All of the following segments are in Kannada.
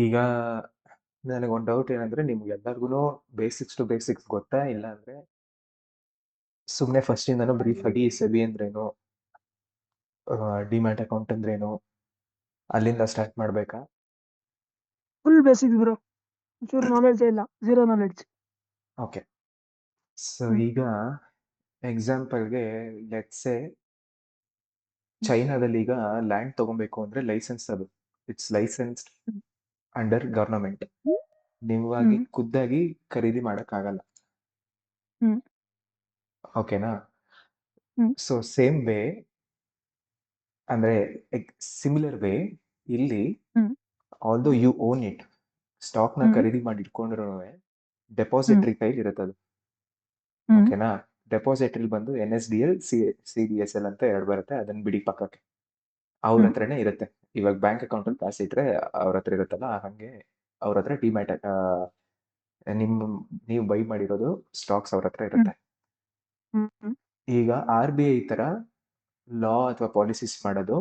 ಈಗ ನನಗೊಂದು ಡೌಟ್ ಏನಂದ್ರೆ ನಿಮ್ಗೆಲ್ಲರಿಗೂ ಬೇಸಿಕ್ಸ್ ಟು ಬೇಸಿಕ್ಸ್ ಗೊತ್ತಾ? ಇಲ್ಲ ಅಂದ್ರೆ ಸುಮ್ಮನೆ ಫಸ್ಟಿಂದನೂ ಬ್ರೀಫ್ ಆಗಿ ಸೆಬಿ ಅಂದ್ರೇನು, ಡಿಮ್ಯಾಟ್ ಅಕೌಂಟ್ ಅಂದ್ರೇನು, ಅಲ್ಲಿಂದ ಸ್ಟಾರ್ಟ್ ಮಾಡ್ಬೇಕಾ? ಫುಲ್ ಬೇಸಿಕ್ಸ್ ಬ್ರೋ, ಚೂರು ನಾಲೆಡ್ಜ್ ಇಲ್ಲ, ಝೀರೋ ನಾಲೆಡ್ಜ್. ಓಕೆ. ಸೊ ಈಗ ಎಕ್ಸಾಂಪಲ್ಗೆ ಲೆಟ್ಸೆ ಚೈನಾದಲ್ಲಿ ಈಗ ಲ್ಯಾಂಡ್ ತಗೊಬೇಕು ಅಂದ್ರೆ ಲೈಸೆನ್ಸ್ ಅದು ಇಟ್ಸ್ ಲೈಸೆನ್ಸ್ಡ್ ಅಂಡರ್ ಗವರ್ನಮೆಂಟ್. ನೀವಾಗಿ ಖುದ್ದಾಗಿ ಖರೀದಿ ಆಗಲ್ಲ. ಓಕೆನಾ? ಸೊ ಸೇಮ್ ವೇ ಅಂದ್ರೆ ಸಿಮಿಲರ್ ವೇ ಇಲ್ಲಿ although you own it, stock ನ ಖರೀದಿ ಮಾಡಿ ಇಟ್ಕೊಂಡ್ರು ಡೆಪಾಸಿಟರಿ ಕೈಲಿ ಇರುತ್ತದು. ಓಕೆನಾ? ಡೆಪಾಸಿಟರಿ ಬಂದು NSDL CDSL ಅಂತ ಎರಡು ಬರುತ್ತೆ, ಅದನ್ನ ಬಿಡಿ ಪಕ್ಕಕ್ಕೆ. ಅವ್ರ ಹತ್ರನೇ ಇರುತ್ತೆ. ಇವಾಗ ಬ್ಯಾಂಕ್ ಅಕೌಂಟ್ ಅಲ್ಲಿ ಕಾಸು ಇಟ್ರೆ ಅವ್ರ ಹತ್ರ ಇರುತ್ತಲ್ಲ, ಹಂಗೆ ಅವ್ರ ಹತ್ರ ಡಿಮ್ಯಾಟ್ ನೀವು ಬೈ ಮಾಡಿರೋದು ಸ್ಟಾಕ್ಸ್ ಅವ್ರ ಹತ್ರ ಇರುತ್ತೆ. ಈಗ RBI ತರ ಲಾ ಅಥವಾ ಪಾಲಿಸೀಸ್ ಮಾಡೋದು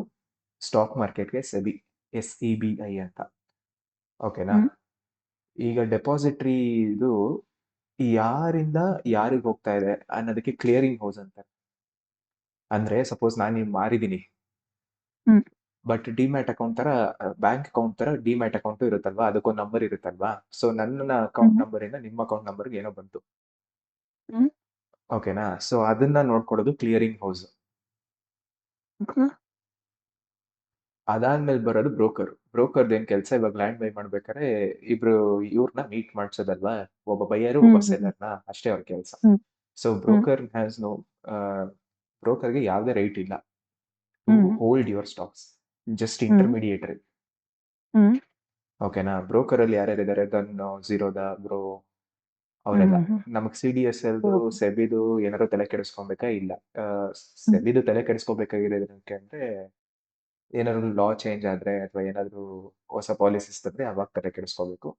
ಸ್ಟಾಕ್ ಮಾರ್ಕೆಟ್ಗೆ SEBI ಅಂತ. ಓಕೆನಾ? ಈಗ ಡೆಪಾಸಿಟರಿ ಇದು ಯಾರಿಂದ ಯಾರಿಗೆ ಹೋಗ್ತಾ ಇದೆ ಅನ್ನೋದಕ್ಕೆ ಕ್ಲಿಯರಿಂಗ್ ಹೌಸ್ ಅಂತಾರೆ. ಅಂದ್ರೆ ಸಪೋಸ್ ನಾನು ನೀವು ಮಾರಿದೀನಿ, ಬಟ್ ಡಿಮ್ಯಾಟ್ ಅಕೌಂಟ್ ತರ, ಬ್ಯಾಂಕ್ ಅಕೌಂಟ್ ತರ ಡಿಮ್ಯಾಟ್ ಅಕೌಂಟ್ ಇರುತ್ತಲ್ವಾ, ಅದಕ್ಕೊಂದು ನಂಬರ್ ಇರುತ್ತಲ್ವಾ. ಸೊ ನನ್ನ ಅಕೌಂಟ್ ನಂಬರ್ ಇಂದ ನಿಮ್ಮ ಅಕೌಂಟ್ ನಂಬರ್ಗೆ ಏನೋ ಬಂತು. ಓಕೆನಾ? ಸೊ ಅದನ್ನ ನೋಡ್ಕೊಳ್ಳೋದು ಕ್ಲಿಯರಿಂಗ್ ಹೌಸ್. ಅದಾದ್ಮೇಲೆ ಬರೋದು ಬ್ರೋಕರ್. ಬ್ರೋಕರ್ದು ಏನ್ ಕೆಲಸ, ಇವಾಗ ಲ್ಯಾಂಡ್ ಬೈ ಮಾಡ್ಬೇಕಾದ್ರೆ ಇಬ್ರು ಇವ್ರನ್ನ ಮೀಟ್ ಮಾಡ್ಸೋದಲ್ವಾ, ಒಬ್ಬ ಬೈಯರು ಒಬ್ಬ ಸೆಲ್ಲರ್ನ, ಅಷ್ಟೇ ಅವ್ರ ಕೆಲಸ. ಸೊ ಬ್ರೋಕರ್ ಹ್ಯಾಸ್ ನೋ, ಬ್ರೋಕರ್ಗೆ ಯಾವುದೇ ರೈಟ್ ಇಲ್ಲ to hold your stocks, just intermediatory. ಓಕೆನಾ? ಬ್ರೋಕರ್ ಅಲ್ಲಿ ಯಾರ್ಯಾರಿದ್ದಾರೆ, ಗನ್ನು, ಝೀರೋದ, ಬ್ರೋ, ಅವರೆಲ್ಲ. ನಮಗ್ CDSL ಸೆಬಿದು ಏನಾದ್ರು ತಲೆ ಕೆಡಿಸ್ಕೊಬೇಕಾ? ಇಲ್ಲ. ಸೆಬಿದು ತಲೆ ಕೆಡಿಸ್ಕೋಬೇಕಾಗಿರೋದು ಅಂದ್ರೆ ಏನಾದ್ರು ಲಾ ಚೇಂಜ್ ಆದ್ರೆ ಅಥವಾ ಏನಾದ್ರು ಹೊಸ ಪಾಲಿಸೀಸ್ ತಂದ್ರೆ ಅವಾಗ ತಲೆ ಕೆಡಿಸ್ಕೋಬೇಕು,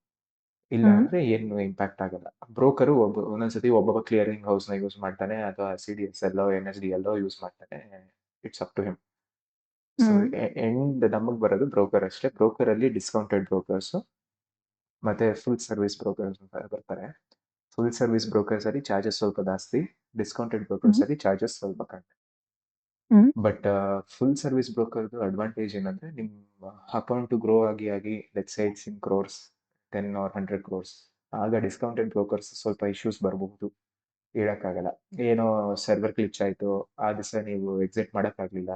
ಇಲ್ಲ ಅಂದ್ರೆ ಏನು ಇಂಪ್ಯಾಕ್ಟ್ ಆಗಲ್ಲ. ಬ್ರೋಕರು ಒಂದೊಂದ್ಸತಿ ಒಬ್ಬೊಬ್ಬ ಕ್ಲಿಯರಿಂಗ್ ಹೌಸ್ ನ ಯೂಸ್ ಮಾಡ್ತಾನೆ, ಅಥವಾ CDSL NSDL ಯೂಸ್ ಮಾಡ್ತಾನೆ, it's up to him. So end ನಮಗ್ ಬರೋದು ಬ್ರೋಕರ್ ಅಷ್ಟೇ. ಬ್ರೋಕರ್ ಅಲ್ಲಿ ಡಿಸ್ಕೌಂಟೆಡ್ ಬ್ರೋಕರ್ಸ್ ಮತ್ತೆ ಫುಲ್ ಸರ್ವಿಸ್ ಬ್ರೋಕರ್ಸ್ ಬರ್ತಾರೆ. ಫುಲ್ ಸರ್ವಿಸ್ ಬ್ರೋಕರ್ಸ್ ಅಲ್ಲಿ ಚಾರ್ಜಸ್ ಸ್ವಲ್ಪ ಜಾಸ್ತಿ, ಡಿಸ್ಕೌಂಟೆಡ್ ಬ್ರೋಕರ್ಸ್ ಅಲ್ಲಿ ಚಾರ್ಜಸ್ ಸ್ವಲ್ಪ ಕಡಿಮೆ. ಬಟ್ ಫುಲ್ ಸರ್ವಿಸ್ ಬ್ರೋಕರ್ದು ಅಡ್ವಾಂಟೇಜ್ ಏನಂದ್ರೆ, ನಿಮ್ಮ ಅಕೌಂಟ್ ಗ್ರೋ ಆಗಿ let's say it's in crores, 10 or 100 crores, ಆಗ ಡಿಸ್ಕೌಂಟೆಡ್ ಬ್ರೋಕರ್ಸ್ ಸ್ವಲ್ಪ ಇಶ್ಯೂಸ್ ಬರಬಹುದು, ಹೇಳಕ್ಕಾಗಲ್ಲ. ಏನೋ ಸರ್ವರ್ ಗ್ಲಿಚ್ ಆಯ್ತು, ಆ ದಿವಸ ನೀವು ಎಕ್ಸಿಟ್ ಮಾಡಕ್ಕಾಗ್ಲಿಲ್ಲ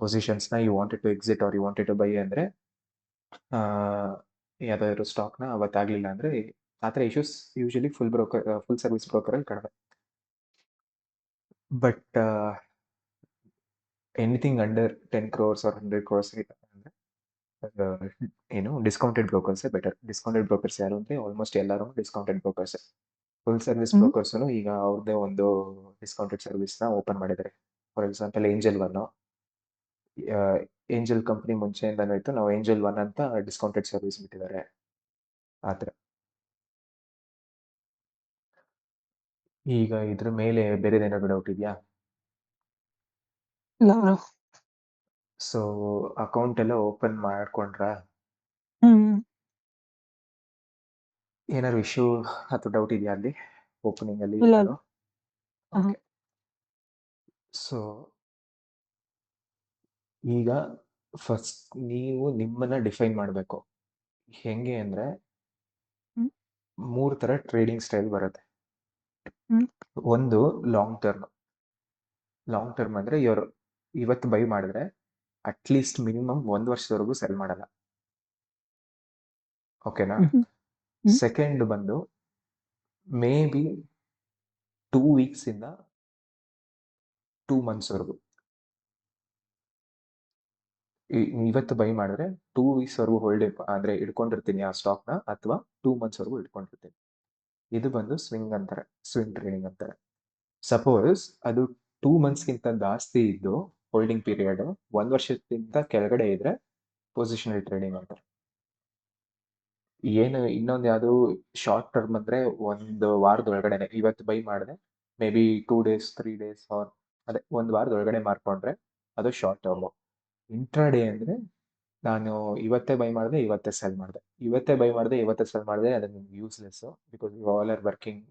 ಪೊಸಿಷನ್ಸ್ ನ, you wanted to exit or you wanted to buy ಅಂದ್ರೆ, ಯಾವ್ದಾದ್ರು ಸ್ಟಾಕ್ ನ ಅವತ್ತಾಗ್ಲಿಲ್ಲ ಅಂದ್ರೆ, ಆತರ issues usually full service broker ಅಲ್ಲಿ ಕಡಿಮೆ. But anything under 10 crores or 100 crores ಅಂದ್ರೆ ಏನು discounted brokers better. Discounted brokers ಯಾರು ಅಂದ್ರೆ ಆಲ್ಮೋಸ್ಟ್ ಎಲ್ಲರೂ discounted brokers. Full service brokers ಈಗ ಅವ್ರದ್ದೇ ಒಂದು ಡಿಸ್ಕೌಂಟೆಡ್ ಸರ್ವಿಸ್ ನ ಓಪನ್ ಮಾಡಿದ್ದಾರೆ. ಫಾರ್ ಎಕ್ಸಾಂಪಲ್ ಏಂಜಲ್ ಕಂಪನಿ ಮುಂಚೆಯಿಂದನೂ ಇತ್ತು, ನಾವು ಏಂಜಲ್ 1 ಅಂತ ಡಿಸ್ಕೌಂಟೆಡ್ ಸರ್ವಿಸ್ ಬಿಟ್ಟಿದ್ದಾರೆ ಆತರ. ಈಗ ಇದ್ರ ಮೇಲೆ ಬೇರೆದೇನಾದ್ರು ಡೌಟ್ ಇದೆಯಾ? ಸೊ ಅಕೌಂಟ್ ಎಲ್ಲ ಓಪನ್ ಮಾಡ್ಕೊಂಡ್ರ, ಏನಾದ್ರು ಇಶ್ಯೂ ಅಥವಾ ಡೌಟ್ ಇದೆಯಾ ಅಲ್ಲಿ ಓಪನಿಂಗ್ ಅಲ್ಲಿ? ಓಕೆ. ಸೊ ಈಗ ಫಸ್ಟ್ ನೀವು ನಿಮ್ಮನ್ನ ಡಿಫೈನ್ ಮಾಡಬೇಕು. ಹೆಂಗೆ ಅಂದ್ರೆ, 3 ತರ ಟ್ರೇಡಿಂಗ್ ಸ್ಟೈಲ್ ಬರುತ್ತೆ. ಒಂದು ಲಾಂಗ್ ಟರ್ಮ್ ಅಂದ್ರೆ ಇವತ್ತು ಬೈ ಮಾಡಿದ್ರೆ ಅಟ್ಲೀಸ್ಟ್ ಮಿನಿಮಮ್ 1 ವರ್ಷದವರೆಗೂ ಸೆಲ್ ಮಾಡಲ್ಲ. ಓಕೆನಾ? ಸೆಕೆಂಡ್ ಬಂದು ಮೇ ಬಿ 2 weeks ಇಂದ 2 months ವರೆಗೂ. ಇವತ್ತು ಬೈ ಮಾಡಿದ್ರೆ 2 weeks ವರೆಗೂ ಹೋಲ್ಡ್ ಅಂದ್ರೆ ಇಟ್ಕೊಂಡಿರ್ತೀನಿ ಆ ಸ್ಟಾಕ್ ನ, ಅಥವಾ 2 months ವರೆಗೂ ಇಟ್ಕೊಂಡಿರ್ತೀನಿ. ಇದು ಬಂದು ಸ್ವಿಂಗ್ ಟ್ರೇಡಿಂಗ್ ಅಂತಾರೆ. ಸಪೋಸ್ ಅದು 2 months ಗಿಂತ ಜಾಸ್ತಿ ಇದ್ದು ಹೋಲ್ಡಿಂಗ್ ಪೀರಿಯಡ್ 1 ವರ್ಷಕ್ಕಿಂತ ಕೆಳಗಡೆ ಇದ್ರೆ ಪೊಸಿಷನಲ್ ಟ್ರೇಡಿಂಗ್ ಅಂತಾರೆ. ಏನು ಇನ್ನೊಂದು ಯಾವುದು ಶಾರ್ಟ್ ಟರ್ಮ್ ಅಂದ್ರೆ, 1 ವಾರದೊಳಗಡೆ ಇವತ್ತು ಬೈ ಮಾಡಿದ್ರೆ ಮೇ ಬಿ 2 days 3 days ಅದೇ 1 ವಾರದೊಳಗಡೆ ಮಾರ್ಕೊಂಡ್ರೆ ಅದು ಶಾರ್ಟ್ ಟರ್ಮ್. ಇಂಟ್ರಾಡೇ ಅಂದ್ರೆ ನಾನು ಇವತ್ತೇ ಬೈ ಮಾಡಿದೆ, ಇವತ್ತೇ ಸೆಲ್ ಮಾಡಿದೆ. ಇವತ್ತೇ ಬೈ ಮಾಡಿದೆ, ಇವತ್ತೇ ಸೆಲ್ ಮಾಡಿದೆ, ಅದು ನಿಮ್ಗೆ useless. Because you all are working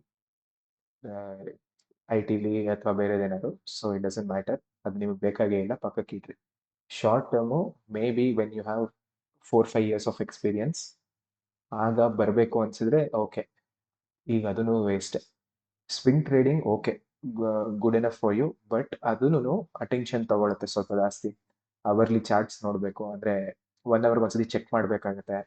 ಐ ಟಿಲಿ ಅಥವಾ ಬೇರೆದೇನಾದ್ರು. So it doesn't matter. ಅದು ನಿಮ್ಗೆ ಬೇಕಾಗೇ ಇಲ್ಲ, ಪಕ್ಕಕ್ಕೆ ಇಡ್ರಿ. Short term maybe when you have 4-5 years of experience ಆಗ ಬರಬೇಕು ಅನ್ಸಿದ್ರೆ ಓಕೆ, ಈಗ ಅದನ್ನು waste. Swing trading okay, good enough for you, but ಅದನ್ನು ಅಟೆನ್ಷನ್ ತಗೊಳುತ್ತೆ ಸ್ವಲ್ಪ ಜಾಸ್ತಿ. ಅವರ್ಲಿ ಚಾರ್ಟ್ಸ್ ನೋಡಬೇಕು, ಅಂದರೆ 1 hour ಒಂದ್ಸತಿ ಚೆಕ್ ಮಾಡಬೇಕಾಗತ್ತೆ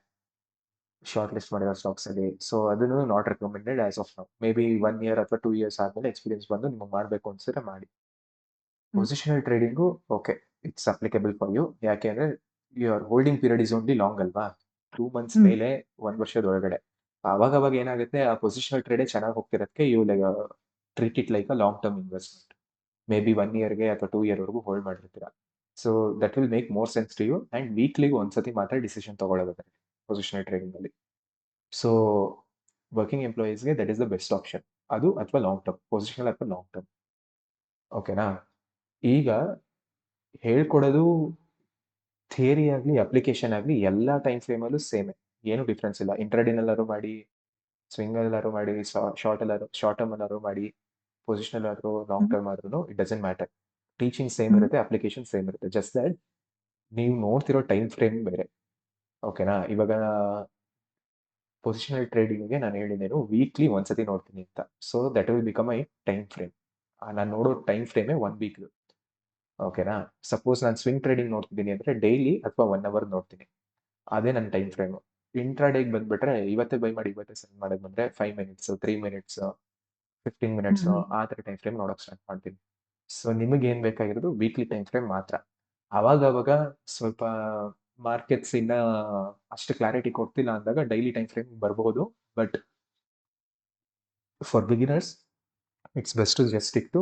ಶಾರ್ಟ್ ಲಿಸ್ಟ್ ಮಾಡಿರೋ ಸ್ಟಾಕ್ಸ್ ಅಲ್ಲಿ. ಸೊ ಅದನ್ನು not recommended as of now. May be 1 year ಅಥವಾ 2 years ಆದಮೇಲೆ ಎಕ್ಸ್ಪೀರಿಯನ್ಸ್ ಬಂದು ನಿಮಗೆ ಮಾಡಬೇಕು ಅನ್ಸಿದ್ರೆ ಮಾಡಿ. Positional trading okay, it's applicable for you. ಯಾಕೆ ಅಂದರೆ your holding period is only long ಅಲ್ವಾ, 2 months ಮೇಲೆ 1 ವರ್ಷದ ಒಳಗಡೆ. ಅವಾಗ ಏನಾಗುತ್ತೆ, ಆ ಪೊಸಿಷನಲ್ ಟ್ರೇಡೇ ಚೆನ್ನಾಗಿ ಹೋಗ್ತಿರೋದಕ್ಕೆ you treat it like a long term investment. Maybe 1 yearಗೆ ಅಥವಾ 2 year ಹೋಲ್ಡ್ ಮಾಡಿರ್ತೀರ. So that will make more sense to you. And ವೀಕ್ಲಿಗೆ ಒಂದ್ಸತಿ ಮಾತ್ರ ಡಿಸಿಷನ್ ತಗೊಳ್ಳೋದು ಪೊಸಿಷನಲ್ ಟ್ರೇಡಿಂಗ್ ಅಲ್ಲಿ. ಸೊ ವರ್ಕಿಂಗ್ ಎಂಪ್ಲಾಯೀಸ್ಗೆ that is the best option, ಅದು ಅಥವಾ ಲಾಂಗ್ ಟರ್ಮ್ ಪೊಸಿಷನಲ್ ಅಥವಾ ಲಾಂಗ್ ಟರ್ಮ್. ಓಕೆನಾ? ಈಗ ಹೇಳ್ಕೊಡೋದು ಥಿಯರಿ ಆಗಲಿ ಅಪ್ಲಿಕೇಶನ್ ಆಗಲಿ ಎಲ್ಲ ಟೈಮ್ ಫ್ರೇಮಲ್ಲೂ ಸೇಮೇ, ಏನು ಡಿಫ್ರೆನ್ಸ್ ಇಲ್ಲ. ಇಂಟ್ರಾಡೇನಲ್ಲಾದ್ರು ಮಾಡಿ, ಸ್ವಿಂಗ್ ಅಲ್ಲಾದ್ರು ಮಾಡಿ, ಶಾರ್ಟ್ ಟರ್ಮ್ ಅಲ್ಲಾದ್ರು ಮಾಡಿ, ಪೊಸಿಷನಲ್ ಆದರೂ ಲಾಂಗ್ ಟರ್ಮ್ ಆದ್ರೂ it doesn't matter. Teaching same ಇರುತ್ತೆ, ಅಪ್ಲಿಕೇಶನ್ ಸೇಮ್ ಇರುತ್ತೆ. ಜಸ್ಟ್ ದಟ್ ನೀವು ನೋಡ್ತಿರೋ ಟೈಮ್ ಫ್ರೇಮ್ ಬೇರೆ. ಓಕೆನಾ? ಇವಾಗ ಪೊಸಿಷನಲ್ ಟ್ರೇಡಿಂಗ್ಗೆ ನಾನು ಹೇಳಿದ್ದೇನು, ವೀಕ್ಲಿ ಒಂದ್ಸತಿ ನೋಡ್ತೀನಿ ಅಂತ. So that will become I time frame. ನಾನು ನೋಡೋ ಟೈಮ್ ಫ್ರೇಮೇ 1 week. ಓಕೆನಾ? ಸಪೋಸ್ ನಾನು ಸ್ವಿಂಗ್ ಟ್ರೇಡಿಂಗ್ ನೋಡ್ತಿದ್ದೀನಿ ಅಂದರೆ ಡೈಲಿ ಅಥವಾ 1 hour ನೋಡ್ತೀನಿ, ಅದೇ ನನ್ನ ಟೈಮ್ ಫ್ರೇಮು. ಇಂಟ್ರಾಡೇಗೆ ಬಂದ್ಬಿಟ್ರೆ ಇವತ್ತೇ ಬೈ ಮಾಡಿ ಇವತ್ತೇ ಸೆಲ್ ಮಾಡೋದು ಬಂದರೆ 5 minutes 3 minutes 15 minutes ಆ ಥರ ಟೈಮ್ ಫ್ರೇಮ್ ನೋಡೋಕೆ ಸ್ಟಾರ್ಟ್ ಮಾಡ್ತೀನಿ. ಸೊ ನಿಮಗೆ ಏನು ಬೇಕಾಗಿರೋದು ವೀಕ್ಲಿ ಟೈಮ್ ಫ್ರೇಮ್ ಮಾತ್ರ. ಅವಾಗ ಸ್ವಲ್ಪ ಮಾರ್ಕೆಟ್ಸ್ ಇನ್ನ ಅಷ್ಟು ಕ್ಲಾರಿಟಿ ಕೊಡ್ತಿಲ್ಲ ಅಂದಾಗ ಡೈಲಿ ಟೈಮ್ ಫ್ರೇಮ್ ಬರ್ಬೋದು. But for beginners it's best to just stick to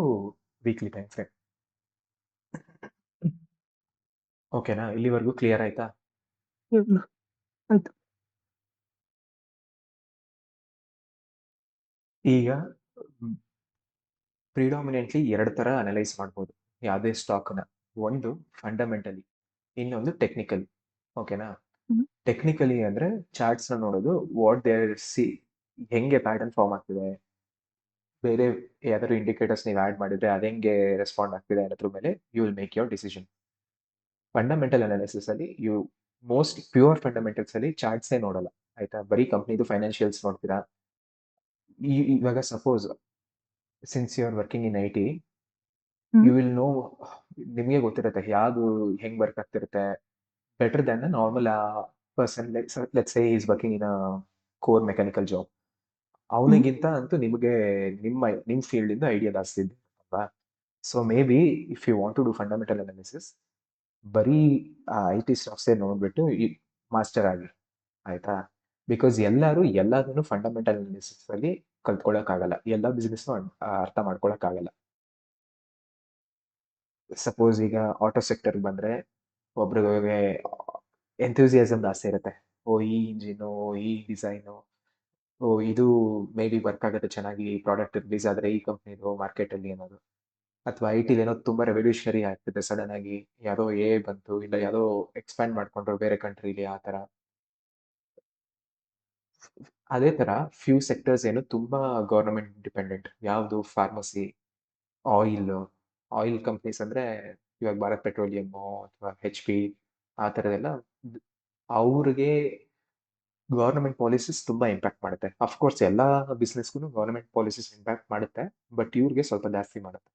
weekly time frame. ಓಕೆನಾ? ಇಲ್ಲಿವರೆಗೂ ಕ್ಲಿಯರ್ ಆಯ್ತಾ? ಆಯ್ತು. ಈಗ ಪ್ರಿಡಾಮಿನೆಂಟ್ಲಿ 2 ಥರ ಅನಲೈಸ್ ಮಾಡ್ಬೋದು ಯಾವುದೇ ಸ್ಟಾಕ್ನ. ಒಂದು ಫಂಡಮೆಂಟಲಿ, ಇನ್ನೊಂದು ಟೆಕ್ನಿಕಲಿ. ಓಕೆನಾ? ಟೆಕ್ನಿಕಲಿ ಅಂದರೆ ಚಾರ್ಟ್ಸ್ನ ನೋಡೋದು, ವಾಟ್ ದೇರ್ ಸಿ, ಹೆಂಗೆ ಪ್ಯಾಟರ್ನ್ ಫಾರ್ಮ್ ಆಗ್ತಿದೆ, ಬೇರೆ ಯಾವ್ದಾದ್ರು ಇಂಡಿಕೇಟರ್ಸ್ ನೀವು ಆ್ಯಡ್ ಮಾಡಿದ್ರೆ ಅದು ಹೆಂಗೆ ರೆಸ್ಪಾಂಡ್ ಆಗ್ತಿದೆ ಅನ್ನೋದ್ರ ಮೇಲೆ you will make your decision. Fundamental analysis ಅಲ್ಲಿ ಮೋಸ್ಟ್ ಪ್ಯೂರ್ ಫಂಡಮೆಂಟಲ್ಸ್ ಅಲ್ಲಿ ಚಾರ್ಟ್ಸೇ ನೋಡಲ್ಲ, ಆಯ್ತಾ? ಬರೀ ಕಂಪ್ನಿದು ಫೈನಾನ್ಷಿಯಲ್ಸ್ ನೋಡ್ತೀರಾ. ಇವಾಗ suppose since you are working in I T, you will know, ನಿಮಗೆ ಗೊತ್ತಿರುತ್ತೆ ಯಾವುದು ಹೆಂಗ್ ವರ್ಕ್ ಆಗ್ತಿರುತ್ತೆ better than a normal person. Let's say is working in a core mechanical job. ಅವನಿಗಿಂತ ಅಂತೂ ನಿಮಗೆ ನಿಮ್ಮ ಫೀಲ್ಡ್ ಇಂದ ಐಡಿಯಾ ಜಾಸ್ತಿ ಇದೆ ಅಲ್ವಾ? So maybe if you want to do fundamental analysis, ಬರೀ ಐ ಟಿ ಸ್ಟಾಕ್ಸೇ ನೋಡ್ಬಿಟ್ಟು ಮಾಸ್ಟರ್ ಆಗಿ, ಆಯ್ತಾ? ಬಿಕಾಸ್ ಎಲ್ಲದನ್ನು ಫಂಡಮೆಂಟಲ್ ಅನಾಲಿಸಿಸ್ ಅಲ್ಲಿ ಕಲ್ತ್ಕೊಳ್ಳೋಕ್ಕಾಗಲ್ಲ, ಎಲ್ಲ ಬಿಸ್ನೆಸ್ನು ಅರ್ಥ ಮಾಡ್ಕೊಳಕ್ಕಾಗಲ್ಲ. ಸಪೋಸ್ ಈಗ ಆಟೋ ಸೆಕ್ಟರ್ ಬಂದ್ರೆ ಒಬ್ರಿಗೆ ಎಂಥೂಸಿಯಾಸಮ್ ಜಾಸ್ತಿ ಇರುತ್ತೆ. ಓ ಈ ಇಂಜಿನು, ಈ ಡಿಸೈನು, ಓ ಇದು ಮೇ ಬಿ ವರ್ಕ್ ಆಗುತ್ತೆ ಚೆನ್ನಾಗಿ, ಪ್ರಾಡಕ್ಟ್ ರಿಲೀಸ್ ಆದರೆ ಈ ಕಂಪ್ನಿದು ಮಾರ್ಕೆಟಲ್ಲಿ ಅನ್ನೋದು. ಅಥವಾ ಐ ಟಿಲಿ ಏನೋ ತುಂಬ ರೆವಲ್ಯೂಷನರಿ ಆಗ್ತಿದೆ ಸಡನ್ ಆಗಿ, ಯಾವುದೋ ಎ ಬಂತು, ಇಲ್ಲ ಯಾವುದೋ ಎಕ್ಸ್ಪ್ಯಾಂಡ್ ಮಾಡ್ಕೊಂಡ್ರು ಬೇರೆ ಕಂಟ್ರಿಲಿ, ಆ ಥರ. ಅದೇ ಥರ ಫ್ಯೂ ಸೆಕ್ಟರ್ಸ್ ಏನು ತುಂಬ ಗೌರ್ಮೆಂಟ್ ಡಿಪೆಂಡೆಂಟ್. ಯಾವುದು? ಫಾರ್ಮಸಿ, ಆಯಿಲ್ ಕಂಪ್ನೀಸ್ ಅಂದರೆ ಇವಾಗ ಭಾರತ್ ಪೆಟ್ರೋಲಿಯಮ್ಮು ಅಥವಾ HP, ಆ ಥರದ್ದೆಲ್ಲ ಅವ್ರಿಗೆ ಗೌರ್ಮೆಂಟ್ ಪಾಲಿಸೀಸ್ ತುಂಬ ಇಂಪ್ಯಾಕ್ಟ್ ಮಾಡುತ್ತೆ. ಅಫ್ಕೋರ್ಸ್ ಎಲ್ಲ ಬಿಸ್ನೆಸ್ಗೂ ಗೌರ್ಮೆಂಟ್ ಪಾಲಿಸೀಸ್ ಇಂಪ್ಯಾಕ್ಟ್ ಮಾಡುತ್ತೆ, ಬಟ್ ಇವ್ರಿಗೆ ಸ್ವಲ್ಪ ಜಾಸ್ತಿ ಮಾಡುತ್ತೆ.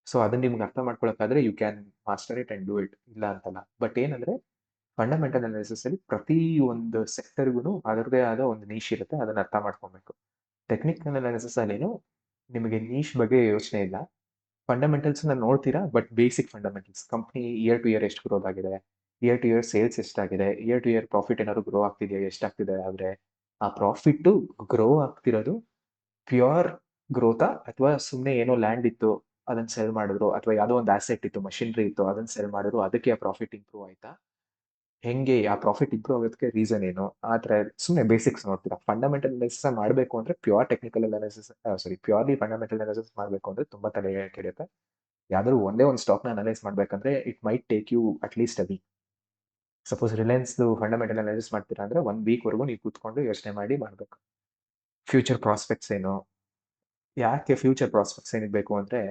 ಸೊ ಅದನ್ನ ನಿಮ್ಗೆ ಅರ್ಥ ಮಾಡ್ಕೊಳಕ್ಕಾದ್ರೆ you can master it and do it, ಇಲ್ಲ ಅಂತಲ್ಲ. ಬಟ್ ಏನಂದ್ರೆ ಫಂಡಮೆಂಟಲ್ ಅನಾಲಿಸಿಸ್ ಅಲ್ಲಿ ಪ್ರತಿ ಒಂದು ಸೆಕ್ಟರ್ಗೂ ಅದರದೇ ಆದ ಒಂದು ನೀಶ್ ಇರುತ್ತೆ, ಅದನ್ನ ಅರ್ಥ ಮಾಡ್ಕೊಬೇಕು. ಟೆಕ್ನಿಕಲ್ ಅನಾಲಿಸಿಸ್ ಅಲ್ಲೇನು ನಿಮಗೆ ನೀಶ್ ಬಗ್ಗೆ ಯೋಚನೆ ಇಲ್ಲ, ಫಂಡಮೆಂಟಲ್ಸ್ ನೋಡ್ತೀರಾ, but basic fundamentals, company year to year ಎಷ್ಟು ಗ್ರೋತ್ ಆಗಿದೆ, ಇಯರ್ ಟು ಇಯರ್ ಸೇಲ್ಸ್ ಎಷ್ಟಾಗಿದೆ, ಇಯರ್ ಟು ಇಯರ್ ಪ್ರಾಫಿಟ್ ಏನಾದ್ರು ಗ್ರೋ ಆಗ್ತಿದೆಯಾ, ಎಷ್ಟಾಗ್ತಿದೆ, ಆದರೆ ಆ ಪ್ರಾಫಿಟ್ ಗ್ರೋ ಆಗ್ತಿರೋದು ಪ್ಯೂರ್ ಗ್ರೋತಾ, ಅಥವಾ ಸುಮ್ಮನೆ ಏನೋ ಲ್ಯಾಂಡ್ ಇತ್ತು ಅದನ್ನ ಸೆಲ್ ಮಾಡಿದ್ರು, ಅಥವಾ ಯಾವುದೋ ಒಂದು ಆಸೆಟ್ ಇತ್ತು, ಮಷಿನರಿ ಇತ್ತು, ಅದನ್ನ ಸೆಲ್ ಮಾಡಿದ್ರು, ಅದಕ್ಕೆ ಆ ಪ್ರಾಫಿಟ್ ಇಂಪ್ರೂವ್ ಆಯ್ತಾ, ಹೆಂಗೆ ಆ ಪ್ರಾಫಿಟ್ ಇಂಪ್ರೂವ್ ಆಗೋದಕ್ಕೆ ರೀಸನ್ ಏನು, ಆ ಥರ ಸುಮ್ಮನೆ ಬೇಸಿಕ್ಸ್ ನೋಡ್ತೀರಾ. ಫಂಡಮೆಂಟಲ್ ಅನಾಲಿಸಿಸ್ ಮಾಡಬೇಕು ಅಂದ್ರೆ pure technical analysis, purely fundamental analysis ಮಾಡಬೇಕು ಅಂದ್ರೆ ತುಂಬಾ ತಲೆ ಕೆಡುತ್ತೆ. ಯಾವ್ದಾದ್ರು ಒಂದೇ ಒಂದು ಸ್ಟಾಕ್ನ ಅನಲೈಸ್ ಮಾಡ್ಬೇಕಂದ್ರೆ it might take you at least a week. Suppose ರಿಲಯನ್ಸ್ದು ಫಂಡಮೆಂಟಲ್ ಅನಾಲಿಸಿಸ್ ಮಾಡ್ತೀರಾ ಅಂದ್ರೆ 1 ವೀಕ್ವರೆಗೂ ನೀವು ಕೂತ್ಕೊಂಡು ಯೋಚನೆ ಮಾಡಿ ಮಾಡಬೇಕು. ಫ್ಯೂಚರ್ ಪ್ರಾಸ್ಪೆಕ್ಟ್ಸ್ ಏನು, ಯಾಕೆ ಫ್ಯೂಚರ್ ಪ್ರಾಸ್ಪೆಕ್ಟ್ಸ್ ಏನಿಗೆ ಬೇಕು ಅಂದ್ರೆ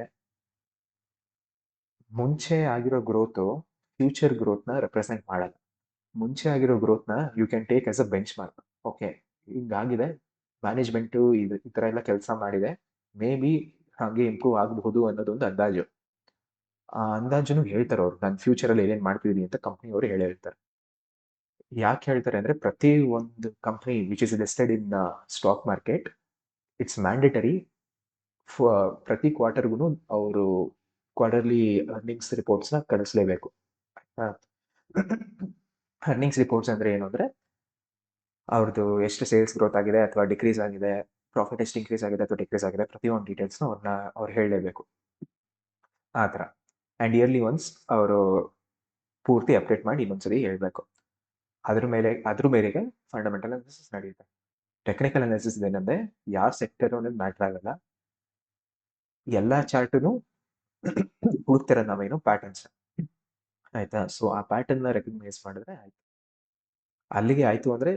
ಮುಂಚೆ ಆಗಿರೋ ಗ್ರೋತು ಫ್ಯೂಚರ್ ಗ್ರೋತ್ನ ರೆಪ್ರೆಸೆಂಟ್ ಮಾಡಲ್ಲ. ಮುಂಚೆ ಆಗಿರೋ ಗ್ರೋತ್ನ you can take as a benchmark. Okay, ಹಿಂಗಾಗಿದೆ, ಮ್ಯಾನೇಜ್ಮೆಂಟು ಈ ಥರ ಎಲ್ಲ ಕೆಲಸ ಮಾಡಿದೆ, ಮೇ ಬಿ ಹಾಗೆ ಇಂಪ್ರೂವ್ ಆಗಬಹುದು ಅನ್ನೋದೊಂದು ಅಂದಾಜು. ಆ ಅಂದಾಜನ್ನು ಹೇಳ್ತಾರೆ ಅವರು, ನಾನು ಫ್ಯೂಚರಲ್ಲಿ ಏನೇನು ಮಾಡ್ತಿದ್ದೀನಿ ಅಂತ ಕಂಪ್ನಿಯವರು ಹೇಳಿರ್ತಾರೆ. ಯಾಕೆ ಹೇಳ್ತಾರೆ ಅಂದ್ರೆ ಪ್ರತಿ ಒಂದು company which is listed in stock market, it's mandatory ಪ್ರತಿ ಕ್ವಾರ್ಟರ್ಗೂ ಅವರು ಕ್ವಾರ್ಟರ್ಲಿ ಅರ್ನಿಂಗ್ಸ್ ರಿಪೋರ್ಟ್ಸ್ನ ಕಳಿಸ್ಲೇಬೇಕು. ಅರ್ನಿಂಗ್ಸ್ ರಿಪೋರ್ಟ್ಸ್ ಅಂದ್ರೆ ಏನು ಅಂದ್ರೆ ಅವ್ರದ್ದು ಎಷ್ಟು ಸೇಲ್ಸ್ ಗ್ರೋತ್ ಆಗಿದೆ ಅಥವಾ ಡಿಕ್ರೀಸ್ ಆಗಿದೆ, ಪ್ರಾಫಿಟ್ ಎಷ್ಟು ಇನ್ಕ್ರೀಸ್ ಆಗಿದೆ ಅಥವಾ ಡಿಕ್ರೀಸ್ ಆಗಿದೆ, ಪ್ರತಿಯೊಂದು ಡೀಟೇಲ್ಸ್ನ ಅವ್ರು ಹೇಳಲೇಬೇಕು ಆ ಥರ. ಆ್ಯಂಡ್ ಇಯರ್ಲಿ ಒನ್ಸ್ ಅವರು ಪೂರ್ತಿ ಅಪ್ಡೇಟ್ ಮಾಡಿ ಇನ್ನೊಂದ್ಸರಿ ಹೇಳಬೇಕು. ಅದ್ರ ಮೇರೆಗೆ ಫಂಡಮೆಂಟಲ್ ಅನಾಲಿಸಿಸ್ ನಡೆಯುತ್ತೆ. ಟೆಕ್ನಿಕಲ್ ಅನಾಲಿಸಿಸ್ ಏನಂದ್ರೆ ಯಾವ ಸೆಕ್ಟರ್ ಅನ್ನೋದು ಮ್ಯಾಟ್ರ್ ಆಗಲ್ಲ, ಎಲ್ಲ ಚಾರ್ಟನು ಹುಡುಕ್ತಿರ ನಾವೇನು ಪ್ಯಾಟರ್ನ್ಸ್, ಆಯ್ತಾ. ಸೊ ಆ ಪ್ಯಾಟರ್ನ್ ರೆಕಗ್ನೈಸ್ ಮಾಡಿದ್ರೆ ಆಯ್ತು. ಅಲ್ಲಿಗೆ ಆಯ್ತು ಅಂದ್ರೆ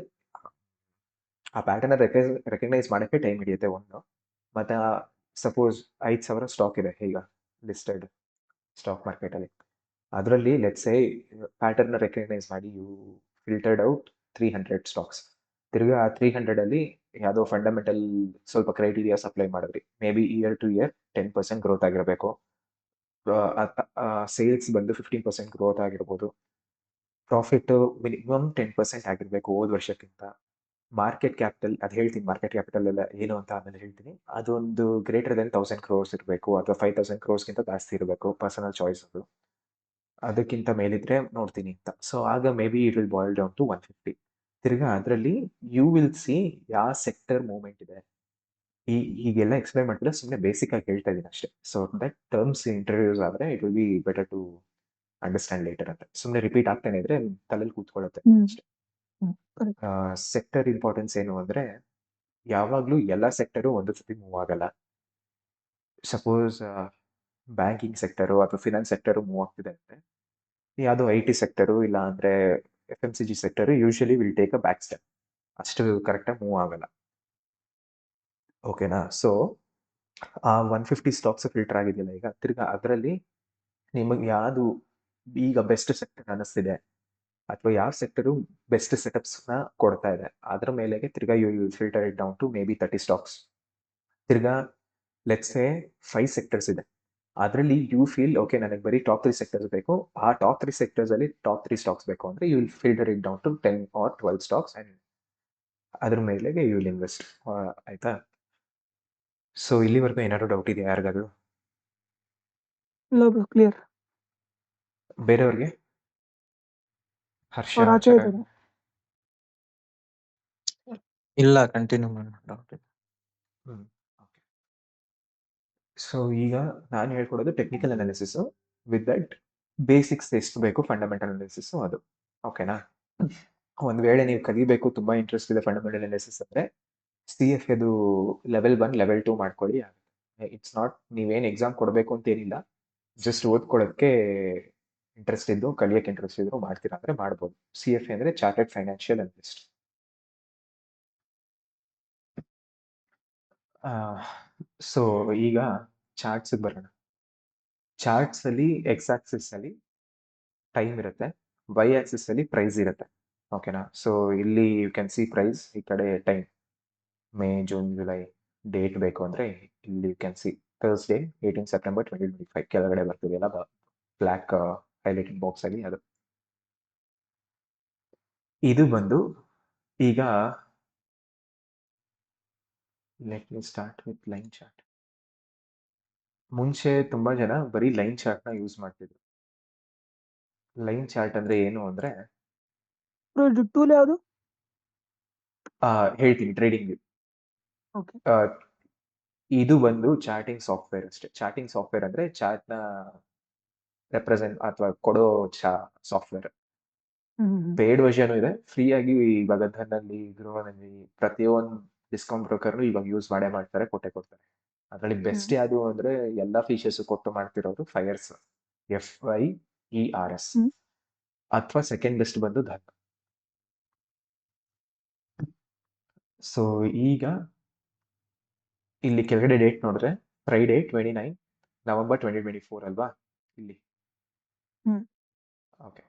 ಆ ಪ್ಯಾಟರ್ನ್ ರೆಕಗ್ನೈಸ್ ಮಾಡೋಕ್ಕೆ ಟೈಮ್ ಹಿಡಿಯುತ್ತೆ ಒಂದು. ಮತ್ತು ಸಪೋಸ್ 5,000 ಸ್ಟಾಕ್ ಇದೆ ಈಗ ಲಿಸ್ಟೆಡ್ ಸ್ಟಾಕ್ ಮಾರ್ಕೆಟಲ್ಲಿ, ಅದರಲ್ಲಿ ಲೆಟ್ಸ್ ಸೇ ಪ್ಯಾಟರ್ನ್ ರೆಕಗ್ನೈಸ್ ಮಾಡಿ ಯು ಫಿಲ್ಟರ್ಡ್ ಔಟ್ 300 ಸ್ಟಾಕ್ಸ್. ತಿರ್ಗಾ ಆ 300ಅಲ್ಲಿ ಯಾವುದೋ ಫಂಡಮೆಂಟಲ್ ಸ್ವಲ್ಪ ಕ್ರೈಟೀರಿಯಾಸ್ ಅಪ್ಲೈ ಮಾಡಿದ್ರಿ, maybe year to year 10% growth ಆಗಿರಬೇಕು, ಸೇಲ್ಸ್ ಬಂದು 15% ಗ್ರೋತ್ ಆಗಿರ್ಬೋದು, ಪ್ರಾಫಿಟ್ ಮಿನಿಮಮ್ 10% ಆಗಿರಬೇಕು ಹೋದ ವರ್ಷಕ್ಕಿಂತ, ಮಾರ್ಕೆಟ್ ಕ್ಯಾಪಿಟಲ್ ಅದು ಹೇಳ್ತೀನಿ, ಮಾರ್ಕೆಟ್ ಕ್ಯಾಪಿಟಲ್ ಎಲ್ಲ ಏನು ಅಂತ ಆಮೇಲೆ ಹೇಳ್ತೀನಿ, ಅದೊಂದು ಗ್ರೇಟರ್ ದೆನ್ 1,000 crores ಇರಬೇಕು ಅಥವಾ 5,000 crores ಜಾಸ್ತಿ ಇರಬೇಕು, ಪರ್ಸನಲ್ ಚಾಯ್ಸ್ ಅದು. ಅದಕ್ಕಿಂತ ಮೇಲಿದ್ರೆ ನೋಡ್ತೀನಿ ಅಂತ. ಸೊ ಆಗ maybe it will boil down to 150. ತಿರ್ಗಾ ಅದರಲ್ಲಿ ಯು ವಿಲ್ ಸಿ ಯಾವ ಸೆಕ್ಟರ್ ಮೂವ್ಮೆಂಟ್ ಇದೆ. ಹೀಗೆಲ್ಲ ಎಕ್ಸ್ಪ್ಲೈನ್ ಮಾಡ್ತಿಲ್ಲ, ಸುಮ್ಮನೆ ಬೇಸಿಕ್ ಆಗಿ ಹೇಳ್ತಾ ಇದ್ದೀನಿ ಅಷ್ಟೇ. ಸೊ ದಟ್ ಟರ್ಮ್ಸ್ ಇಂಟ್ರೊಡ್ಯೂಸ್ ಆದರೆ it will be better to understand later ಅಂತ. ಸುಮ್ಮನೆ ರಿಪೀಟ್ ಆಗ್ತಾನೆ ಇದ್ರೆ ತಲೆಯಲ್ಲಿ ಕೂತ್ಕೊಳ್ಳುತ್ತೆ ಅಷ್ಟೇ. ಸೆಕ್ಟರ್ ಇಂಪಾರ್ಟೆನ್ಸ್ ಏನು ಅಂದ್ರೆ ಯಾವಾಗಲೂ ಎಲ್ಲ ಸೆಕ್ಟರು ಒಂದು ಸತಿ ಮೂವ್ ಆಗಲ್ಲ. ಸಪೋಸ್ ಬ್ಯಾಂಕಿಂಗ್ ಸೆಕ್ಟರು ಅಥವಾ ಫಿನಾನ್ಸ್ ಸೆಕ್ಟರು ಮೂವ್ ಆಗ್ತಿದೆ ಅಂದರೆ ಯಾವುದೋ IT ಸೆಕ್ಟರು ಇಲ್ಲ ಅಂದರೆ FMCG sector usually will take a back step, ಅಷ್ಟು ಕರೆಕ್ಟಾಗಿ ಮೂವ್ ಆಗಲ್ಲ. ಓಕೆನಾ. ಸೊ ಆ 150 ಸ್ಟಾಕ್ಸ್ ಫಿಲ್ಟರ್ ಆಗಿದೆಯಲ್ಲ ಈಗ, ತಿರ್ಗಾ ಅದರಲ್ಲಿ ನಿಮಗೆ ಯಾವುದು ಈಗ ಬೆಸ್ಟ್ ಸೆಕ್ಟರ್ ಅನ್ನಿಸ್ತಿದೆ ಅಥವಾ ಯಾವ ಸೆಕ್ಟರು ಬೆಸ್ಟ್ ಸೆಟಪ್ಸ್ನ ಕೊಡ್ತಾ ಇದೆ, ಅದರ ಮೇಲೆಗೆ ತಿರ್ಗಾ you filter it down to maybe 30 stocks. ತಿರ್ಗಾ ಲೆಟ್ಸ್ ಸೇ 5 ಸೆಕ್ಟರ್ಸ್ ಇದೆ, ಅದರಲ್ಲಿ ಯು ಫೀಲ್ ಓಕೆ ನನಗೆ ಬರೀ ಟಾಪ್ 3 ಸೆಕ್ಟರ್ಸ್ ಬೇಕು, ಆ ಟಾಪ್ 3 ಸೆಕ್ಟರ್ಸಲ್ಲಿ ಟಾಪ್ 3 ಸ್ಟಾಕ್ಸ್ ಬೇಕು ಅಂದರೆ you will filter it down to 10 or 12 stocks and ಅದ್ರ ಮೇಲೆಗೆ ಯು ವಿಲ್ ಇನ್ವೆಸ್ಟ್. ಆಯ್ತಾ. ಸೊ ಇಲ್ಲಿವರೆಗೂ ಏನಾದ್ರು ಡೌಟ್ ಇದೆಯಾ ಯಾರಿಗಾದ್ರು? ಕ್ಲಿಯರ್. ಬೇರೆಯವ್ರಿಗೆ? ಹರ್ಷ, ಆಚೆ ಚರಣ್? ಇದ್ದಾರೆ. ಇಲ್ಲ, ಕಂಟಿನ್ಯೂ ಮಾಡೋಣ ಡಾಕ್ಟರ್. ಓಕೆ. ಸೊ ಈಗ ನಾನು ಹೇಳ್ಕೊಡೋದು technical analysis with that basics ಎಷ್ಟು ಬೇಕು ಫಂಡಮೆಂಟಲ್ ಅನಾಲಿಸಿಸ್ ಅದು. ಓಕೆನಾ. ಒಂದು ವೇಳೆ ನೀವು ಕಲಿಬೇಕು, ತುಂಬ ಇಂಟ್ರೆಸ್ಟ್ ಇದೆ ಫಂಡಮೆಂಟಲ್ ಅನಾಲಿಸಿಸ್ ಅಂದರೆ CFAದು ಲೆವೆಲ್ 1 ಲೆವೆಲ್ 2 ಮಾಡ್ಕೊಳ್ಳಿ. ಇಟ್ಸ್ ನಾಟ್ ನೀವೇನು ಎಕ್ಸಾಮ್ ಕೊಡಬೇಕು ಅಂತ ಏನಿಲ್ಲ, ಜಸ್ಟ್ ಓದ್ಕೊಳ್ಳೋದಕ್ಕೆ ಇಂಟ್ರೆಸ್ಟ್ ಇದ್ದು ಕಲಿಯೋಕ್ಕೆ ಇಂಟ್ರೆಸ್ಟ್ ಇದ್ರು ಮಾಡ್ತೀರಾ ಅಂದರೆ ಮಾಡ್ಬೋದು. CFA ಅಂದರೆ ಚಾರ್ಟೆಡ್ ಫೈನಾನ್ಷಿಯಲ್ ಅನಲಿಸ್ಟ್. ಸೊ ಈಗ ಚಾರ್ಟ್ಸಿಗೆ ಬರೋಣ. ಚಾರ್ಟ್ಸಲ್ಲಿ ಎಕ್ಸ್ ಆಕ್ಸಿಸ್ ಅಲ್ಲಿ ಟೈಮ್ ಇರುತ್ತೆ, ವೈ ಆಕ್ಸಿಸ್ ಅಲ್ಲಿ ಪ್ರೈಸ್ ಇರುತ್ತೆ. ಓಕೆನಾ. ಸೊ ಇಲ್ಲಿ ಯು ಕ್ಯಾನ್ ಸಿ ಪ್ರೈಸ್, ಈ ಕಡೆ time, May, June, July. Date ಬೇಕು ಅಂದರೆ ಇಲ್ಲಿ you can see Thursday 18 September 2025 ಕೆಳಗಡೆ ಬರ್ತಿದೆಯಲ್ಲ ಬ್ಲ್ಯಾಕ್ ಹೈಲೈಟಿಂಗ್ ಬಾಕ್ಸ್ ಅಲ್ಲಿ, ಅದು. ಇದು ಬಂದು ಈಗ let me start with line chart. ಮುಂಚೆ ತುಂಬಾ ಜನ ಬರೀ ಲೈನ್ ಚಾರ್ಟ್ನ ಯೂಸ್ ಮಾಡ್ತಿದ್ರು. ಲೈನ್ ಚಾರ್ಟ್ ಅಂದ್ರೆ ಏನು ಅಂದ್ರೆ ಟೂಲ್ ಯಾವುದು? ಹೇಳ್ತೀನಿ, ಟ್ರೇಡಿಂಗ್. ಓಕೆ. ಇದು ಬಂದು ಚಾರ್ಟಿಂಗ್ ಸಾಫ್ಟ್ವೇರ್ ಅಷ್ಟೇ. ಚಾರ್ಟಿಂಗ್ ಸಾಫ್ಟ್ವೇರ್ ಅಂದ್ರೆ ಚಾರ್ಟ್ನ ರೆಪ್ರೆಸೆಂಟ್ ಅಥವಾ ಕೊಡೋ ಸಾಫ್ಟ್ವೇರ್. ಪೇಯ್ಡ್ ವರ್ಷನ್ ಇದೆ, ಫ್ರೀ ಆಗಿ ಇವಾಗ ಧನಲ್ಲಿ, ಗೃಹನಲ್ಲಿ, ಪ್ರತಿಯೊಂದು ಡಿಸ್ಕೌಂಟ್ ಬ್ರೋಕರ್ನು ಇವಾಗ ಯೂಸ್ ಮಾಡ್ತಾರೆ, ಕೊಡ್ತಾರೆ. ಅದರಲ್ಲಿ ಬೆಸ್ಟ್ ಯಾವುದು ಅಂದ್ರೆ ಎಲ್ಲ ಫೀಚರ್ಸ್ ಕೊಟ್ಟು ಮಾಡ್ತಿರೋದು ಫೈರ್ಸ್, FIERS. ಅಥವಾ ಸೆಕೆಂಡ್ ಬೆಸ್ಟ್ ಬಂದು ಧನ್. ಸೊ ಈಗ ಇಲ್ಲಿ ಕೆಳಗಡೆ ಡೇಟ್ ನೋಡಿದ್ರೆ ಫ್ರೈಡೆ 29 ನವೆಂಬರ್ 2024 ಅಲ್ವಾ ಇಲ್ಲಿ. ಹ್ಮ್. ಓಕೆ,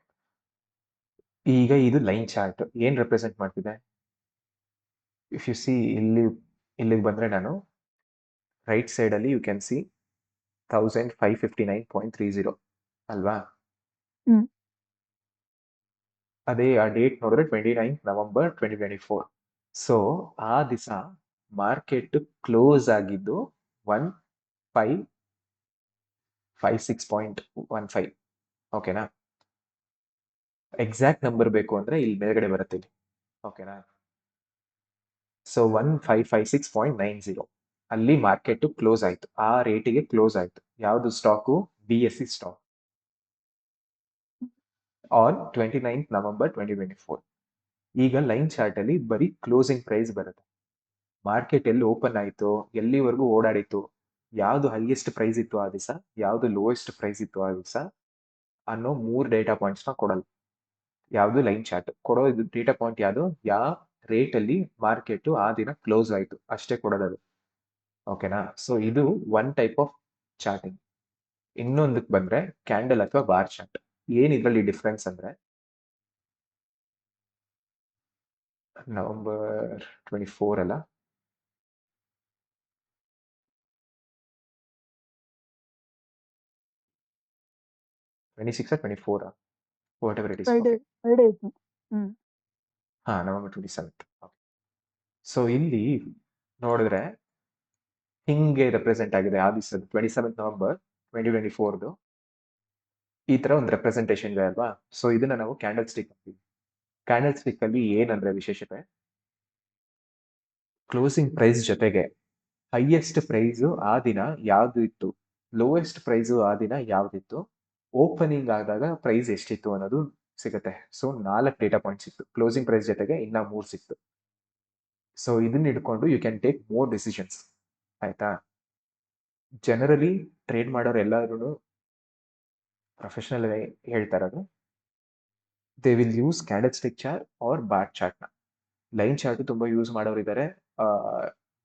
ಈಗ ಇದು ಲೈನ್ ಚಾರ್ಟ್ ಏನ್ ರೆಪ್ರೆಸೆಂಟ್ ಮಾಡ್ತಿದೆ? ಇಫ್ ಯು ಸಿ ಇಲ್ಲಿಗೆ ಬಂದ್ರೆ ನಾನು ರೈಟ್ ಸೈಡ್ ಅಲ್ಲಿ ಯು ಕ್ಯಾನ್ ಸಿ 1559.30 ಅಲ್ವಾ? ಹ್ಮ್. ಅದೇ ಆ ಡೇಟ್ ನೋಡಿದ್ರೆ 29 ನವೆಂಬರ್ 2024. ಸೊ ಆ ದಿವಸ ಮಾರ್ಕೆಟ್ ಕ್ಲೋಸ್ ಆಗಿದ್ದು 1556.15. ಓಕೆನಾ? ಎಕ್ಸಾಕ್ಟ್ ನಂಬರ್ ಬೇಕು ಅಂದ್ರೆ ಇಲ್ಲಿ ಮೇಲ್ಗಡೆ ಬರುತ್ತೆ ಇಲ್ಲಿ. ಓಕೆನಾ? ಸೊ 1556.90 ಅಲ್ಲಿ ಮಾರ್ಕೆಟ್ ಕ್ಲೋಸ್ ಆಯ್ತು, ಆ ರೇಟಿಗೆ ಕ್ಲೋಸ್ ಆಯ್ತು. ಯಾವುದು stock? BSE stock on 29 November 2024. ಈಗ ಲೈನ್ ಚಾರ್ಟ್ ಅಲ್ಲಿ ಬರೀ ಕ್ಲೋಸಿಂಗ್ ಪ್ರೈಸ್ ಬರುತ್ತೆ. ಮಾರ್ಕೆಟ್ ಎಲ್ಲಿ ಓಪನ್ ಆಯ್ತು, ಎಲ್ಲಿವರೆಗೂ ಓಡಾಡಿತ್ತು, ಯಾವ್ದು ಹೈಯೆಸ್ಟ್ ಪ್ರೈಸ್ ಇತ್ತು ಆ ದಿವಸ, ಯಾವ್ದು ಲೋಯೆಸ್ಟ್ ಪ್ರೈಸ್ ಇತ್ತು ಆ ದಿವಸ ಅನ್ನೋ 3 ಡೇಟಾ ಪಾಯಿಂಟ್ಸ್ ನ ಕೊಡಲ್ಲ. ಯಾವ್ದು ಲೈನ್ ಚಾರ್ಟ್ ಕೊಡೋ ಡೇಟಾ ಪಾಯಿಂಟ್ ಯಾವುದು? ಯಾವ ರೇಟ್ ಅಲ್ಲಿ ಮಾರ್ಕೆಟ್ ಆ ದಿನ ಕ್ಲೋಸ್ ಆಯ್ತು ಅಷ್ಟೇ ಕೊಡೋದು. ಓಕೆನಾ? ಸೊ ಇದು ಒನ್ ಟೈಪ್ ಆಫ್ ಚಾರ್ಟಿಂಗ್. ಇನ್ನೊಂದಕ್ಕೆ ಬಂದ್ರೆ ಕ್ಯಾಂಡಲ್ ಅಥವಾ ಬಾರ್ ಚಾರ್ಟ್. ಏನ್ ಇದ್ರಲ್ಲಿ ಡಿಫ್ರೆನ್ಸ್ ಅಂದ್ರೆ ನವೆಂಬರ್ 24 ಅಲ್ಲ, what ever it is. Friday ಇತ್ತು. ನವೆಂಬರ್ 27. ಸೊ ಇಲ್ಲಿ ನೋಡಿದ್ರೆ ಹಿಂಗೆ ರೆಪ್ರೆಸೆಂಟ್ ಆಗಿದೆ ಆ ದಿವಸ 27 ನವೆಂಬರ್ 2024 ಈ ತರ ಒಂದು ರೆಪ್ರೆಸೆಂಟೇಷನ್ ಇದೆ ಅಲ್ವಾ? ಸೊ ಇದನ್ನ ನಾವು ಕ್ಯಾಂಡಲ್ ಸ್ಟಿಕ್ ಅಂತೀವಿ. ಕ್ಯಾಂಡಲ್ ಸ್ಟಿಕ್ ಅಲ್ಲಿ ಏನಂದ್ರೆ ವಿಶೇಷತೆ, ಕ್ಲೋಸಿಂಗ್ ಪ್ರೈಸ್ ಜೊತೆಗೆ ಹೈಯೆಸ್ಟ್ ಪ್ರೈಸ್ ಆ ದಿನ ಯಾವ್ದು ಇತ್ತು, ಲೋಯೆಸ್ಟ್ ಪ್ರೈಸ್ ಆ ದಿನ ಯಾವ್ದಿತ್ತು, ಓಪನಿಂಗ್ ಆದಾಗ ಪ್ರೈಸ್ ಎಷ್ಟಿತ್ತು ಅನ್ನೋದು ಸಿಗುತ್ತೆ. ಸೊ 4 ಡೇಟಾ ಪಾಯಿಂಟ್ಸ್ ಸಿಕ್ತು. ಕ್ಲೋಸಿಂಗ್ ಪ್ರೈಸ್ ಜೊತೆಗೆ ಇನ್ನ 3 ಸಿಕ್ತು. ಸೊ ಇದನ್ನ ಇಟ್ಕೊಂಡು you can take more decisions. ಆಯ್ತಾ? ಜನರಲಿ ಟ್ರೇಡ್ ಮಾಡೋರು ಎಲ್ಲರೂ ಪ್ರೊಫೆಷನಲ್ ಹೇಳ್ತಾ ಇರೋದು, they will use candlestick chart or bar chart ನ. ಲೈನ್ ಚಾರ್ಟ್ ತುಂಬಾ ಯೂಸ್ ಮಾಡೋರು ಇದ್ದಾರೆ,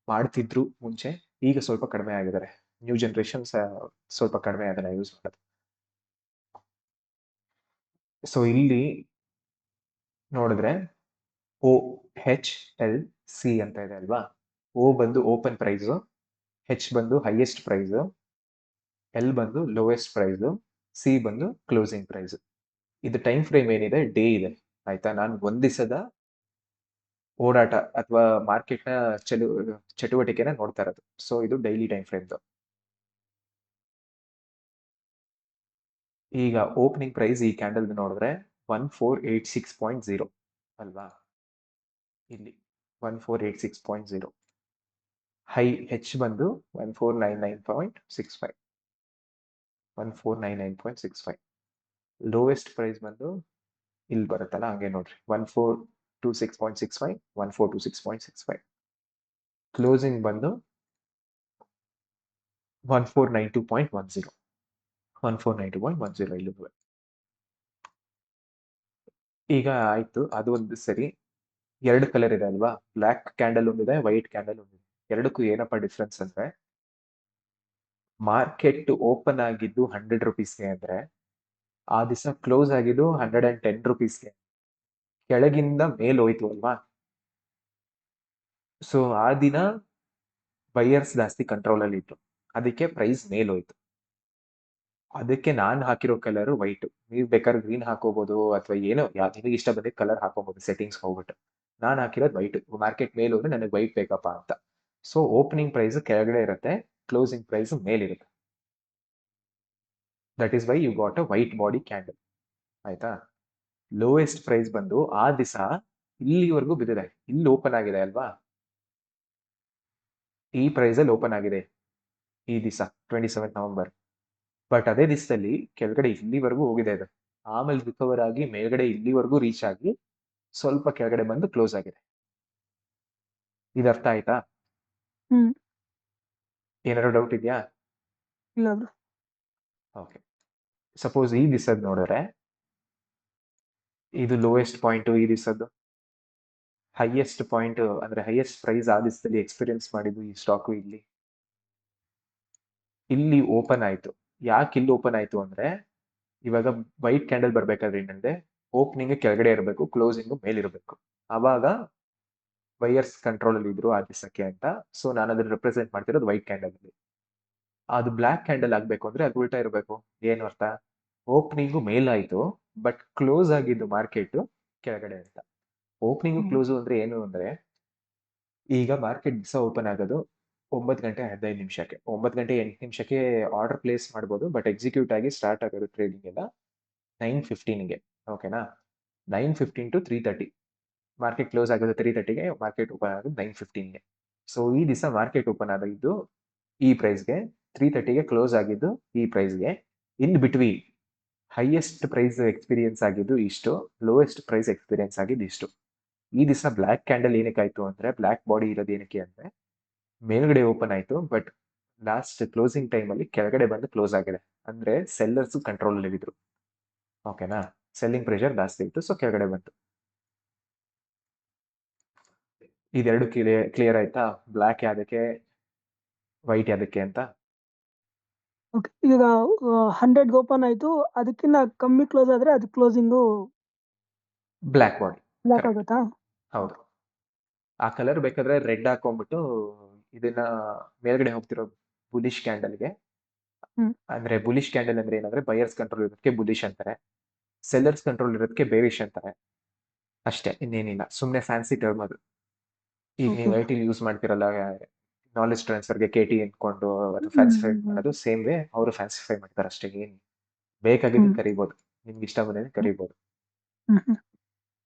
ಮಾಡ್ತಿದ್ರು ಮುಂಚೆ, ಈಗ ಸ್ವಲ್ಪ ಕಡಿಮೆ ಆಗಿದ್ದಾರೆ. ನ್ಯೂ ಜನರೇಷನ್ ಸ್ವಲ್ಪ ಕಡಿಮೆ ಅದನ್ನ ಯೂಸ್ ಮಾಡೋದು. ಸೊ ಇಲ್ಲಿ ನೋಡಿದ್ರೆ OHLC ಅಂತ ಇದೆ ಅಲ್ವಾ? O ಬಂದು ಓಪನ್ ಪ್ರೈಸ್, H ಬಂದು ಹೈಯೆಸ್ಟ್ ಪ್ರೈಸ್, L ಬಂದು ಲೋಯೆಸ್ಟ್ ಪ್ರೈಸ್, C ಬಂದು ಕ್ಲೋಸಿಂಗ್ ಪ್ರೈಸ್. ಇದು ಟೈಮ್ ಫ್ರೇಮ್ ಏನಿದೆ ಡೇ ಇದೆ. ಆಯ್ತಾ? ನಾನು ಒಂದ್ ದಿವಸದ ಓಡಾಟ ಅಥವಾ ಮಾರ್ಕೆಟ್ ನ ಚಟುವಟಿಕೆನ ನೋಡ್ತಾ ಇರೋದು. ಸೊ ಇದು ಡೈಲಿ ಟೈಮ್ ಫ್ರೇಮ್. ಈಗ ಓಪನಿಂಗ್ ಪ್ರೈಸ್ ಈ ಕ್ಯಾಂಡಲ್ ನೋಡಿದ್ರೆ 1486.0 ಅಲ್ವಾ? ಇಲ್ಲಿ 1486.0. ಹೈ ಹೆಚ್ ಬಂದು 1499.65. 1499.65. ಲೋಯೆಸ್ಟ್ ಪ್ರೈಸ್ ಬಂದು ಇಲ್ಲಿ ಬರುತ್ತಲ್ಲ, ಹಂಗೆ ನೋಡ್ರಿ 1426.65, 1426.65. ಕ್ಲೋಸಿಂಗ್ ಬಂದು 1492.10. 1492.10 ಇಲ್ಲಿ. ಈಗ ಆಯ್ತು, ಅದು ಒಂದು ಸರಿ. ಎರಡು ಕಲರ್ ಇದೆ ಅಲ್ವಾ? ಬ್ಲ್ಯಾಕ್ ಕ್ಯಾಂಡಲ್ ಒಂದಿದೆ, ವೈಟ್ ಕ್ಯಾಂಡಲ್ ಒಂದಿದೆ. ಎರಡಕ್ಕೂ ಏನಪ್ಪ ಡಿಫ್ರೆನ್ಸ್ ಅಂದ್ರೆ, ಮಾರ್ಕೆಟ್ ಓಪನ್ ಆಗಿದ್ದು 100 ರುಪೀಸ್ಗೆ ಅಂದ್ರೆ ಆ ದಿವಸ ಕ್ಲೋಸ್ ಆಗಿದ್ದು 110 ರುಪೀಸ್ಗೆ. ಕೆಳಗಿಂದ ಮೇಲ್ ಹೋಯ್ತು ಅಲ್ವಾ? ಸೊ ಆ ದಿನ ಬೈಯರ್ಸ್ ಜಾಸ್ತಿ ಕಂಟ್ರೋಲ್ ಅಲ್ಲಿ ಇತ್ತು, ಅದಕ್ಕೆ ಪ್ರೈಸ್ ಮೇಲ್ ಹೋಯ್ತು. ಅದಕ್ಕೆ ನಾನು ಹಾಕಿರೋ ಕಲರ್ ವೈಟ್. ನೀವು ಬೇಕಾದ್ರೆ ಗ್ರೀನ್ ಹಾಕೋಬಹುದು ಅಥವಾ ಏನೋ ನಿಮಗೆ ಇಷ್ಟ ಬಂದಿದ್ದ ಕಲರ್ ಹಾಕೋಬಹುದು ಸೆಟ್ಟಿಂಗ್ಸ್ ಹೋಗ್ಬಿಟ್ಟು. ನಾನು ಹಾಕಿರೋದು ವೈಟ್. ಮಾರ್ಕೆಟ್ ಮೇಲ್ ಹೋದ್ರೆ ನನಗೆ ವೈಟ್ ಬೇಕಪ್ಪ ಅಂತ. ಸೊ ಓಪನಿಂಗ್ ಪ್ರೈಸ್ ಕೆಳಗಡೆ ಇರುತ್ತೆ, ಕ್ಲೋಸಿಂಗ್ ಪ್ರೈಸ್ ಮೇಲಿರುತ್ತೆ. That is why you got a white body candle. ಆಯ್ತಾ? ಲೋಯೆಸ್ಟ್ ಪ್ರೈಸ್ ಬಂದು ಆ ದಿವಸ ಇಲ್ಲಿವರೆಗೂ ಬಿದ್ದಿದೆ, ಇಲ್ಲಿ ಓಪನ್ ಆಗಿದೆ ಅಲ್ವಾ? ಈ ಪ್ರೈಸ್ ಅಲ್ಲಿ ಓಪನ್ ಆಗಿದೆ ಈ ದಿವಸ 27 ನವೆಂಬರ್. ಬಟ್ ಅದೇ ದಿವಸದಲ್ಲಿ ಕೆಳಗಡೆ ಇಲ್ಲಿವರೆಗೂ ಹೋಗಿದೆ ಅದು, ಆಮೇಲೆ ರಿಕವರ್ ಆಗಿ ಮೇಲ್ಗಡೆ ಇಲ್ಲಿವರೆಗೂ ರೀಚ್ ಆಗಿ ಸ್ವಲ್ಪ ಕೆಳಗಡೆ ಬಂದು ಕ್ಲೋಸ್ ಆಗಿದೆ. ಇದು ಅರ್ಥ ಆಯ್ತಾ? ಏನಾದ್ರು ಡೌಟ್ ಇದೆಯಾ? ಇಲ್ಲ. ಓಕೆ. ಸಪೋಸ್ ಈ ದಿವಸದ ನೋಡಿದ್ರೆ ಇದು ಲೋಯೆಸ್ಟ್ ಪಾಯಿಂಟ್ ಈ ದಿವಸದ್ದು. ಹೈಯೆಸ್ಟ್ ಪಾಯಿಂಟ್ ಅಂದ್ರೆ ಹೈಯೆಸ್ಟ್ ಪ್ರೈಸ್ ಆ ದಿವಸದಲ್ಲಿ ಎಕ್ಸ್ಪೀರಿಯನ್ಸ್ ಮಾಡಿದ್ದು ಈ ಸ್ಟಾಕ್ ಇಲ್ಲಿ ಓಪನ್ ಆಯ್ತು. ಯಾಕೆ ಇಲ್ಲಿ ಓಪನ್ ಆಯ್ತು ಅಂದ್ರೆ, ಇವಾಗ ವೈಟ್ ಕ್ಯಾಂಡಲ್ ಬರ್ಬೇಕಾದ್ರೆ ಏನಂದ್ರೆ ಓಪನಿಂಗ್ ಕೆಳಗಡೆ ಇರಬೇಕು, ಕ್ಲೋಸಿಂಗ್ ಮೇಲಿರಬೇಕು. ಅವಾಗ ಬೈಯರ್ಸ್ ಕಂಟ್ರೋಲ್ ಅಲ್ಲಿ ಇದ್ರು ಆ ದಿವಸಕ್ಕೆ ಅಂತ. ಸೊ ನಾನು ಅದನ್ನ ರೆಪ್ರೆಸೆಂಟ್ ಮಾಡ್ತಿರೋದು ವೈಟ್ ಕ್ಯಾಂಡಲ್ ಅಲ್ಲಿ. ಅದು ಬ್ಲಾಕ್ ಕ್ಯಾಂಡಲ್ ಆಗ್ಬೇಕು ಅಂದ್ರೆ ಅದು ಉಲ್ಟಾ ಇರಬೇಕು. ಏನು ಅರ್ಥ? ಓಪನಿಂಗು ಮೇಲಾಯ್ತು ಬಟ್ ಕ್ಲೋಸ್ ಆಗಿದ್ದು ಮಾರ್ಕೆಟ್ ಕೆಳಗಡೆ ಅಂತ. ಓಪನಿಂಗು ಕ್ಲೋಸು ಅಂದ್ರೆ ಏನು ಅಂದ್ರೆ, ಈಗ ಮಾರ್ಕೆಟ್ ದಿವಸ ಓಪನ್ ಆಗೋದು 9:15 9:08 ಆರ್ಡರ್ ಪ್ಲೇಸ್ ಮಾಡ್ಬೋದು, ಬಟ್ ಎಕ್ಸಿಕ್ಯೂಟ್ ಆಗಿ ಸ್ಟಾರ್ಟ್ ಆಗೋದು ಟ್ರೇಡಿಂಗ್ ಎಲ್ಲ 9:15ಗೆ. ಓಕೆನಾ? 9:15 to 3:30 ಮಾರ್ಕೆಟ್ ಕ್ಲೋಸ್ ಆಗೋದು 3:30ಗೆ, ಮಾರ್ಕೆಟ್ ಓಪನ್ ಆಗೋದು 9:15ಗೆ. ಸೊ ಈ ದಿವಸ ಮಾರ್ಕೆಟ್ ಓಪನ್ ಆಗಿದ್ದು ಈ ಪ್ರೈಸ್ಗೆ, 3:30ಗೆ ಕ್ಲೋಸ್ ಆಗಿದ್ದು ಈ ಪ್ರೈಸ್ಗೆ. In between highest price experience ಆಗಿದ್ದು ಇಷ್ಟು, ಲೋಯೆಸ್ಟ್ ಪ್ರೈಸ್ ಎಕ್ಸ್ಪೀರಿಯನ್ಸ್ ಆಗಿದ್ದು ಇಷ್ಟು. ಈ ದಿವಸ ಬ್ಲ್ಯಾಕ್ ಕ್ಯಾಂಡಲ್ ಏನಕ್ಕೆ ಆಯ್ತು ಅಂದ್ರೆ, ಬ್ಲ್ಯಾಕ್ ಬಾಡಿ ಇರೋದು ಏನಕ್ಕೆ ಅಂದ್ರೆ, ಮೇಲ್ಗಡೆ ಓಪನ್ ಆಯ್ತು ಬಟ್ ಲಾಸ್ಟ್ ಕ್ಲೋಸಿಂಗ್ ಟೈಮ್ ಅಲ್ಲಿ ಕೆಳಗಡೆ ಬಂದು ಕ್ಲೋಸ್ ಆಗಿದೆ. ಅಂದ್ರೆ ಸೆಲ್ಲರ್ಸ್ ಕಂಟ್ರೋಲ್ ಅಲ್ಲಿ ಇದ್ರು. ಓಕೆನಾ? ಸೆಲ್ಲಿಂಗ್ ಪ್ರೆಷರ್ ಜಾಸ್ತಿ ಇತ್ತು, ಸೊ ಕೆಳಗಡೆ ಬಂತು. ಇದೆರಡು ಕ್ಲಿಯರ್ ಆಯ್ತಾ? ಬ್ಲ್ಯಾಕ್ ಯಾವ್ದಕ್ಕೆ, ವೈಟ್ ಯಾವ್ದಕ್ಕೆ ಅಂತ. ಓಕೆ, ಈಗ 100 ಓಪನ್ ಆಯ್ತು, ಅದಕ್ಕಿಂತ ಕಮ್ಮಿ ಕ್ಲೋಸ್ ಆದ್ರೆ ಅದು ಕ್ಲೋಸಿಂಗು ಬ್ಲ್ಯಾಕ್ ಬಾಡಿ ಬ್ಲಾಕ್ ಆಗುತ್ತಾ? ಹೌದು. ಆ ಕಲರ್ ಬೇಕಾದ್ರೆ ರೆಡ್ ಹಾಕೊಂಡ್ಬಿಟ್ಟು ಇದನ್ನ ಮೇಲ್ಗಡೆ ಹೋಗ್ತಿರೋ ಬುಲಿಶ್ ಕ್ಯಾಂಡಲ್ಗೆ, ಅಂದ್ರೆ ಬುಲಿಶ್ ಕ್ಯಾಂಡಲ್ ಅಂದ್ರೆ ಏನಂದ್ರೆ ಬಯರ್ಸ್ ಕಂಟ್ರೋಲ್ ಇರೋದಕ್ಕೆ ಬುಲಿಶ್ ಅಂತಾರೆ, ಸೆಲ್ಲರ್ಸ್ ಕಂಟ್ರೋಲ್ ಇರೋದಕ್ಕೆ ಬೇರಿಶ್ ಅಂತಾರೆ. ಅಷ್ಟೇ, ಇನ್ನೇನಿಲ್ಲ. ಸುಮ್ಮನೆ ಫ್ಯಾನ್ಸಿ ಟರ್ಮ್ ಅದು. ಈಗ ನೀವು ಐ ಟಿ ಯೂಸ್ ಮಾಡ್ತಿರಲ್ಲ ನಾಲೆಜ್ ಟ್ರಾನ್ಸ್ಫರ್ಗೆ KT ಅಂದ್ಕೊಂಡು ಅದು ಫ್ಯಾನ್ಸಿಫೈ ಮಾಡೋದು, ಸೇಮ್ ವೇ ಅವರು ಫ್ಯಾನ್ಸಿಫೈ ಮಾಡ್ತಾರೆ ಅಷ್ಟೇ. ಏನು ಬೇಕಾಗಿದ್ದು ಕರಿಬೋದು, ನಿಮ್ಗೆ ಇಷ್ಟ ಬಂದ್ರೆ ಕರಿಬೋದು.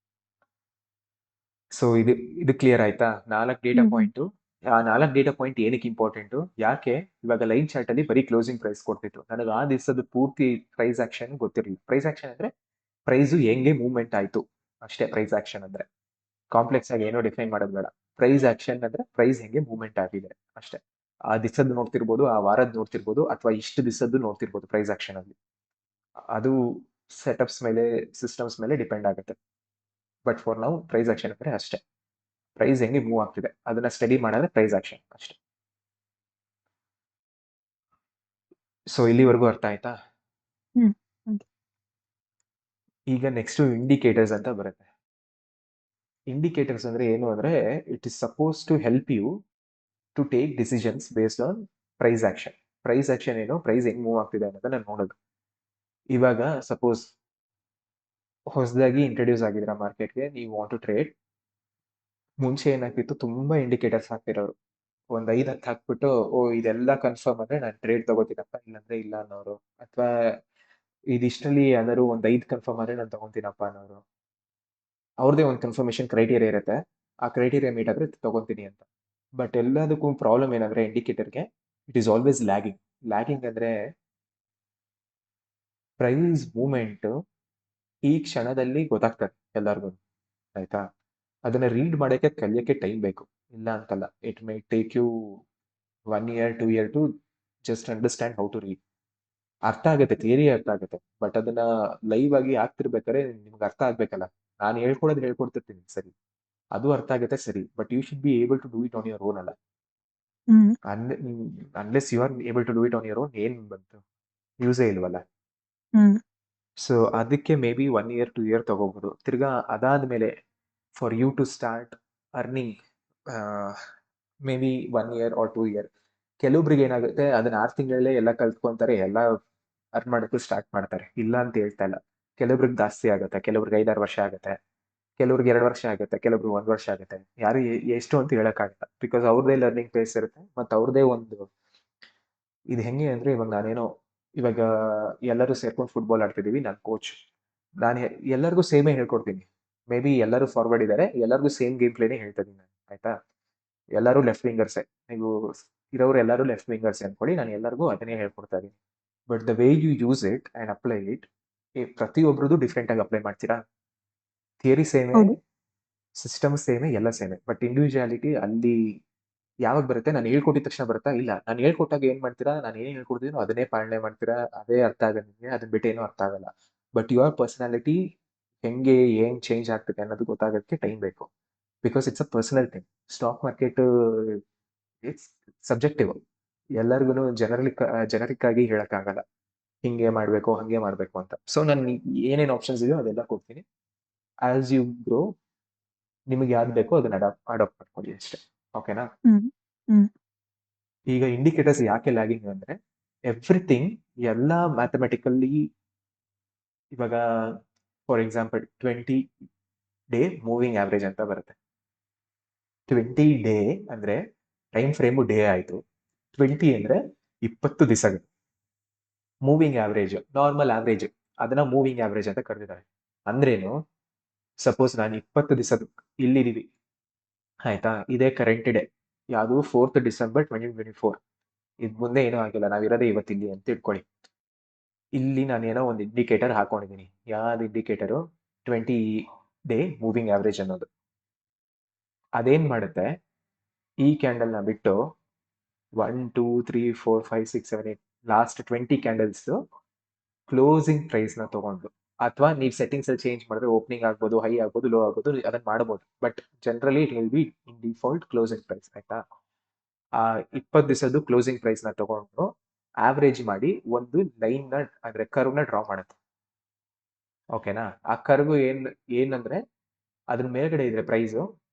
ಸೊ ಇದು ಕ್ಲಿಯರ್ ಆಯ್ತಾ? 4 ಡೇಟಾ ಪಾಯಿಂಟ್. ಆ 4 ಡೇಟಾ ಪಾಯಿಂಟ್ ಏನಕ್ಕೆ ಇಂಪಾರ್ಟೆಂಟ್? ಯಾಕೆ ಇವಾಗ ಲೈನ್ ಚಾರ್ಟ್ ಅಲ್ಲಿ ಬರೀ ಕ್ಲೋಸಿಂಗ್ ಪ್ರೈಸ್ ಕೊಡ್ತಿತ್ತು, ನನಗೆ ಆ ದಿವಸದ ಪೂರ್ತಿ ಪ್ರೈಸ್ ಆಕ್ಷನ್ ಗೊತ್ತಿರಲಿಲ್ಲ. ಪ್ರೈಸ್ ಆಕ್ಷನ್ ಅಂದ್ರೆ ಪ್ರೈಸು ಹೆಂಗೆ ಮೂವ್ಮೆಂಟ್ ಆಯ್ತು ಅಷ್ಟೇ. ಪ್ರೈಸ್ ಆಕ್ಷನ್ ಅಂದ್ರೆ ಕಾಂಪ್ಲೆಕ್ಸ್ ಆಗಿ ಏನೋ ಡಿಫೈನ್ ಮಾಡೋದು ಬೇಡ. ಪ್ರೈಸ್ ಆಕ್ಷನ್ ಅಂದ್ರೆ ಪ್ರೈಸ್ ಹೆಂಗೆ ಮೂವ್ಮೆಂಟ್ ಆಗಿದೆ ಅಷ್ಟೇ. ಆ ದಿವಸದ್ದು ನೋಡ್ತಿರ್ಬೋದು, ಆ ವಾರದ್ದು ನೋಡ್ತಿರ್ಬೋದು, ಅಥವಾ ಇಷ್ಟು ದಿವಸದ್ದು ನೋಡ್ತಿರ್ಬೋದು. ಪ್ರೈಸ್ ಆಕ್ಷನ್ ಅಲ್ಲಿ ಅದು ಸೆಟಪ್ಸ್ ಮೇಲೆ, ಸಿಸ್ಟಮ್ಸ್ ಮೇಲೆ ಡಿಪೆಂಡ್ ಆಗುತ್ತೆ. ಬಟ್ ಫಾರ್ ನಾವು ಪ್ರೈಸ್ ಆಕ್ಷನ್ ಅಂದ್ರೆ ಅಷ್ಟೇ, ಪ್ರೈಸ್ ಹೆಂಗೆ ಮೂವ್ ಆಗ್ತಿದೆ ಅದನ್ನ ಸ್ಟಡಿ ಮಾಡೋದ್ರೆ ಪ್ರೈಸ್ ಆಕ್ಷನ್ ಅಷ್ಟೇ. ಸೊ ಇಲ್ಲಿವರೆಗೂ ಅರ್ಥ ಆಯ್ತಾ? ಈಗ ನೆಕ್ಸ್ಟ್ ಇಂಡಿಕೇಟರ್ಸ್ ಅಂತ ಬರುತ್ತೆ. ಇಂಡಿಕೇಟರ್ಸ್ ಅಂದ್ರೆ ಏನು ಅಂದ್ರೆ, it is supposed to help you to take decisions based on price action. Price action ಏನು, ಪ್ರೈಸ್ ಹೆಂಗ್ ಮೂವ್ ಆಗ್ತಿದೆ ಅನ್ನೋದನ್ನ ನೋಡೋದು. ಇವಾಗ ಸಪೋಸ್ ಹೊಸದಾಗಿ ಇಂಟ್ರೊಡ್ಯೂಸ್ ಆಗಿದ್ರ ಮಾರ್ಕೆಟ್ಗೆ, ನೀವು ವಾಂಟ್ ಟು ಟ್ರೇಡ್. ಮುಂಚೆ ಏನಾಗ್ತಿತ್ತು, ತುಂಬಾ ಇಂಡಿಕೇಟರ್ಸ್ ಹಾಕ್ತಿರೋರು. ಒಂದ್ 5-10 ಹಾಕ್ಬಿಟ್ಟು, ಓ ಇದೆಲ್ಲ ಕನ್ಫರ್ಮ್ ಅಂದ್ರೆ ನಾನು ಟ್ರೇಡ್ ತಗೋತೀನಪ್ಪ, ಇಲ್ಲಾಂದ್ರೆ ಇಲ್ಲ ಅನ್ನೋರು. ಅಥವಾ ಇದಿಷ್ಟರಲ್ಲಿ ಯಾವ್ದಾದ್ರು ಒಂದ್ 5 ಕನ್ಫರ್ಮ್ ಆದ್ರೆ ನಾನು ತಗೊಂತೀನಪ್ಪ ಅನ್ನೋರು. ಅವ್ರದೇ ಒಂದು ಕನ್ಫರ್ಮೇಶನ್ ಕ್ರೈಟೀರಿಯಾ ಇರುತ್ತೆ, ಆ ಕ್ರೈಟೀರಿಯಾ ಮೀಟ್ ಆದ್ರೆ ತಗೊಂತೀನಿ ಅಂತ. ಬಟ್ ಎಲ್ಲದಕ್ಕೂ ಪ್ರಾಬ್ಲಮ್ ಏನಂದ್ರೆ, ಇಂಡಿಕೇಟರ್ಗೆ it is always lagging. Lagging ಅಂದ್ರೆ ಪ್ರೈಸ್ ಮೂವ್ಮೆಂಟ್ ಈ ಕ್ಷಣದಲ್ಲಿ ಗೊತ್ತಾಗ್ತದೆ ಎಲ್ಲರಿಗೂ, ಆಯ್ತಾ? ಅದನ್ನ ರೀಡ್ ಮಾಡೋಕ್ಕೆ ಕಲಿಯೋಕ್ಕೆ ಟೈಮ್ ಬೇಕು, ಇಲ್ಲ ಅಂತಲ್ಲ. It may take you 1 year 2 year to just understand how to read. ಅರ್ಥ ಆಗುತ್ತೆ, ಥಿಯರಿ ಅರ್ಥ ಆಗುತ್ತೆ, ಬಟ್ ಅದನ್ನ ಲೈವ್ ಆಗಿ ಆಗ್ತಿರ್ಬೇಕಾದ್ರೆ ನಿಮ್ಗೆ ಅರ್ಥ ಆಗ್ಬೇಕಲ್ಲ. ನಾನು ಹೇಳ್ಕೊಡ್ತಿರ್ತೀನಿ ಸರಿ, ಅದು ಅರ್ಥ ಆಗುತ್ತೆ ಸರಿ, but you should be able to do it on your own ಅಲ್ಲ. Unless you are able to do it on your own, ಏನ್ ಬಂತು ಯೂಸೇ ಇಲ್ವಲ್ಲ. ಸೊ ಅದಕ್ಕೆ ಮೇ ಬಿ 1 year 2 year ತಗೋಬಹುದು. ತಿರ್ಗಾ ಅದಾದ್ಮೇಲೆ for you to start earning maybe 1 year or 2 year. ಕೆಲವೊಬ್ರಿಗೆ ಏನಾಗುತ್ತೆ, ಅದನ್ನ 6 ತಿಂಗಳಲ್ಲೇ ಎಲ್ಲ ಕಲ್ತ್ಕೊಂತಾರೆ, ಎಲ್ಲ ಅರ್ನ್ ಮಾಡೋಕ್ಕೂ ಸ್ಟಾರ್ಟ್ ಮಾಡ್ತಾರೆ, ಇಲ್ಲ ಅಂತ ಹೇಳ್ತಾ ಇಲ್ಲ. ಕೆಲವೊಬ್ರಿಗೆ ಜಾಸ್ತಿ ಆಗುತ್ತೆ, ಕೆಲವ್ರಿಗೆ 5-6 ವರ್ಷ ಆಗುತ್ತೆ, ಕೆಲವ್ರಿಗೆ 2 ವರ್ಷ ಆಗುತ್ತೆ, ಕೆಲವ್ರಿಗೆ 1 ವರ್ಷ ಆಗುತ್ತೆ. ಯಾರು ಎಷ್ಟು ಅಂತ ಹೇಳಕ್ಕಾಗಲ್ಲ, ಬಿಕಾಸ್ ಅವ್ರದೇ ಲರ್ನಿಂಗ್ ಫೇಸ್ ಇರುತ್ತೆ, ಮತ್ತು ಅವ್ರದೇ ಒಂದು ಇದು. ಹೆಂಗೆ ಅಂದ್ರೆ, ಇವಾಗ ಎಲ್ಲರೂ ಸೇರ್ಕೊಂಡು ಫುಟ್ಬಾಲ್ ಆಡ್ತಿದೀವಿ, ನಾನು ಕೋಚ್. ನಾನು ಎಲ್ಲರಿಗೂ ಸೇಮೇ ಹೇಳ್ಕೊಡ್ತೀನಿ. ಮೇ ಬಿ ಎಲ್ಲರೂ ಫಾರ್ವರ್ಡ್ ಇದ್ದಾರೆ, ಎಲ್ಲರಿಗೂ ಸೇಮ್ ಗೇಮ್ ಪ್ಲೇನೇ ಹೇಳ್ತಾ ಇದೀನಿ ನಾನು, ಆಯ್ತಾ? ಎಲ್ಲರೂ ಲೆಫ್ಟ್ ವಿಂಗರ್ಸೇ, ನೀವು ಇರೋರು ಎಲ್ಲರೂ ಲೆಫ್ಟ್ ವಿಂಗರ್ಸ್ ಅನ್ಕೊಳ್ಳಿ, ನಾನು ಎಲ್ಲರಿಗೂ ಅದನ್ನೇ ಹೇಳ್ಕೊಡ್ತಾ ಇದೀನಿ. But the way you use it and apply it, ಪ್ರತಿಯೊಬ್ರದ್ದು ಡಿಫ್ರೆಂಟ್ ಆಗಿ ಅಪ್ಲೈ ಮಾಡ್ತೀರಾ. ಥಿಯರಿ ಸೇಮೇ, ಸಿಸ್ಟಮ್ ಸೇಮೇ, ಎಲ್ಲ ಸೇಮೇ, ಬಟ್ ಇಂಡಿವಿಜುವಾಲಿಟಿ ಅಲ್ಲಿ ಯಾವಾಗ ಬರುತ್ತೆ? ನಾನು ಹೇಳ್ಕೊಟ್ಟಿದ ತಕ್ಷಣ ಬರುತ್ತಾ? ಇಲ್ಲ. ನಾನು ಹೇಳ್ಕೊಟ್ಟಾಗ ಏನ್ ಮಾಡ್ತೀರಾ, ನಾನು ಏನ್ ಹೇಳ್ಕೊಡ್ತೀನೋ ಅದನ್ನೇ ಪಾಲನೆ ಮಾಡ್ತೀರಾ, ಅದೇ ಅರ್ಥ ಆಗ ನಿಮಗೆ, ಅದನ್ನ ಬಿಟ್ಟು ಏನೂ ಅರ್ಥ ಆಗಲ್ಲ. ಬಟ್ ಯುವರ್ ಪರ್ಸನಾಲಿಟಿ ಹೆಂಗೆ ಏನ್ ಚೇಂಜ್ ಆಗ್ತದೆ ಅನ್ನೋದು ಗೊತ್ತಾಗೋದಕ್ಕೆ ಟೈಮ್ ಬೇಕು. Because it's a personal thing. Stock market it's subjective. ಎಲ್ಲರಿಗೂ ಜನರಿಕ್ ಆಗಿ ಹೇಳಕ್ಕಾಗಲ್ಲ ಹಿಂಗೆ ಮಾಡ್ಬೇಕು ಹಂಗೆ ಮಾಡ್ಬೇಕು ಅಂತ. ಸೊ ನಾನು ಏನೇನು ಆಪ್ಷನ್ಸ್ ಇದೆಯೋ ಅದೆಲ್ಲ ಕೊಡ್ತೀನಿ. ಆಸ್ ಯು ಗ್ರೋ ನಿಮಗೆ ಯಾವ್ದು ಬೇಕೋ ಅದನ್ನ ಅಡಾಪ್ಟ್ ಮಾಡ್ಕೊಳ್ಳಿ ಅಷ್ಟೇ. ಓಕೆನಾ? ಈಗ ಇಂಡಿಕೇಟರ್ಸ್ ಯಾಕೆ ಲ್ಯಾಗಿಂಗ್ ಅಂದ್ರೆ ಎವ್ರಿಥಿಂಗ್ ಎಲ್ಲ ಮ್ಯಾಥಮೆಟಿಕಲ್ಲಿ ಇವಾಗ for example 20 day moving average ಅಂತ ಬರುತ್ತೆ. 20 ಡೇ ಅಂದ್ರೆ ಟೈಮ್ ಫ್ರೇಮು ಡೇ ಆಯ್ತು. 20 ಅಂದ್ರೆ 20 ದಿವಸಗಳು. ಮೂವಿಂಗ್ ಆವ್ರೇಜ್, ನಾರ್ಮಲ್ ಆವ್ರೇಜ್, ಅದನ್ನ ಮೂವಿಂಗ್ ಆವ್ರೇಜ್ ಅಂತ ಕರೆದಿದ್ದಾರೆ. ಅಂದ್ರೇನು, ಸಪೋಸ್ ನಾನು 20 ದಿವಸ ಇಲ್ಲಿದ್ದೀವಿ ಆಯ್ತಾ, ಇದೇ ಕರೆಂಟ್ ಡೇ, ಯಾವುದು 4th ಡಿಸೆಂಬರ್ 2024. ಇದ್ ಮುಂದೆ ಏನೂ ಆಗಿಲ್ಲ, ನಾವಿರೋದೇ ಇವತ್ತಿಲ್ಲಿ ಅಂತ ಇಟ್ಕೊಳ್ಳಿ. ಇಲ್ಲಿ ನಾನೇನೋ ಒಂದು ಇಂಡಿಕೇಟರ್ ಹಾಕೊಂಡಿದ್ದೀನಿ. ಯಾವ್ದು ಇಂಡಿಕೇಟರು? 20 ಡೇ ಮೂವಿಂಗ್ ಆವ್ರೇಜ್ ಅನ್ನೋದು. ಅದೇನ್ ಮಾಡುತ್ತೆ, ಈ ಕ್ಯಾಂಡಲ್ನ ಬಿಟ್ಟು 1 2 3 4 5 6 7 8 ಲಾಸ್ಟ್ 20 ಕ್ಯಾಂಡಲ್ಸ್ ಕ್ಲೋಸಿಂಗ್ ಪ್ರೈಸ್ ನ ತಗೊಂಡು, ಅಥವಾ ನೀವು ಸೆಟ್ಟಿಂಗ್ಸ್ ಅಲ್ಲಿ ಚೇಂಜ್ ಮಾಡಿದ್ರೆ ಓಪನಿಂಗ್ ಆಗ್ಬೋದು, ಹೈ ಆಗ್ಬೋದು, ಲೋ ಆಗ್ಬೋದು, ಅದನ್ನ ಮಾಡಬಹುದು. But generally it will be in default closing price. ಆಯ್ತಾ? ಆ 20 ದಿವಸದ್ದು ಕ್ಲೋಸಿಂಗ್ ಪ್ರೈಸ್ ನ ತಗೊಂಡು ಆವ್ರೇಜ್ ಮಾಡಿ ಒಂದು ಲೈನ್ ನ ಅಂದ್ರೆ ಕರ್ವ್ ನ ಡ್ರಾ ಮಾಡುತ್ತೆ. ಓಕೆನಾ? ಆ ಕರ್ವ್ ಏನಂದ್ರೆ ಅದ್ರ ಮೇಲ್ಗಡೆ ಇದ್ರೆ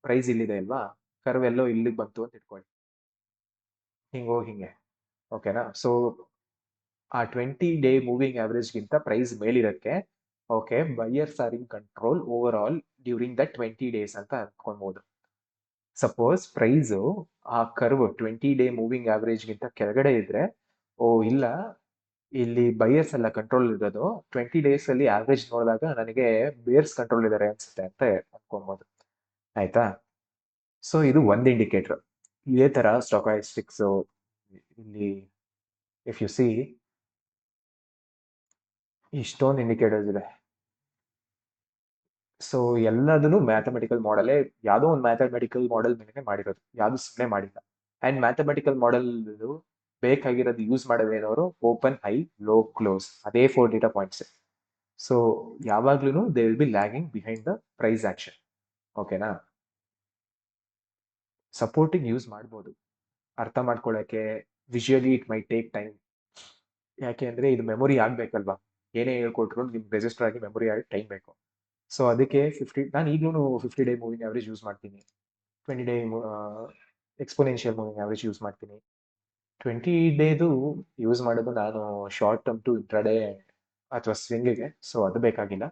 ಪ್ರೈಸ್ ಇಲ್ಲಿದೆ ಅಲ್ವಾ, ಕರ್ವ್ ಎಲ್ಲೋ ಇಲ್ಲಿಗೆ ಬಂತು ಅಂತ ಇಟ್ಕೊಳ್ಳಿ, ಹಿಂಗೋಗಿ ಹಿಂಗೆ. ಓಕೆನಾ? ಸೊ ಆ 20 ಡೇ ಮೂವಿಂಗ್ ಆವರೇಜ್ ಗಿಂತ ಪ್ರೈಸ್ ಮೇಲಿರಕ್ಕೆ okay buyers are in control overall during the 20 days ಅಂತ ಅನ್ಕೊಬಹುದು. ಸಪೋಸ್ ಪ್ರೈಸ್ ಆ ಕರ್ವ್ 20 ಡೇ ಮೂವಿಂಗ್ ಆವರೇಜ್ ಗಿಂತ ಕೆಳಗಡೆ ಇದ್ರೆ, ಓ ಇಲ್ಲ, ಇಲ್ಲಿ ಬೈಯರ್ಸ್ ಎಲ್ಲ ಕಂಟ್ರೋಲ್ ಇರೋದು, 20 ಡೇಸ್ ಅಲ್ಲಿ ಆವರೇಜ್ ನೋಡಿದಾಗ ನನಗೆ ಬೇರ್ಸ್ ಕಂಟ್ರೋಲ್ ಇದಾರೆ ಅನ್ಸುತ್ತೆ ಅಂತ ಅನ್ಕೊಬಹುದು. ಆಯ್ತಾ? ಸೊ ಇದು ಒಂದು ಇಂಡಿಕೇಟರ್. ಇದೇ ತರ ಸ್ಟಾಕಾಸ್ಟಿಕ್ಸ್ ಇಲ್ಲಿ ಇಫ್ ಯು ಸಿ ಇಷ್ಟೊಂದು ಇಂಡಿಕೇಟರ್ಸ್ ಇದೆ. ಸೊ ಎಲ್ಲದನ್ನು ಮ್ಯಾಥಮೆಟಿಕಲ್ ಮಾಡೆಲೇ, ಯಾವುದೋ ಒಂದು ಮ್ಯಾಥಮೆಟಿಕಲ್ ಮಾಡೆಲ್ ಮೇಲೆ ಮಾಡಿರೋದು, ಯಾವುದು ಸುಮ್ಮನೆ ಮಾಡಿಲ್ಲ. ಅಂಡ್ ಮ್ಯಾಥಮೆಟಿಕಲ್ ಮಾಡೆಲ್ ಬೇಕಾಗಿರೋದು ಯೂಸ್ ಮಾಡೋದೇನವರು ಓಪನ್, ಹೈ, ಲೋ, ಕ್ಲೋಸ್, ಅದೇ 4 ಡೇಟಾ ಪಾಯಿಂಟ್ಸ್. ಸೊ ಯಾವಾಗ್ಲೂ they will be lagging behind the price action. ಓಕೆನಾ? ಸಪೋರ್ಟಿಂಗ್ ಯೂಸ್ ಮಾಡ್ಬೋದು, ಅರ್ಥ ಮಾಡ್ಕೊಳ್ಳೋಕೆ visually it may take time. ಯಾಕೆ ಅಂದ್ರೆ ಇದು ಮೆಮೊರಿ ಆಗ್ಬೇಕಲ್ವಾ, ಏನೇ ಹೇಳ್ಕೊಟ್ರು ನಿಮ್ಗೆ ರಿಜಿಸ್ಟರ್ ಆಗಿ ಮೆಮೊರಿ ಆಗಿ ಟೈಮ್ ಬೇಕು. ಸೊ ಅದಕ್ಕೆ ನಾನು ಈಗಲೂ 50 ಡೇ ಮೂವಿಂಗ್ ಆವರೇಜ್ ಯೂಸ್ ಮಾಡ್ತೀನಿ, 20 day exponential moving average use ಮಾಡ್ತೀನಿ. 20 ಡೇದು ಯೂಸ್ ಮಾಡೋದು ನಾನು ಶಾರ್ಟ್ ಟರ್ಮ್ ಟು ಇಂಟ್ರಾಡೇ ಅಥವಾ ಸ್ವಿಂಗಿಗೆ, ಸೊ ಅದು ಬೇಕಾಗಿಲ್ಲ.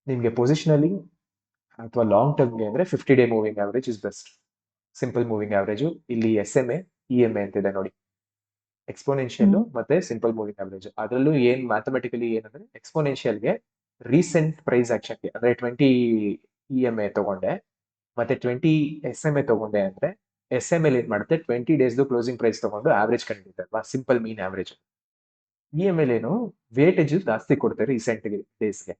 ನಿಮಗೆ ಪೊಸಿಷನಲಿ ಅಥವಾ ಲಾಂಗ್ ಟರ್ಮ್ಗೆ ಅಂದ್ರೆ 50 day moving average is best. Simple moving average ಇಲ್ಲಿ SMA EMA ಅಂತಿದೆ ನೋಡಿ, ಎಕ್ಸ್ಪೋನೆನ್ಷಿಯಲ್ ಮತ್ತೆ ಸಿಂಪಲ್ ಮೂವಿಂಗ್ ಆವರೇಜ್. ಅದರಲ್ಲೂ ಏನ್ ಮ್ಯಾಥಮೆಟಿಕಲಿ ಏನಂದ್ರೆ ಎಕ್ಸ್ಪೋನೆನ್ಷಿಯಲ್ಗೆ ರೀಸೆಂಟ್ ಪ್ರೈಸ್ ಆಕ್ಷನ್ಗೆ ಅಂದ್ರೆ 20 EMA ತಗೊಂಡೆ ಮತ್ತೆ 20 SMA ತಗೊಂಡೆ ಅಂದ್ರೆ SMA ಏನ್ ಮಾಡುತ್ತೆ, 20 ಡೇಸ್ದು ಕ್ಲೋಸಿಂಗ್ ಪ್ರೈಸ್ ತಗೊಂಡು ಆವರೇಜ್ ಕಂಡಿರುತ್ತೆ ಅಲ್ವಾ, ಸಿಂಪಲ್ ಮೀನ್ ಆವರೇಜ್. EMA ಏನು ವೇಟೇಜ್ ಜಾಸ್ತಿ ಕೊಡ್ತಾರೆ ರೀಸೆಂಟ್ ಡೇಸ್ಗೆ.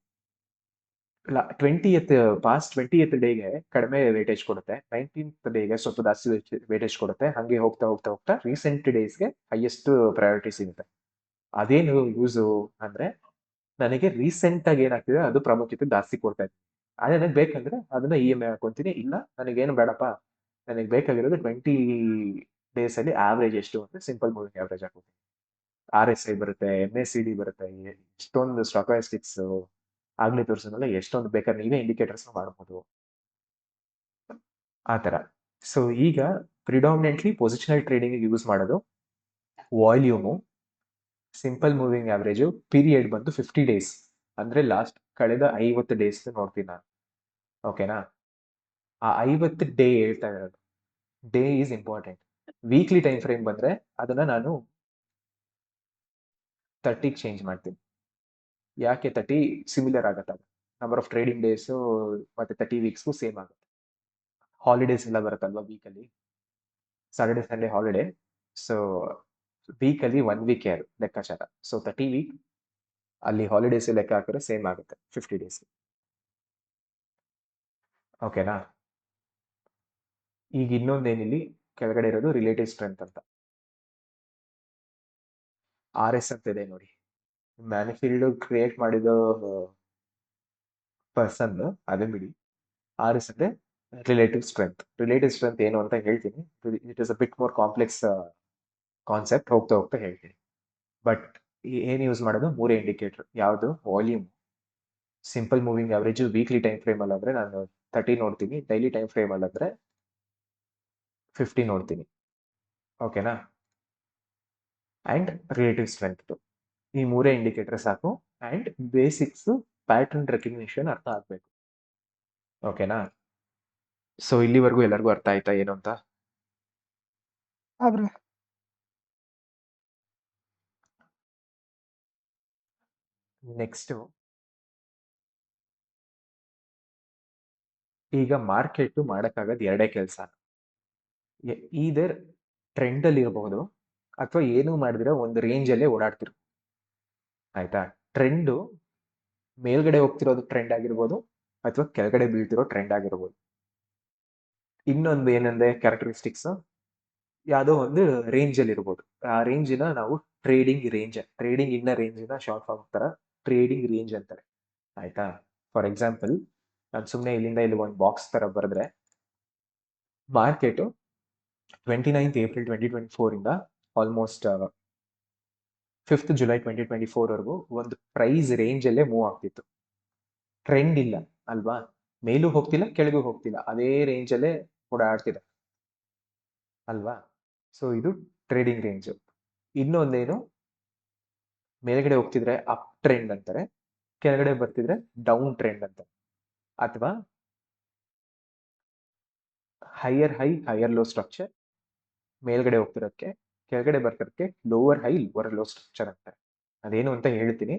20th ಡೇಗೆ ಕಡಿಮೆ ವೇಟೇಜ್ ಕೊಡುತ್ತೆ, 19th ಡೇಗೆ ಸ್ವಲ್ಪ ಜಾಸ್ತಿ ವೇಟೇಜ್ ಕೊಡುತ್ತೆ. ಹಂಗೆ ಹೋಗ್ತಾ ಹೋಗ್ತಾ ಹೋಗ್ತಾ ರೀಸೆಂಟ್ ಡೇಸ್ಗೆ ಹೈಯೆಸ್ಟ್ ಪ್ರಯಾರಿಟಿ ಸಿಗುತ್ತೆ. ಅದೇನು ಯೂಸು ಅಂದ್ರೆ ನನಗೆ ರೀಸೆಂಟ್ ಆಗಿ ಏನಾಗ್ತಿದೆ ಅದು ಪ್ರಾಮುಖ್ಯತೆ ಜಾಸ್ತಿ ಕೊಡ್ತಾ ಇದೆ. ಅದೇ ನನಗೆ ಬೇಕಂದ್ರೆ ಅದನ್ನ EMA ಹಾಕೊಂತೀನಿ. ಇಲ್ಲ ನನಗೇನು ಬೇಡಪ್ಪ, ನನಗೆ ಬೇಕಾಗಿರೋದು 20 ಡೇಸ್ ಅಲ್ಲಿ ಆವರೇಜ್ ಎಷ್ಟು ಅಂದ್ರೆ ಸಿಂಪಲ್ ಮೂವಿಂಗ್ ಆವರೇಜ್ ಹಾಕೋತೀನಿ. RSI ಬರುತ್ತೆ, MACD ಬರುತ್ತೆ, ಎಷ್ಟೊಂದು ಸ್ಟಾಕಾಸ್ಟಿಕ್ಸ್ ಆಗ್ಲೇ ತೋರಿಸಿದ್ನಲ್ಲ, ಎಷ್ಟೊಂದು ಬೇಕಾದ್ರೆ ನೀವೇ ಇಂಡಿಕೇಟರ್ಸ್ ಮಾಡಬಹುದು ಆ ತರ. ಸೊ ಈಗ ಪ್ರಿಡಾಮಿನೆಂಟ್ಲಿ ಪೊಸಿಷನಲ್ ಟ್ರೇಡಿಂಗ್ ಯೂಸ್ ಮಾಡೋದು volume, simple moving average, period ಬಂದು 50 ಡೇಸ್ ಅಂದ್ರೆ ಲಾಸ್ಟ್ ಕಳೆದ 50 ಡೇಸ್ ನೋಡ್ತೀನಿ ನಾನು. ಓಕೆನಾ? ಆ 50 ಡೇ ಹೇಳ್ತಾ ಇರೋದು, day is important. Weekly time frame ಬಂದ್ರೆ ಅದನ್ನ ನಾನು 30 ಚೇಂಜ್ ಮಾಡ್ತೀನಿ. ಯಾಕೆ 30 ಸಿಮಿಲರ್ ಆಗುತ್ತೆ, ನಂಬರ್ ಆಫ್ ಟ್ರೇಡಿಂಗ್ ಡೇಸ್ ಮತ್ತೆ 30 ವೀಕ್ಸ್ಗೂ ಸೇಮ್ ಆಗುತ್ತೆ. ಹಾಲಿಡೇಸ್ ಎಲ್ಲ ಬರುತ್ತಲ್ವಾ ವೀಕಲ್ಲಿ, ಸಾಟರ್ಡೆ ಸಂಡೇ ಹಾಲಿಡೇ. ಸೊ ವೀಕಲ್ಲಿ 1 ವೀಕ್ ಯಾರು ಲೆಕ್ಕಾಚಾರ. ಸೊ 30 ವೀಕ್ ಅಲ್ಲಿ ಹಾಲಿಡೇಸ್ ಲೆಕ್ಕ ಹಾಕಿದ್ರೆ ಸೇಮ್ ಆಗುತ್ತೆ 50 ಡೇಸ್. ಓಕೆನಾ? ಈಗ ಇನ್ನೊಂದೇನಿಲ್ಲಿ ಕೆಳಗಡೆ ಇರೋದು ರಿಲೇಟಿವ್ ಸ್ಟ್ರೆಂತ್ ಅಂತ, RS ಅಂತ ಇದೆ ನೋಡಿ. ಮ್ಯಾನಿಫೀಲ್ಡ್ ಕ್ರಿಯೇಟ್ ಮಾಡಿದ ಪರ್ಸನ್ ಅದನ್ನ ಬಿಡಿ. ಆರ್ ಎಸ್ ಅಂದ್ರೆ ರಿಲೇಟಿವ್ ಸ್ಟ್ರೆಂತ್ ಏನು ಅಂತ ಹೇಳ್ತೀನಿ. It is a bit more complex concept, ಹೋಗ್ತಾ ಹೋಗ್ತಾ ಹೇಳ್ತೀನಿ. ಬಟ್ ಏನು ಯೂಸ್ ಮಾಡೋದು? ಮೂರೇ ಇಂಡಿಕೇಟರ್. ಯಾವುದು? Volume, simple moving average, weekly time frame ಅಲ್ಲಿ ಅಂದ್ರೆ ನಾನು 30 ನೋಡ್ತೀನಿ, ಡೈಲಿ ಟೈಮ್ ಫ್ರೇಮ್ ಅಲ್ಲಿ ಅಂದ್ರೆ 50 ನೋಡ್ತೀನಿ. ಓಕೆನಾ? ಅಂಡ್ ರಿಲೇಟಿವ್ ಸ್ಟ್ರೆಂತ್, ಈ ಮೂರೇ ಇಂಡಿಕೇಟರ್ ಸಾಕು. ಅಂಡ್ ಬೇಸಿಕ್ಸ್ ಪ್ಯಾಟರ್ನ್ ರೆಕಗ್ನಿಷನ್ ಅರ್ಥ ಆಗ್ಬೇಕು. ಓಕೆನಾ? ಸೊ ಇಲ್ಲಿವರೆಗೂ ಎಲ್ಲರಿಗೂ ಅರ್ಥ ಆಯ್ತಾ ಏನು ಅಂತ? ಆಗ್ರಿ. ನೆಕ್ಸ್ಟ್, ಈಗ ಮಾರ್ಕೆಟ್ ಮಾಡಕ್ಕಾಗದ್ ಎರಡೇ ಕೆಲಸ. ಈದರ್ ಟ್ರೆಂಡ್ ಅಲ್ಲಿ ಇರಬಹುದು ಅಥವಾ ಏನು ಮಾಡಿದ್ರೆ ಒಂದು ರೇಂಜ್ ಅಲ್ಲೇ ಓಡಾಡ್ತಿರು. ಆಯ್ತಾ? ಟ್ರೆಂಡು ಮೇಲ್ಗಡೆ ಹೋಗ್ತಿರೋದು ಟ್ರೆಂಡ್ ಆಗಿರ್ಬೋದು ಅಥವಾ ಕೆಳಗಡೆ ಬೀಳ್ತಿರೋ ಟ್ರೆಂಡ್ ಆಗಿರ್ಬೋದು. ಇನ್ನೊಂದು ಏನಂದ್ರೆ ಕ್ಯಾರೆಕ್ಟರಿಸ್ಟಿಕ್ಸ್, ಯಾವುದೋ ಒಂದು ರೇಂಜ್ ಅಲ್ಲಿ ಇರ್ಬೋದು. ಆ ರೇಂಜಿನ ನಾವು ಟ್ರೇಡಿಂಗ್ ಇನ್ನ ರೇಂಜಿನ ಶಾರ್ಟ್ ಫಾರ್ಮ್ ತರ ಟ್ರೇಡಿಂಗ್ ರೇಂಜ್ ಅಂತಾರೆ. ಆಯ್ತಾ? ಫಾರ್ ಎಕ್ಸಾಂಪಲ್, ನಾನು ಸುಮ್ಮನೆ ಇಲ್ಲಿಂದ ಇಲ್ಲಿ ಒಂದು ಬಾಕ್ಸ್ ತರ ಬರೆದ್ರೆ, ಮಾರ್ಕೆಟ್ 29th April 2024 ಇಂದ ಆಲ್ಮೋಸ್ಟ್ 5th July 2024 ವರೆಗೂ ಒಂದು ಪ್ರೈಸ್ ರೇಂಜ್ ಅಲ್ಲೇ ಮೂವ್ ಆಗ್ತಿತ್ತು. ಟ್ರೆಂಡ್ ಇಲ್ಲ ಅಲ್ವಾ? ಮೇಲೂ ಹೋಗ್ತಿಲ್ಲ, ಕೆಳಗೂ ಹೋಗ್ತಿಲ್ಲ, ಅದೇ ರೇಂಜ್ ಅಲ್ಲೇ ಓಡಾಡ್ತಿದೆ ಅಲ್ವಾ? ಸೊ ಇದು ಟ್ರೇಡಿಂಗ್ ರೇಂಜ್. ಇನ್ನೊಂದೇನು, ಮೇಲ್ಗಡೆ ಹೋಗ್ತಿದ್ರೆ ಅಪ್ ಟ್ರೆಂಡ್ ಅಂತಾರೆ, ಕೆಳಗಡೆ ಬರ್ತಿದ್ರೆ ಡೌನ್ ಟ್ರೆಂಡ್ ಅಂತಾರೆ. ಅಥವಾ higher high higher low structure, ಮೇಲ್ಗಡೆ ಹೋಗ್ತಿರೋದಕ್ಕೆ, ಕೆಳಗಡೆ ಬರ್ತಿರೋದಕ್ಕೆ lower high lower low structure ಅಂತಾರೆ. ಅದೇನು ಅಂತ ಹೇಳ್ತೀನಿ,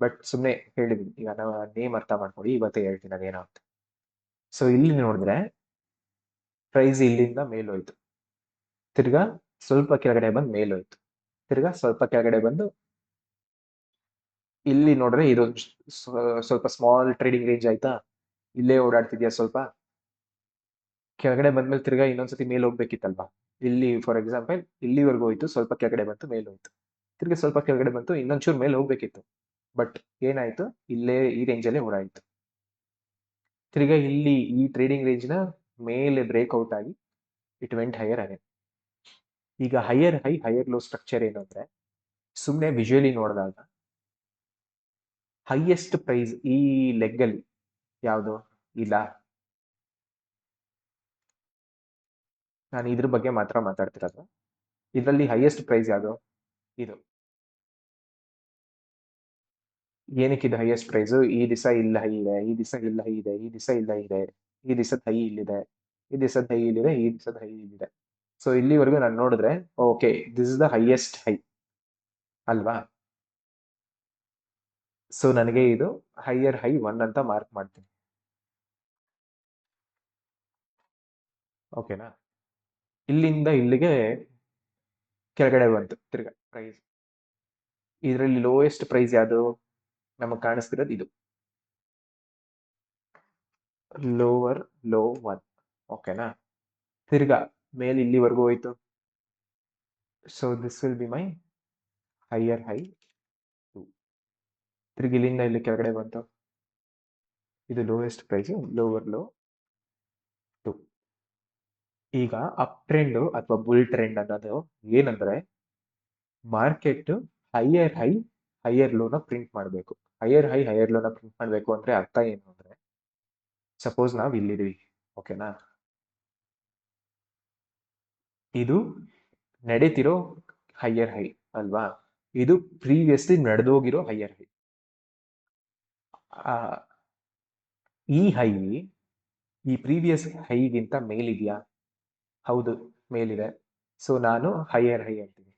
ಬಟ್ ಸುಮ್ಮನೆ ಹೇಳಿದೀನಿ. ಈಗ ನಾವು ನೇಮ್ ಅರ್ಥ ಮಾಡ್ಕೊಳ್ಳಿ, ಇವತ್ತೇ ಹೇಳ್ತೀನಿ ಅದೇನೋ ಅಂತ. ಸೊ ಇಲ್ಲಿ ನೋಡಿದ್ರೆ ಪ್ರೈಸ್ ಇಲ್ಲಿಂದ ಮೇಲೋಯ್ತು, ತಿರ್ಗಾ ಸ್ವಲ್ಪ ಕೆಳಗಡೆ ಬಂದು ಮೇಲೋಯ್ತು, ತಿರ್ಗಾ ಸ್ವಲ್ಪ ಕೆಳಗಡೆ ಬಂದು ಇಲ್ಲಿ ನೋಡ್ರೆ ಇದೊಂದು ಸ್ವಲ್ಪ ಸ್ಮಾಲ್ ಟ್ರೇಡಿಂಗ್ ರೇಂಜ್ ಆಯ್ತಾ, ಇಲ್ಲೇ ಓಡಾಡ್ತಿದ್ಯಾ. ಸ್ವಲ್ಪ ಕೆಳಗಡೆ ಬಂದ್ಮೇಲೆ ತಿರ್ಗಾ ಇನ್ನೊಂದ್ಸತಿ ಮೇಲ್ ಹೋಗ್ಬೇಕಿತ್ತಲ್ವಾ? ಇಲ್ಲಿ ಫಾರ್ ಎಕ್ಸಾಂಪಲ್ ಇಲ್ಲಿವರೆಗೂ ಹೋಯ್ತು, ಸ್ವಲ್ಪ ಕೆಳಗಡೆ ಬಂತು, ಮೇಲ್ ಹೋಯ್ತು, ತಿರ್ಗಿ ಸ್ವಲ್ಪ ಕೆಳಗಡೆ ಬಂತು, ಇನ್ನೊಂಚೂರು ಮೇಲೆ ಹೋಗ್ಬೇಕಿತ್ತು. ಬಟ್ ಏನಾಯ್ತು? ಇಲ್ಲೇ ಈ ರೇಂಜ್ ಅಲ್ಲೇ ಓಡಾಯ್ತು. ತಿರ್ಗಾ ಇಲ್ಲಿ ಈ ಟ್ರೇಡಿಂಗ್ ರೇಂಜ್ ನ ಮೇಲೆ ಬ್ರೇಕ್ಔಟ್ ಆಗಿ ಇಟ್ ವೆಂಟ್ ಹೈಯರ್ ಆಗಿದೆ. ಈಗ higher high higher low structure ಏನು ಅಂದ್ರೆ, ಸುಮ್ಮನೆ ವಿಜುವಲಿ ನೋಡಿದಾಗ ಹೈಯೆಸ್ಟ್ ಪ್ರೈಸ್ ಈ ಲೆಗ್ ಅಲ್ಲಿ ಯಾವುದು ಇಲ್ಲ, ನಾನು ಇದ್ರ ಬಗ್ಗೆ ಮಾತ್ರ ಮಾತಾಡ್ತಿರೋದು. ಇದರಲ್ಲಿ ಹೈಯೆಸ್ಟ್ ಪ್ರೈಸ್ ಯಾವುದು? ಇದು. ಏನಕ್ಕೆ ಇದು ಹೈಯೆಸ್ಟ್ ಪ್ರೈಸ್? ಈ ದಿವಸ ಇಲ್ಲ ಹೈ ಇದೆ, ಈ ದಿವಸ ಇಲ್ಲ ಹೈ ಇದೆ, ಈ ದಿವಸ ಇಲ್ಲ ಇದೆ, ಈ ದಿವಸದ ಹೈ ಇಲ್ಲಿದೆ, ಈ ದಿವಸದ ಹೈ ಇಲ್ಲಿದೆ, ಈ ದಿವಸದ ಹೈ ಇಲ್ಲಿದೆ. ಸೊ ಇಲ್ಲಿವರೆಗೂ ನಾನು ನೋಡಿದ್ರೆ okay, this is the highest high ಅಲ್ವಾ? ಸೊ ನನಗೆ ಇದು ಹೈಯರ್ ಹೈ 1 ಅಂತ ಮಾರ್ಕ್ ಮಾಡ್ತೀನಿ. ಓಕೆನಾ? ಇಲ್ಲಿಂದ ಇಲ್ಲಿಗೆ ಕೆಳಗಡೆ ಬಂತು ತಿರ್ಗಾ ಪ್ರೈಸ್. ಇದರಲ್ಲಿ ಲೋಯೆಸ್ಟ್ ಪ್ರೈಸ್ ಯಾವುದು ನಮಗೆ ಕಾಣಿಸ್ತಿರೋದು? ಇದು ಲೋವರ್ ಲೋ 1. ಓಕೆನಾ? ತಿರ್ಗಾ ಮೇಲೆ ಇಲ್ಲಿವರೆಗೂ ಹೋಯ್ತು. So this will be my higher high 2. ತಿರ್ಗಿ ಇಲ್ಲಿಂದ ಇಲ್ಲಿ ಕೆಳಗಡೆ ಬಂತು, ಇದು ಲೋಯೆಸ್ಟ್ ಪ್ರೈಸ್, ಲೋವರ್ ಲೋ 2. ಈಗ ಅಪ್ ಟ್ರೆಂಡ್ ಅಥವಾ ಬುಲ್ ಟ್ರೆಂಡ್ ಅನ್ನೋದು ಏನಂದ್ರೆ, ಮಾರ್ಕೆಟ್ ಹೈಯರ್ ಹೈ ಹೈಯರ್ ಲೋನ ಪ್ರಿಂಟ್ ಮಾಡಬೇಕು. ಹೈಯರ್ ಹೈ ಹೈಯರ್ ಲೋನ ಪ್ರಿಂಟ್ ಮಾಡಬೇಕು ಅಂದ್ರೆ ಅರ್ಥ ಏನು ಅಂದ್ರೆ, ಸಪೋಸ್ ನಾವು ಇಲ್ಲಿದ್ದೀವಿ. ಓಕೆನಾ? ಇದು ನಡೀತಿರೋ ಹೈಯರ್ ಹೈ ಅಲ್ವಾ? ಇದು ಪ್ರೀವಿಯಸ್ಲಿ ನಡೆದೋಗಿರೋ ಹೈಯರ್ ಹೈ. ಈ ಹೈ ಈ ಪ್ರೀವಿಯಸ್ ಹೈಗಿಂತ ಮೇಲಿದೆಯಾ? ಹೌದು, ಮೇಲಿದೆ. ಸೊ ನಾನು ಹೈಯರ್ ಹೈ ಅಂತೀನಿ.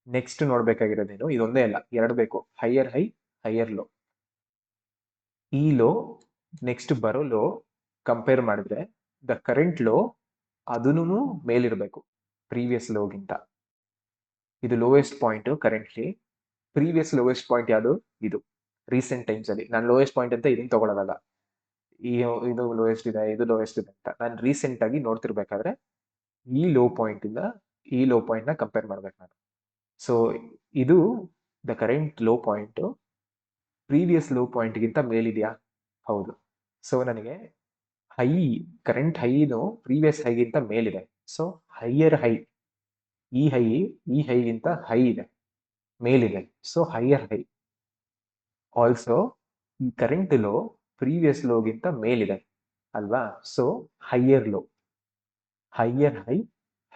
ನೆಕ್ಸ್ಟ್ ನೋಡ್ಬೇಕಾಗಿರೋದೇನು? ಇದೊಂದೇ ಅಲ್ಲ, ಎರಡು ಬೇಕು. Higher high higher low. ಈ ಲೋ ನೆಕ್ಸ್ಟ್ ಬರೋ ಲೋ ಕಂಪೇರ್ ಮಾಡಿದ್ರೆ ದ ಕರೆಂಟ್ ಲೋ ಅದನ್ನು ಮೇಲಿರಬೇಕು ಪ್ರೀವಿಯಸ್ ಲೋಗಿಂತ. ಇದು lowest point currently. Previous lowest point ಯಾವುದು? ಇದು ರೀಸೆಂಟ್ ಟೈಮ್ಸ್ ಅಲ್ಲಿ. ನಾನು ಲೋಯೆಸ್ಟ್ ಪಾಯಿಂಟ್ ಅಂತ ಇದನ್ನ ತಗೊಳ್ಳೋದಲ್ಲ, ಇದು ಲೋಯೆಸ್ಟ್ ಇದೆ, ಇದು ಲೋಯೆಸ್ಟ್ ಇದೆ ಅಂತ. ನಾನು ರೀಸೆಂಟ್ ಆಗಿ ನೋಡ್ತಿರ್ಬೇಕಾದ್ರೆ ಈ ಲೋ ಪಾಯಿಂಟ್ ಇಂದ ಈ ಲೋ ಪಾಯಿಂಟ್ ನ ಕಂಪೇರ್ ಮಾಡ್ಬೇಕು ನಾನು. ಸೊ ಇದು the current low point previous low point ಗಿಂತ ಮೇಲಿದೆಯಾ? ಹೌದು. ಸೊ ನನಗೆ ಹೈ ಕರೆಂಟ್ ಹೈನು ಪ್ರೀವಿಯಸ್ ಹೈಗಿಂತ ಮೇಲಿದೆ. ಸೊ ಹೈಯರ್ ಹೈ, ಈ ಹೈಗಿಂತ ಹೈ ಇದೆ, ಮೇಲಿದೆ. So higher high. ಆಲ್ಸೋ ಈ ಕರೆಂಟ್ ಲೋ ಪ್ರೀವಿಯಸ್ ಲೋಗಿಂತ ಮೇಲಿದೆ ಅಲ್ವಾ? So higher low. Higher high,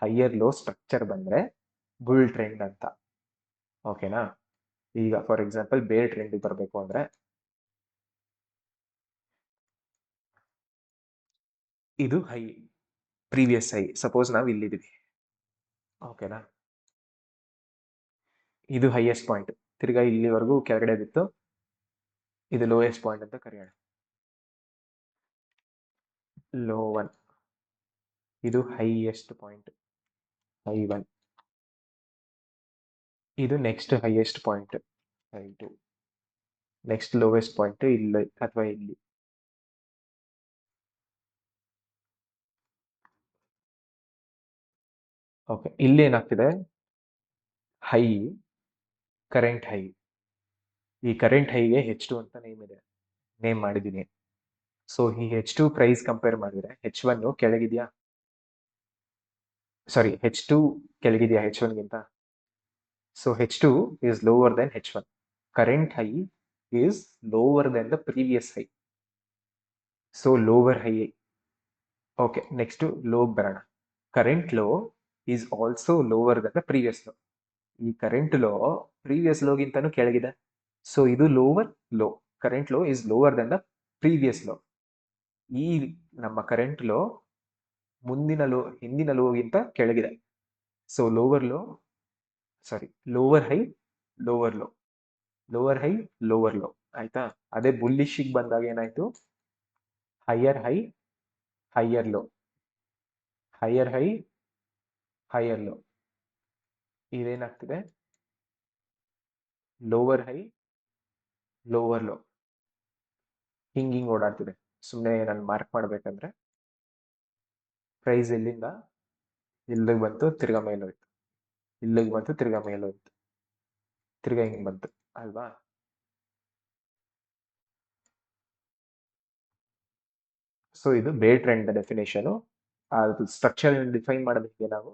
higher low structure ಬಂದ್ರೆ ಬುಲ್ ಟ್ರೆಂಡ್ ಅಂತ. ಓಕೆನಾ? ಈಗ ಫಾರ್ ಎಕ್ಸಾಂಪಲ್ ಬೇರ್ ಟ್ರೆಂಡ್ ಬರಬೇಕು ಅಂದ್ರೆ ಇದು ಹೈ, ಪ್ರೀವಿಯಸ್ ಹೈ. ಸಪೋಸ್ ನಾವು ಇಲ್ಲಿದ್ದೀವಿ. ಓಕೆನಾ? ಇದು ಹೈಯೆಸ್ಟ್ ಪಾಯಿಂಟ್. ತಿರ್ಗಾ ಇಲ್ಲಿವರೆಗೂ ಕೆಳಗಡೆ ಬಿತ್ತು. ಇದು ಲೋಯೆಸ್ಟ್ ಪಾಯಿಂಟ್ ಅಂತ ಕರೆಯೋಣ. ಲೋ 1. ಇದು ಹೈಯೆಸ್ಟ್ ಪಾಯಿಂಟ್, ಹೈ 1. ಇದು next highest point, high 2. Next lowest point ಇಲ್ಲಿ ಅಥವಾ ಇಲ್ಲಿ. ಓಕೆ, ಇಲ್ಲಿ ಏನಾಗ್ತಿದೆ? High, current high. ಈ ಕರೆಂಟ್ ಹೈಗೆ H2 ಅಂತ ನೇಮ್ ಮಾಡಿದ್ದೀನಿ. ಸೊ ಈ H2 ಪ್ರೈಸ್ ಕಂಪೇರ್ ಮಾಡಿದ್ರೆ H1 ಕೆಳಗಿದ್ಯಾ? ಸಾರಿ, H2 ಕೆಳಗಿದ್ಯಾ H1 ಗಿಂತ? So H2 is lower than H1. Current high is lower than the previous high. So lower high. Okay, next to low ಬರೋಣ. Current low is also lower than the previous low. ಈ ಕರೆಂಟ್ ಲೋ ಪ್ರೀವಿಯಸ್ ಲೋಗಿಂತನೂ ಕೆಳಗಿದೆ. ಸೊ ಇದು lower low. Current low is lower than the previous low. ಈ ನಮ್ಮ ಕರೆಂಟ್ ಲೋ ಹಿಂದಿನ ಲೋಗಿಂತ ಕೆಳಗಿದೆ. So lower high, lower low, lower high, lower low. ಆಯ್ತಾ? ಅದೇ ಬುಲ್ಲಿಶಿಗೆ ಬಂದಾಗ ಏನಾಯ್ತು? Higher high, higher low, higher high, higher low. ಇದೇನಾಗ್ತಿದೆ? Lower high, lower low. ಹಿಂಗಿಂಗ್ ಓಡಾಡ್ತಿದೆ. ಸುಮ್ಮನೆ ನಾನು ಮಾರ್ಕ್ ಮಾಡ್ಬೇಕಂದ್ರೆ ಪ್ರೈಸ್ ಇಲ್ಲಿಂದ ಇಲ್ಲಿಗೆ ಬಂತು, ತಿರ್ಗಾ ಮೇಲೆ ಹೋಯ್ತು, ಇಲ್ಲಿಗೆ ಬಂತು, ತಿರ್ಗಾ ಮೇಲೆ ಹೋಯ್ತು, ತಿರ್ಗಾ ಹಿಂಗ್ ಬಂತು ಅಲ್ವಾ? ಸೊ ಇದು ಬೇರ್ ಟ್ರೆಂಡ್ ಡೆಫಿನೇಷನ್. ಅದು ಸ್ಟ್ರಕ್ಚರ್ ಡಿಫೈನ್ ಮಾಡೋದಕ್ಕೆ ನಾವು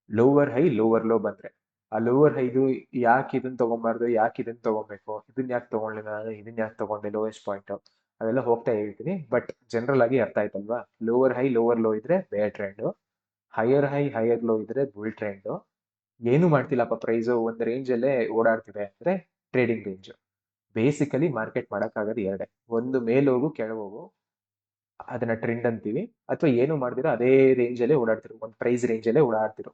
ಲೋವರ್ ಹೈ, ಲೋವರ್ ಲೋ ಬಂದ್ರೆ ಆ ಲೋವರ್ ಹೈದು ಯಾಕೆ ಇದನ್ನ ತಗೊಂಬಾರ್ದು, ಯಾಕೆ ಇದನ್ನ ತಗೊಬೇಕು, ಇದನ್ನ ಯಾಕೆ ತಗೊಂಡಿಲ್ಲ ನಾನು, ಇದನ್ನ ಯಾಕೆ ತಗೊಂಡೆ, ಲೋಯೆಸ್ಟ್ ಪಾಯಿಂಟ್, ಅದೆಲ್ಲ ಹೋಗ್ತಾ ಹೇಳ್ತೀನಿ. ಬಟ್ ಜನರಲ್ ಆಗಿ ಅರ್ಥ ಆಯ್ತಲ್ವಾ? ಲೋವರ್ ಹೈ, ಲೋವರ್ ಲೋ ಇದ್ರೆ ಬೇರ್ trend, higher high, higher low ಇದ್ರೆ ಬುಲ್ ಟ್ರೆಂಡ್. ಏನು ಮಾಡ್ತಿಲ್ಲಪ್ಪ, ಪ್ರೈಸ್ ಒಂದು ರೇಂಜ್ ಅಲ್ಲೇ ಓಡಾಡ್ತಿದೆ ಅಂದ್ರೆ ಟ್ರೇಡಿಂಗ್ ರೇಂಜ್. ಬೇಸಿಕಲಿ ಮಾರ್ಕೆಟ್ ಮಾಡಕ್ಕಾಗದು ಎರಡೇ. ಒಂದು ಮೇಲೋಗು, ಕೆಳಗೋಗು, ಅದನ್ನ ಟ್ರೆಂಡ್ ಅಂತೀವಿ. ಅಥವಾ ಏನು ಮಾಡ್ತಿರೋ ಅದೇ ರೇಂಜ್ ಅಲ್ಲೇ ಓಡಾಡ್ತಿರೋ, ಒಂದು ಪ್ರೈಸ್ ರೇಂಜ್ ಅಲ್ಲೇ ಓಡಾಡ್ತಿರೋ,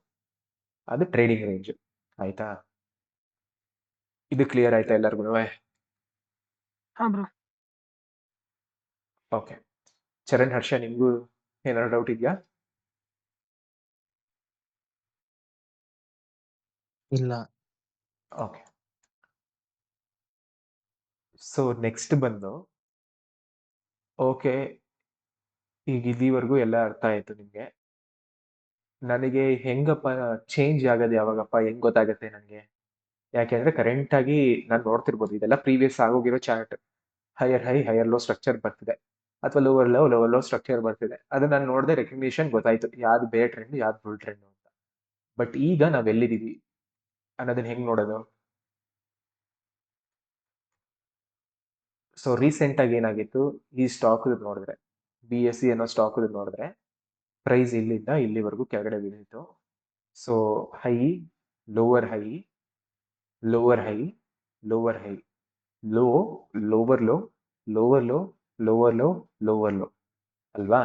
ಅದು ಟ್ರೇಡಿಂಗ್ ರೇಂಜ್. ಆಯ್ತಾ? ಇದು ಕ್ಲಿಯರ್ ಆಯ್ತಾ ಎಲ್ಲರಿಗೂ? ಹಾ ಬ್ರೋ. ಓಕೆ. ಚರಣ್, ಹರ್ಷ, ನಿಮ್ಗೂ ಏನಾದ್ರು ಡೌಟ್ ಇದೆಯಾ? ಇಲ್ಲ. ಓಕೆ. ಸೊ ನೆಕ್ಸ್ಟ್ ಬಂದು, ಓಕೆ, ಈಗ ಇಲ್ಲಿವರೆಗೂ ಎಲ್ಲ ಅರ್ಥ ಆಯ್ತು ನಿಮ್ಗೆ. ನನಗೆ ಹೆಂಗಪ್ಪ ಚೇಂಜ್ ಆಗೋದು ಯಾವಾಗಪ್ಪ, ಹೆಂಗ್ ಗೊತ್ತಾಗತ್ತೆ ನನಗೆ? ಯಾಕೆಂದ್ರೆ ಕರೆಂಟ್ ಆಗಿ ನಾನು ನೋಡ್ತಿರ್ಬೋದು, ಇದೆಲ್ಲ ಪ್ರೀವಿಯಸ್ ಆಗೋಗಿರೋ chart. Higher high, higher low structure ಬರ್ತಿದೆ, ಅಥವಾ lower low, lower low structure ಬರ್ತಿದೆ. ಅದು ನಾನು ನೋಡಿದೆ, ರೆಕಗ್ನಿಷನ್ ಗೊತ್ತಾಯ್ತು, ಯಾವ್ದು ಬೇರ್ ಟ್ರೆಂಡ್, ಯಾವ್ದು ಬುಲ್ ಟ್ರೆಂಡ್ ಅಂತ. ಬಟ್ ಈಗ ನಾವ್ ಎಲ್ಲಿದೀವಿ ಅನ್ನೋದನ್ನ ಹೆಂಗ್ ನೋಡೋದು? ಸೊ ರೀಸೆಂಟ್ ಆಗಿ ಏನಾಗಿತ್ತು, ಈ ಸ್ಟಾಕ್ ನೋಡಿದ್ರೆ, BSE ಅನ್ನೋ ಸ್ಟಾಕ್ ನೋಡಿದ್ರೆ ಪ್ರೈಸ್ ಇಲ್ಲಿಂದ ಇಲ್ಲಿವರೆಗೂ ಕೆಳಗಡೆ ಬಿದ್ದಿತ್ತು. So high, lower high, lower high, lower high, low, lower low, lower low, lower low, lower low ಅಲ್ವಾ?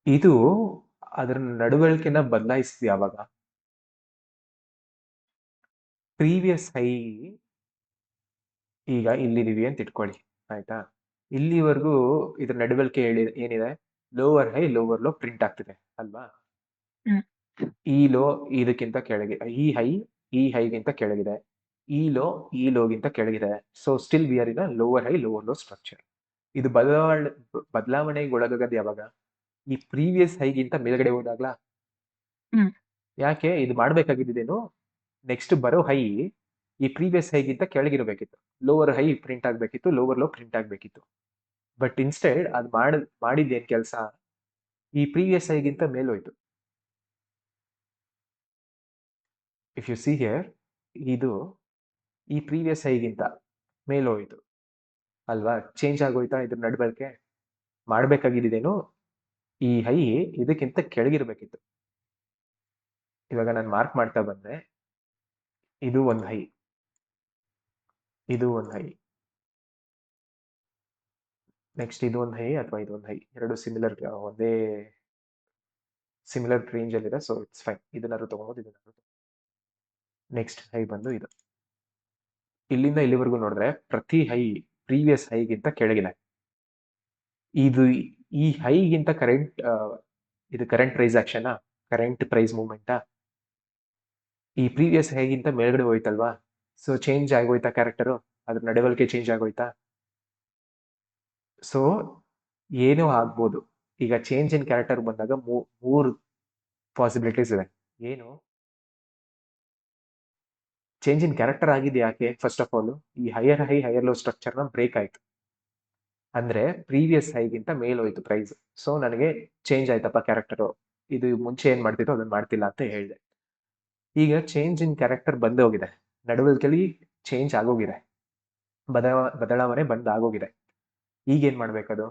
ಇದು ಅದರ ನಡವಳಿಕೆನ ಬದಲಾಯಿಸಿದ್ವಿ ಯಾವಾಗ? ಪ್ರೀವಿಯಸ್ ಹೈ ಈಗ ಇಲ್ಲಿದೀವಿ ಅಂತ ಇಟ್ಕೊಳ್ಳಿ, ಆಯ್ತಾ? ಇಲ್ಲಿವರೆಗೂ ಇದ್ರ ನಡವಳಿಕೆ ಏನಿದೆ? Lower high, lower low print ಆಗ್ತಿದೆ ಅಲ್ವಾ? ಈ ಲೋ ಇದಕ್ಕಿಂತ ಕೆಳಗೆ, ಈ ಹೈಗಿಂತ ಕೆಳಗಿದೆ, ಈ ಲೋಗಿಂತ ಕೆಳಗಿದೆ. So still we are in lower high, lower low structure. ಇದು ಬದಲಾವಣೆಗೆ ಒಳಗಾಗದು ಯಾವಾಗ? ಈ ಪ್ರೀವಿಯಸ್ ಹೈಗಿಂತ ಮೇಲ್ಗಡೆ ಹೋದಾಗ್ಲಾ? ಯಾಕೆ ಇದು ಮಾಡ್ಬೇಕಾಗಿದ್ದೇನು? ನೆಕ್ಸ್ಟ್ ಬರೋ ಹೈ ಈ ಪ್ರೀವಿಯಸ್ ಹೈಗಿಂತ ಕೆಳಗಿರಬೇಕಿತ್ತು. ಲೋವರ್ ಹೈ ಪ್ರಿಂಟ್ ಆಗಬೇಕಿತ್ತು, ಲೋವರ್ ಲೋ ಪ್ರಿಂಟ್ ಆಗಬೇಕಿತ್ತು. ಬಟ್ ಇನ್ಸ್ಟೆಡ್ ಅದು ಮಾಡಿದ್ದೇನು ಕೆಲಸ, ಈ ಪ್ರೀವಿಯಸ್ ಹೈಗಿಂತ ಮೇಲೋಯ್ತು. ಇಫ್ ಯು ಸಿ ಹಿಯರ್, ಇದು ಈ ಪ್ರೀವಿಯಸ್ ಹೈಗಿಂತ ಮೇಲೋಯ್ತು ಅಲ್ವಾ, ಚೇಂಜ್ ಆಗೋಯ್ತಾ ಇದ್ರ ನಡಬಳಕೆ. ಮಾಡ್ಬೇಕಾಗಿದ್ದೇನು, ಈ ಹೈ ಇದಕ್ಕಿಂತ ಕೆಳಗಿರ್ಬೇಕಿತ್ತು. ಇವಾಗ ನಾನು ಮಾರ್ಕ್ ಮಾಡ್ತಾ ಬಂದೆ, ಇದು ಒಂದು ಹೈ, ಇದು ಒಂದು ಹೈ, ನೆಕ್ಸ್ಟ್ ಇದು ಒಂದು ಹೈ ಅಥವಾ ಇದು ಒಂದು ಹೈ, ಎರಡು ಸಿಮಿಲರ್, ಒಂದೇ ಸಿಮಿಲರ್ ರೇಂಜ್ ಅಲ್ಲಿದೆ. ಸೊ ಇಟ್ಸ್ ಫೈನ್, ಇದನ್ನಾದ್ರು ತಗೋಬಹುದು, ಇದನ್ನಾದ್ರು. ನೆಕ್ಸ್ಟ್ ಹೈ ಬಂದು ಇದು. ಇಲ್ಲಿಂದ ಇಲ್ಲಿವರೆಗೂ ನೋಡಿದ್ರೆ ಪ್ರತಿ ಹೈ ಪ್ರೀವಿಯಸ್ ಹೈಗಿಂತ ಕೆಳಗಿದೆ. ಇದು ಈ ಹೈಗಿಂತ ಇದು current price action, current price ಮೂವ್ಮೆಂಟಾ, ಈ ಪ್ರೀವಿಯಸ್ ಹೈಗಿಂತ ಮೇಲ್ಗಡೆ ಹೋಯ್ತಲ್ವಾ. ಸೊ ಚೇಂಜ್ ಆಗೋಯ್ತಾ ಕ್ಯಾರೆಕ್ಟರು, ಅದ್ರ ನಡವಳಿಕೆ ಚೇಂಜ್ ಆಗೋಯ್ತಾ. ಸೊ ಏನೋ ಆಗ್ಬೋದು. ಈಗ ಚೇಂಜ್ ಇನ್ ಕ್ಯಾರೆಕ್ಟರ್ ಬಂದಾಗ ಮೂರು ಪಾಸಿಬಿಲಿಟೀಸ್ ಇದೆ. ಏನು ಚೇಂಜ್ ಇನ್ ಕ್ಯಾರೆಕ್ಟರ್ ಆಗಿದೆ ಯಾಕೆ? ಫಸ್ಟ್ ಆಫ್ ಆಲ್ ಈ ಹೈಯರ್ ಹೈ ಹೈಯರ್ ಲೋ ಸ್ಟ್ರಕ್ಚರ್ನ ಬ್ರೇಕ್ ಆಯ್ತು, ಅಂದ್ರೆ ಪ್ರೀವಿಯಸ್ ಹೈಗಿಂತ ಮೇಲೋಯ್ತು ಪ್ರೈಸ್. ಸೊ ನನಗೆ ಚೇಂಜ್ ಆಯ್ತಪ್ಪ ಕ್ಯಾರೆಕ್ಟರು, ಇದು ಮುಂಚೆ ಏನ್ ಮಾಡ್ತಿತ್ತು ಅದನ್ನ ಮಾಡ್ತಿಲ್ಲ ಅಂತ ಹೇಳಿದೆ. ಈಗ ಚೇಂಜ್ ಇನ್ ಕ್ಯಾರೆಕ್ಟರ್ ಬಂದು ಹೋಗಿದೆ, ನಡವಳಿಕೆಯಲ್ಲಿ ಚೇಂಜ್ ಆಗೋಗಿದೆ, ಬದಲಾವಣೆ ಆಗೋಗಿದೆ. ಈಗೇನ್ ಮಾಡ್ಬೇಕದು,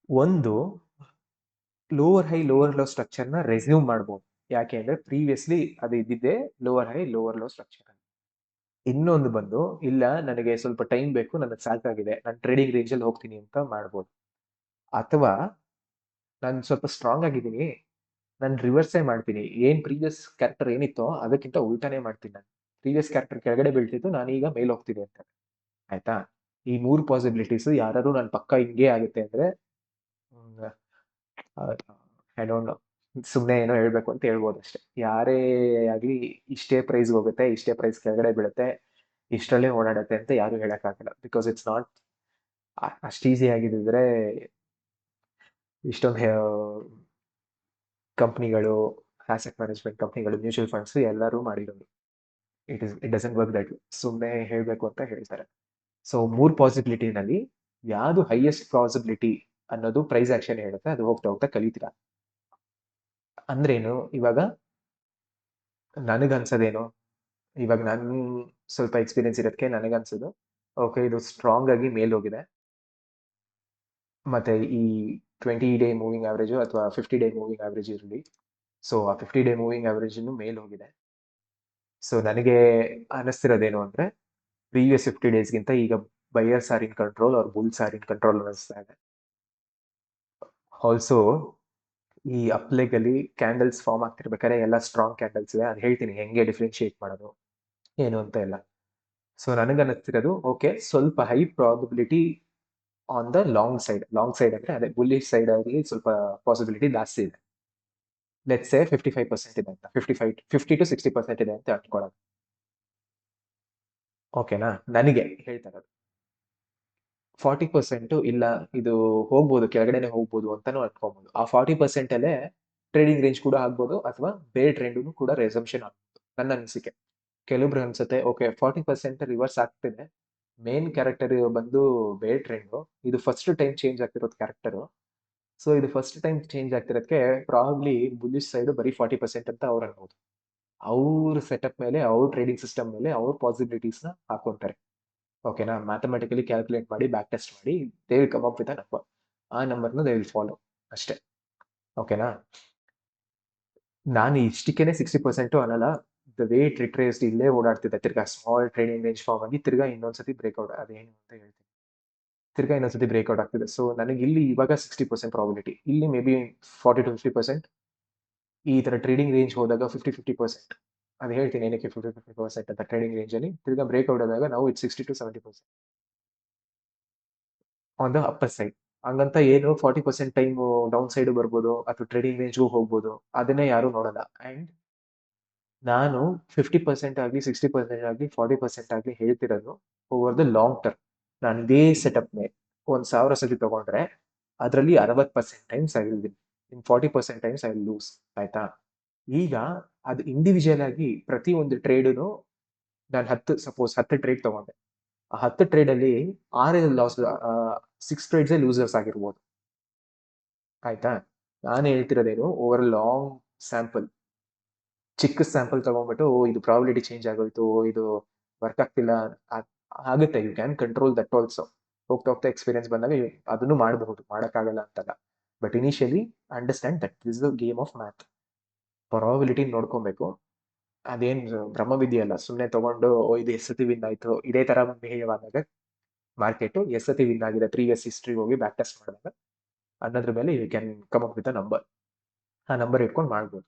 ಒಂದು ಲೋವರ್ ಹೈ ಲೋವರ್ ಲೋ ಸ್ಟ್ರಕ್ಚರ್ನ ರೆಸ್ಯೂಮ್ ಮಾಡ್ಬೋದು. ಯಾಕೆ ಅಂದ್ರೆ ಪ್ರೀವಿಯಸ್ಲಿ ಅದು ಇದ್ದಿದ್ದೆ lower high lower low structure. ಇನ್ನೊಂದು ಬಂದು, ಇಲ್ಲ ನನಗೆ ಸ್ವಲ್ಪ ಟೈಮ್ ಬೇಕು, ನನಗೆ ಸಾಕಾಗಿದೆ, ನಾನು ಟ್ರೇಡಿಂಗ್ ರೇಂಜ್ ಅಲ್ಲಿ ಹೋಗ್ತೀನಿ ಅಂತ ಮಾಡ್ಬೋದು. ಅಥವಾ ನಾನು ಸ್ವಲ್ಪ ಸ್ಟ್ರಾಂಗ್ ಆಗಿದ್ದೀನಿ, ನಾನು ರಿವರ್ಸೇ ಮಾಡ್ತೀನಿ, ಏನ್ ಪ್ರೀವಿಯಸ್ ಕ್ಯಾರೆಕ್ಟರ್ ಏನಿತ್ತೋ ಅದಕ್ಕಿಂತ ಉಲ್ಟಾನೇ ಮಾಡ್ತೀನಿ. ನಾನು ಪ್ರೀವಿಯಸ್ ಕ್ಯಾರೆಕ್ಟರ್ ಕೆಳಗಡೆ ಬೀಳ್ತಿದ್ದು, ನಾನೀಗ ಮೇಲೆ ಹೋಗ್ತೀನಿ ಅಂತ. ಆಯ್ತಾ? ಈ ಮೂರು ಪಾಸಿಬಿಲಿಟೀಸ್ ಯಾರು ನಾನು ಪಕ್ಕ ಹಿಂಗೆ ಆಗುತ್ತೆ ಅಂದ್ರೆ ಐ ಡೋಂಟ್ ನೋ, ಸುಮ್ಮನೆ ಏನೋ ಹೇಳ್ಬೇಕು ಅಂತ ಹೇಳ್ಬೋದು ಅಷ್ಟೇ. ಯಾರೇ ಆಗ್ಲಿ ಇಷ್ಟೇ ಪ್ರೈಸ್ ಹೋಗುತ್ತೆ, ಇಷ್ಟೇ ಪ್ರೈಸ್ ಕೆಳಗಡೆ ಬೀಳುತ್ತೆ, ಇಷ್ಟರಲ್ಲೇ ಓಡಾಡುತ್ತೆ ಅಂತ ಯಾರು ಹೇಳಕ್ಕಾಗಲ್ಲ. ಬಿಕಾಸ್ ಇಟ್ಸ್ ನಾಟ್ ಅಷ್ಟು ಈಸಿ ಆಗಿದ್ರೆ ಇಷ್ಟೊಂದು ಕಂಪ್ನಿಗಳು, ಆಸೆಟ್ ಮ್ಯಾನೇಜ್ಮೆಂಟ್ ಕಂಪ್ನಿಗಳು, ಮ್ಯೂಚುವಲ್ ಫಂಡ್ಸ್ ಎಲ್ಲರೂ ಮಾಡಿರೋದು. It doesn't work that. ಸುಮ್ಮನೆ ಹೇಳಬೇಕು ಅಂತ ಹೇಳ್ತಾರೆ. ಸೊ ಮೂರು ಪಾಸಿಬಿಲಿಟಿನಲ್ಲಿ ಯಾವುದು ಹೈಯೆಸ್ಟ್ ಪಾಸಿಬಿಲಿಟಿ ಅನ್ನೋದು ಪ್ರೈಸ್ ಆಕ್ಷನ್ ಹೇಳುತ್ತೆ, ಅದು ಹೋಗ್ತಾ ಹೋಗ್ತಾ ಕಲಿತೀರಾ. ಅಂದ್ರೇನು, ಇವಾಗ ನನಗನ್ಸೋದೇನು, ಇವಾಗ ನಾನು ಸ್ವಲ್ಪ ಎಕ್ಸ್ಪೀರಿಯನ್ಸ್ ಇರೋದಕ್ಕೆ ನನಗನ್ಸೋದು, ಓಕೆ ಇದು ಸ್ಟ್ರಾಂಗ್ ಆಗಿ ಮೇಲ್ ಹೋಗಿದೆ, ಮತ್ತೆ ಈ 20 ಡೇ ಮೂವಿಂಗ್ ಆವರೇಜ್ ಅಥವಾ 50 ಡೇ ಮೂವಿಂಗ್ ಆವರೇಜ್ ಇರಲಿ. ಸೊ ಆ 50 ಡೇ ಮೂವಿಂಗ್ ಆವರೇಜ್ ಮೇಲ್ ಹೋಗಿದೆ. ಸೊ ನನಗೆ ಅನಿಸ್ತಿರೋದೇನು ಅಂದ್ರೆ, ಪ್ರೀವಿಯಸ್ 50 ಡೇಸ್ಗಿಂತ ಈಗ ಬೈಯರ್ಸ್ ಆರ್ ಇನ್ ಕಂಟ್ರೋಲ್ ಅವ್ರ ಬುಲ್ಸ್ ಆರ್ ಇನ್ ಕಂಟ್ರೋಲ್ ಅನ್ನಿಸ್ತಾ ಇದೆ. ಆಲ್ಸೋ ಈ ಅಪ್ಲೆಗ್ ಅಲ್ಲಿ ಕ್ಯಾಂಡಲ್ಸ್ ಫಾರ್ಮ್ ಆಗ್ತಿರ್ಬೇಕಾದ್ರೆ ಎಲ್ಲ ಸ್ಟ್ರಾಂಗ್ ಕ್ಯಾಂಡಲ್ಸ್ ಇದೆ, ಅದು ಹೇಳ್ತೀನಿ ಹೆಂಗೆ ಡಿಫ್ರೆನ್ಶಿಯೇಟ್ ಮಾಡೋದು ಏನು ಅಂತ ಎಲ್ಲ. ಸೊ ನನಗನ್ನಿಸ್ತಿರೋದು, ಓಕೆ ಸ್ವಲ್ಪ high probability on the long side ಅಂದ್ರೆ ಅದೇ ಬುಲ್ಲಿಶ್ ಸೈಡ್ ಆಗಿ ಸ್ವಲ್ಪ ಪಾಸಿಬಿಲಿಟಿ ಜಾಸ್ತಿ ಇದೆ. ಲೆಟ್ಸ್ ಸೇ 55% ಇದೆ ಅಂತ, 50 to 60% ಇದೆ ಅಂತ ಅನ್ಕೊಳ್ಳೋದು. ಓಕೆನಾ? ನನಗೆ ಹೇಳ್ತಾ ಇರೋದು 40% ಇಲ್ಲ, ಇದು ಹೋಗ್ಬೋದು, ಕೆಳಗಡೆನೆ ಹೋಗ್ಬೋದು ಅಂತಾನು ಅನ್ಕೋಬಹುದು. ಆ 40% ಅಲ್ಲೇ ಟ್ರೇಡಿಂಗ್ ರೇಂಜ್ ಕೂಡ ಆಗ್ಬೋದು, ಅಥವಾ ಬೇರೆ ಟ್ರೆಂಡ್ ಕೂಡ ರೆಸಂಪ್ಷನ್ ಆಗ್ಬೋದು. ನನ್ನ ಅನಿಸಿಕೆ. ಕೆಲವೊಬ್ರು ಅನ್ಸುತ್ತೆ, ಓಕೆ 40% ರಿವರ್ಸ್ ಆಗ್ತಿದೆ, ಮೇನ್ ಕ್ಯಾರೆಕ್ಟರ್ ಬಂದು ಬೇರೆ ಟ್ರೆಂಡ್, ಇದು ಫಸ್ಟ್ ಟೈಮ್ ಚೇಂಜ್ ಆಗ್ತಿರೋದು ಕ್ಯಾರೆಕ್ಟರ್. ಸೊ ಇದು ಫಸ್ಟ್ ಟೈಮ್ ಚೇಂಜ್ ಆಗ್ತಿರೋದಕ್ಕೆ ಪ್ರಾಬ್ಲಿ ಬುಲ್ಲಿಶ್ ಸೈಡ್ ಬರೀ 40% ಅಂತ ಅವ್ರು ಅನ್ಬೋದು. ಅವ್ರ ಸೆಟಪ್ ಮೇಲೆ, ಅವ್ರ ಟ್ರೇಡಿಂಗ್ ಸಿಸ್ಟಮ್ ಮೇಲೆ ಅವ್ರ ಪಾಸಿಬಿಲಿಟೀಸ್ನ ಹಾಕೊಂತಾರೆ. ಓಕೆನಾ? ಮ್ಯಾಥಮೆಟಿಕಲಿ ಕ್ಯಾಲ್ಕುಲೇಟ್ ಮಾಡಿ, ಬ್ಯಾಕ್ ಟೆಸ್ಟ್ ಮಾಡಿ, they will come up with a number. ಆ ನಂಬರ್ನ ದೇ ವಿಲ್ ಫಾಲೋ ಅಷ್ಟೇ. ಓಕೆನಾ? ನಾನು ಇಷ್ಟಕ್ಕೇನೆ 60% ಅನ್ನಲ್ಲ. ದ ವೇ ಇಟ್ ರಿಟ್ರೇಸ್ಡ್ ಇಲ್ಲೇ ಓಡಾಡ್ತಿದ್ದೆ, ತಿರ್ಗಾ ಸ್ಮಾಲ್ ಟ್ರೇಡಿಂಗ್ ರೇಂಜ್ ಫಾರ್ಮ್ ಆಗಿ ತಿರ್ಗಾ ಇನ್ನೊಂದ್ಸತಿ ಬ್ರೇಕ್ಔಟ್, ಅದೇನು ಅಂತ ಹೇಳ್ತೀನಿ, ತಿರ್ಗಾ ಇನ್ನೊಂದ್ಸತಿ ಬ್ರೇಕ್ಔಟ್ ಆಗ್ತಿದೆ. ಸೊ ನನಗೆ ಇಲ್ಲಿ ಇವಾಗ 60% ಪ್ರಾಬಿಲಿಟಿ, ಇಲ್ಲಿ ಮೇ ಬಿ 40 to 50%. ಈ ತರ ಟ್ರೇಡಿಂಗ್ ರೇಂಜ್ ಹೋದಾಗ 50-50%. ಅದು ಹೇಳ್ತೀನಿ ಏನಕ್ಕೆ 50-50% ಅಂತ. ಟ್ರೇಡಿಂಗ್ ರೇಂಜ್ ಅಲ್ಲಿ ತಿರ್ಗಾ ಬ್ರೇಕ್ಔಟ್ ಆದಾಗ ನಾವು 60 to 70% on the upper side. ಹಂಗಂತ ಏನು 40% ಟೈಮ್ ಡೌನ್ ಸೈಡ್ ಬರ್ಬೋದು, ಅಥವಾ ಟ್ರೇಡಿಂಗ್ ರೇಂಜ್ಗೂ ಹೋಗ್ಬೋದು, ಅದನ್ನೇ ಯಾರು ನೋಡಲ್ಲ. ಅಂಡ್ ನಾನು 50% ಆಗಲಿ 60% ಆಗಲಿ 40% ಆಗಲಿ ಹೇಳ್ತಿರೋದು ಓವರ್ ದ ಲಾಂಗ್ ಟರ್ಮ್. ನಾನು ಇದೇ ಸೆಟಪ್ ಮೇಲೆ 1,000 ಸತಿ ತಗೊಂಡ್ರೆ ಅದರಲ್ಲಿ 60% times I will win, in 40% times I will lose. ಆಯ್ತಾ? ಈಗ ಅದು ಇಂಡಿವಿಜುವಲ್ ಆಗಿ ಪ್ರತಿ ಒಂದು ಟ್ರೇಡನು ನಾನು ಸಪೋಸ್ 10 ಟ್ರೇಡ್ ತಗೊಂಡೆ. ಆ 10 ಟ್ರೇಡಲ್ಲಿ 6 ಲಾಸ್, 6 ಟ್ರೇಡ್ಸೇ ಲೂಸರ್ಸ್ ಆಗಿರ್ಬೋದು. ಆಯ್ತಾ? ನಾನು ಹೇಳ್ತಿರೋದೇನು, ಓವರ್ ಲಾಂಗ್ ಸ್ಯಾಂಪಲ್, ಚಿಕ್ಕ ಸ್ಯಾಂಪಲ್ ತಗೊಂಡ್ಬಿಟ್ಟು ಇದು ಪ್ರಾಬಿಲಿಟಿ ಚೇಂಜ್ ಆಗೋಯ್ತು, ಇದು ವರ್ಕ್ ಆಗ್ತಿಲ್ಲ ಆಗುತ್ತೆ. You can control that also. ಹೋಗ್ತಾ ಹೋಗ್ತಾ ಎಕ್ಸ್ಪೀರಿಯನ್ಸ್ ಬಂದಾಗ ಅದನ್ನು ಮಾಡಬಹುದು, ಮಾಡೋಕ್ಕಾಗಲ್ಲ ಅಂತಲ್ಲ. But initially understand that is the game of math. Probability ನೋಡ್ಕೊಬೇಕು. ಅದೇನು ಬ್ರಹ್ಮವಿದ್ಯೆ ಅಲ್ಲ, ಸುಮ್ಮನೆ ತಗೊಂಡು ಇದು ಎಸ್ ವಿನ್ ಆಯ್ತು, ಇದೇ ತರ ಬಿಹೇವ್ ಆದಾಗ ಮಾರ್ಕೆಟ್ ಎಸ್ ವಿನ್ ಆಗಿದೆ, ಪ್ರೀವಿಯಸ್ ಹಿಸ್ಟ್ರಿ ಹೋಗಿ ಬ್ಯಾಕ್ ಟೆಸ್ಟ್ ಮಾಡಿದಾಗ ಅನ್ನೋದ್ರ ಮೇಲೆ you can come up with a number. ಆ ನಂಬರ್ ಇಟ್ಕೊಂಡು ಮಾಡ್ಬೋದು.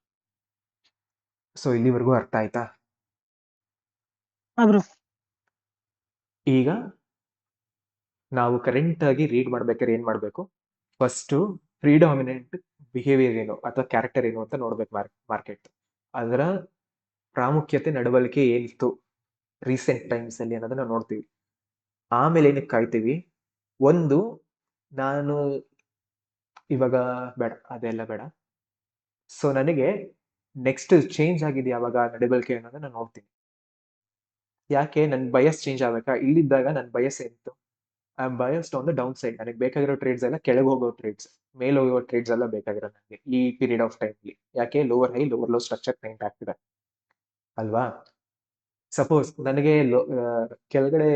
ಸೊ ಇಲ್ಲಿವರೆಗೂ ಅರ್ಥ ಆಯ್ತಾ? ಈಗ ನಾವು ಕರೆಂಟ್ ಆಗಿ ರೀಡ್ ಮಾಡ್ಬೇಕಾದ್ರೆ ಏನ್ ಮಾಡ್ಬೇಕು? ಫಸ್ಟ್ ಪ್ರಿಡಾಮಿನೆಂಟ್ ಬಿಹೇವಿಯರ್ ಏನು ಅಥವಾ ಕ್ಯಾರೆಕ್ಟರ್ ಏನು ಅಂತ ನೋಡ್ಬೇಕು ಮಾರ್ಕೆಟ್. ಅದರ ಪ್ರಾಮುಖ್ಯತೆ, ನಡವಳಿಕೆ ಏನಿತ್ತು ರೀಸೆಂಟ್ ಟೈಮ್ಸ್ ಅಲ್ಲಿ ಅನ್ನೋದನ್ನ ನೋಡ್ತೀವಿ. ಆಮೇಲೆ ಏನಕ್ಕೆ ಕಾಯ್ತೀವಿ? ಒಂದು, ನಾನು ಇವಾಗ ಬೇಡ, ಅದೆಲ್ಲ ಬೇಡ. ಸೊ ನನಗೆ ನೆಕ್ಸ್ಟ್ ಚೇಂಜ್ ಆಗಿದೆ ಯಾವಾಗ ನಡವಳಿಕೆ ಅನ್ನೋದನ್ನ ನಾನು ನೋಡ್ತೀನಿ. ಯಾಕೆ? ನನ್ನ ಬಯಸ್ ಚೇಂಜ್ ಆಗ್ಬೇಕಾ? ಇಲ್ಲಿದ್ದಾಗ ನನ್ನ ಬಯಸ್ ಏನಿತ್ತು? I am biased on the down side. ನನಗೆ ಬೇಕಾಗಿರೋ ಟ್ರೇಡ್ಸ್ ಎಲ್ಲ ಕೆಳಗೆ ಹೋಗೋ ಟ್ರೇಡ್ಸ್, ಮೇಲೆ ಹೋಗೋ ಟ್ರೇಡ್ಸ್ ಎಲ್ಲ ಬೇಕಾಗಿರೋ ನನಗೆ ಈ ಪೀರಿಯಡ್ ಆಫ್ ಟೈಮ್ಲಿ. ಯಾಕೆ? Lower high lower low structure create ಆಗ್ತಿದೆ ಅಲ್ವಾ? ಸಪೋಸ್ ನನಗೆ ಕೆಳಗಡೆ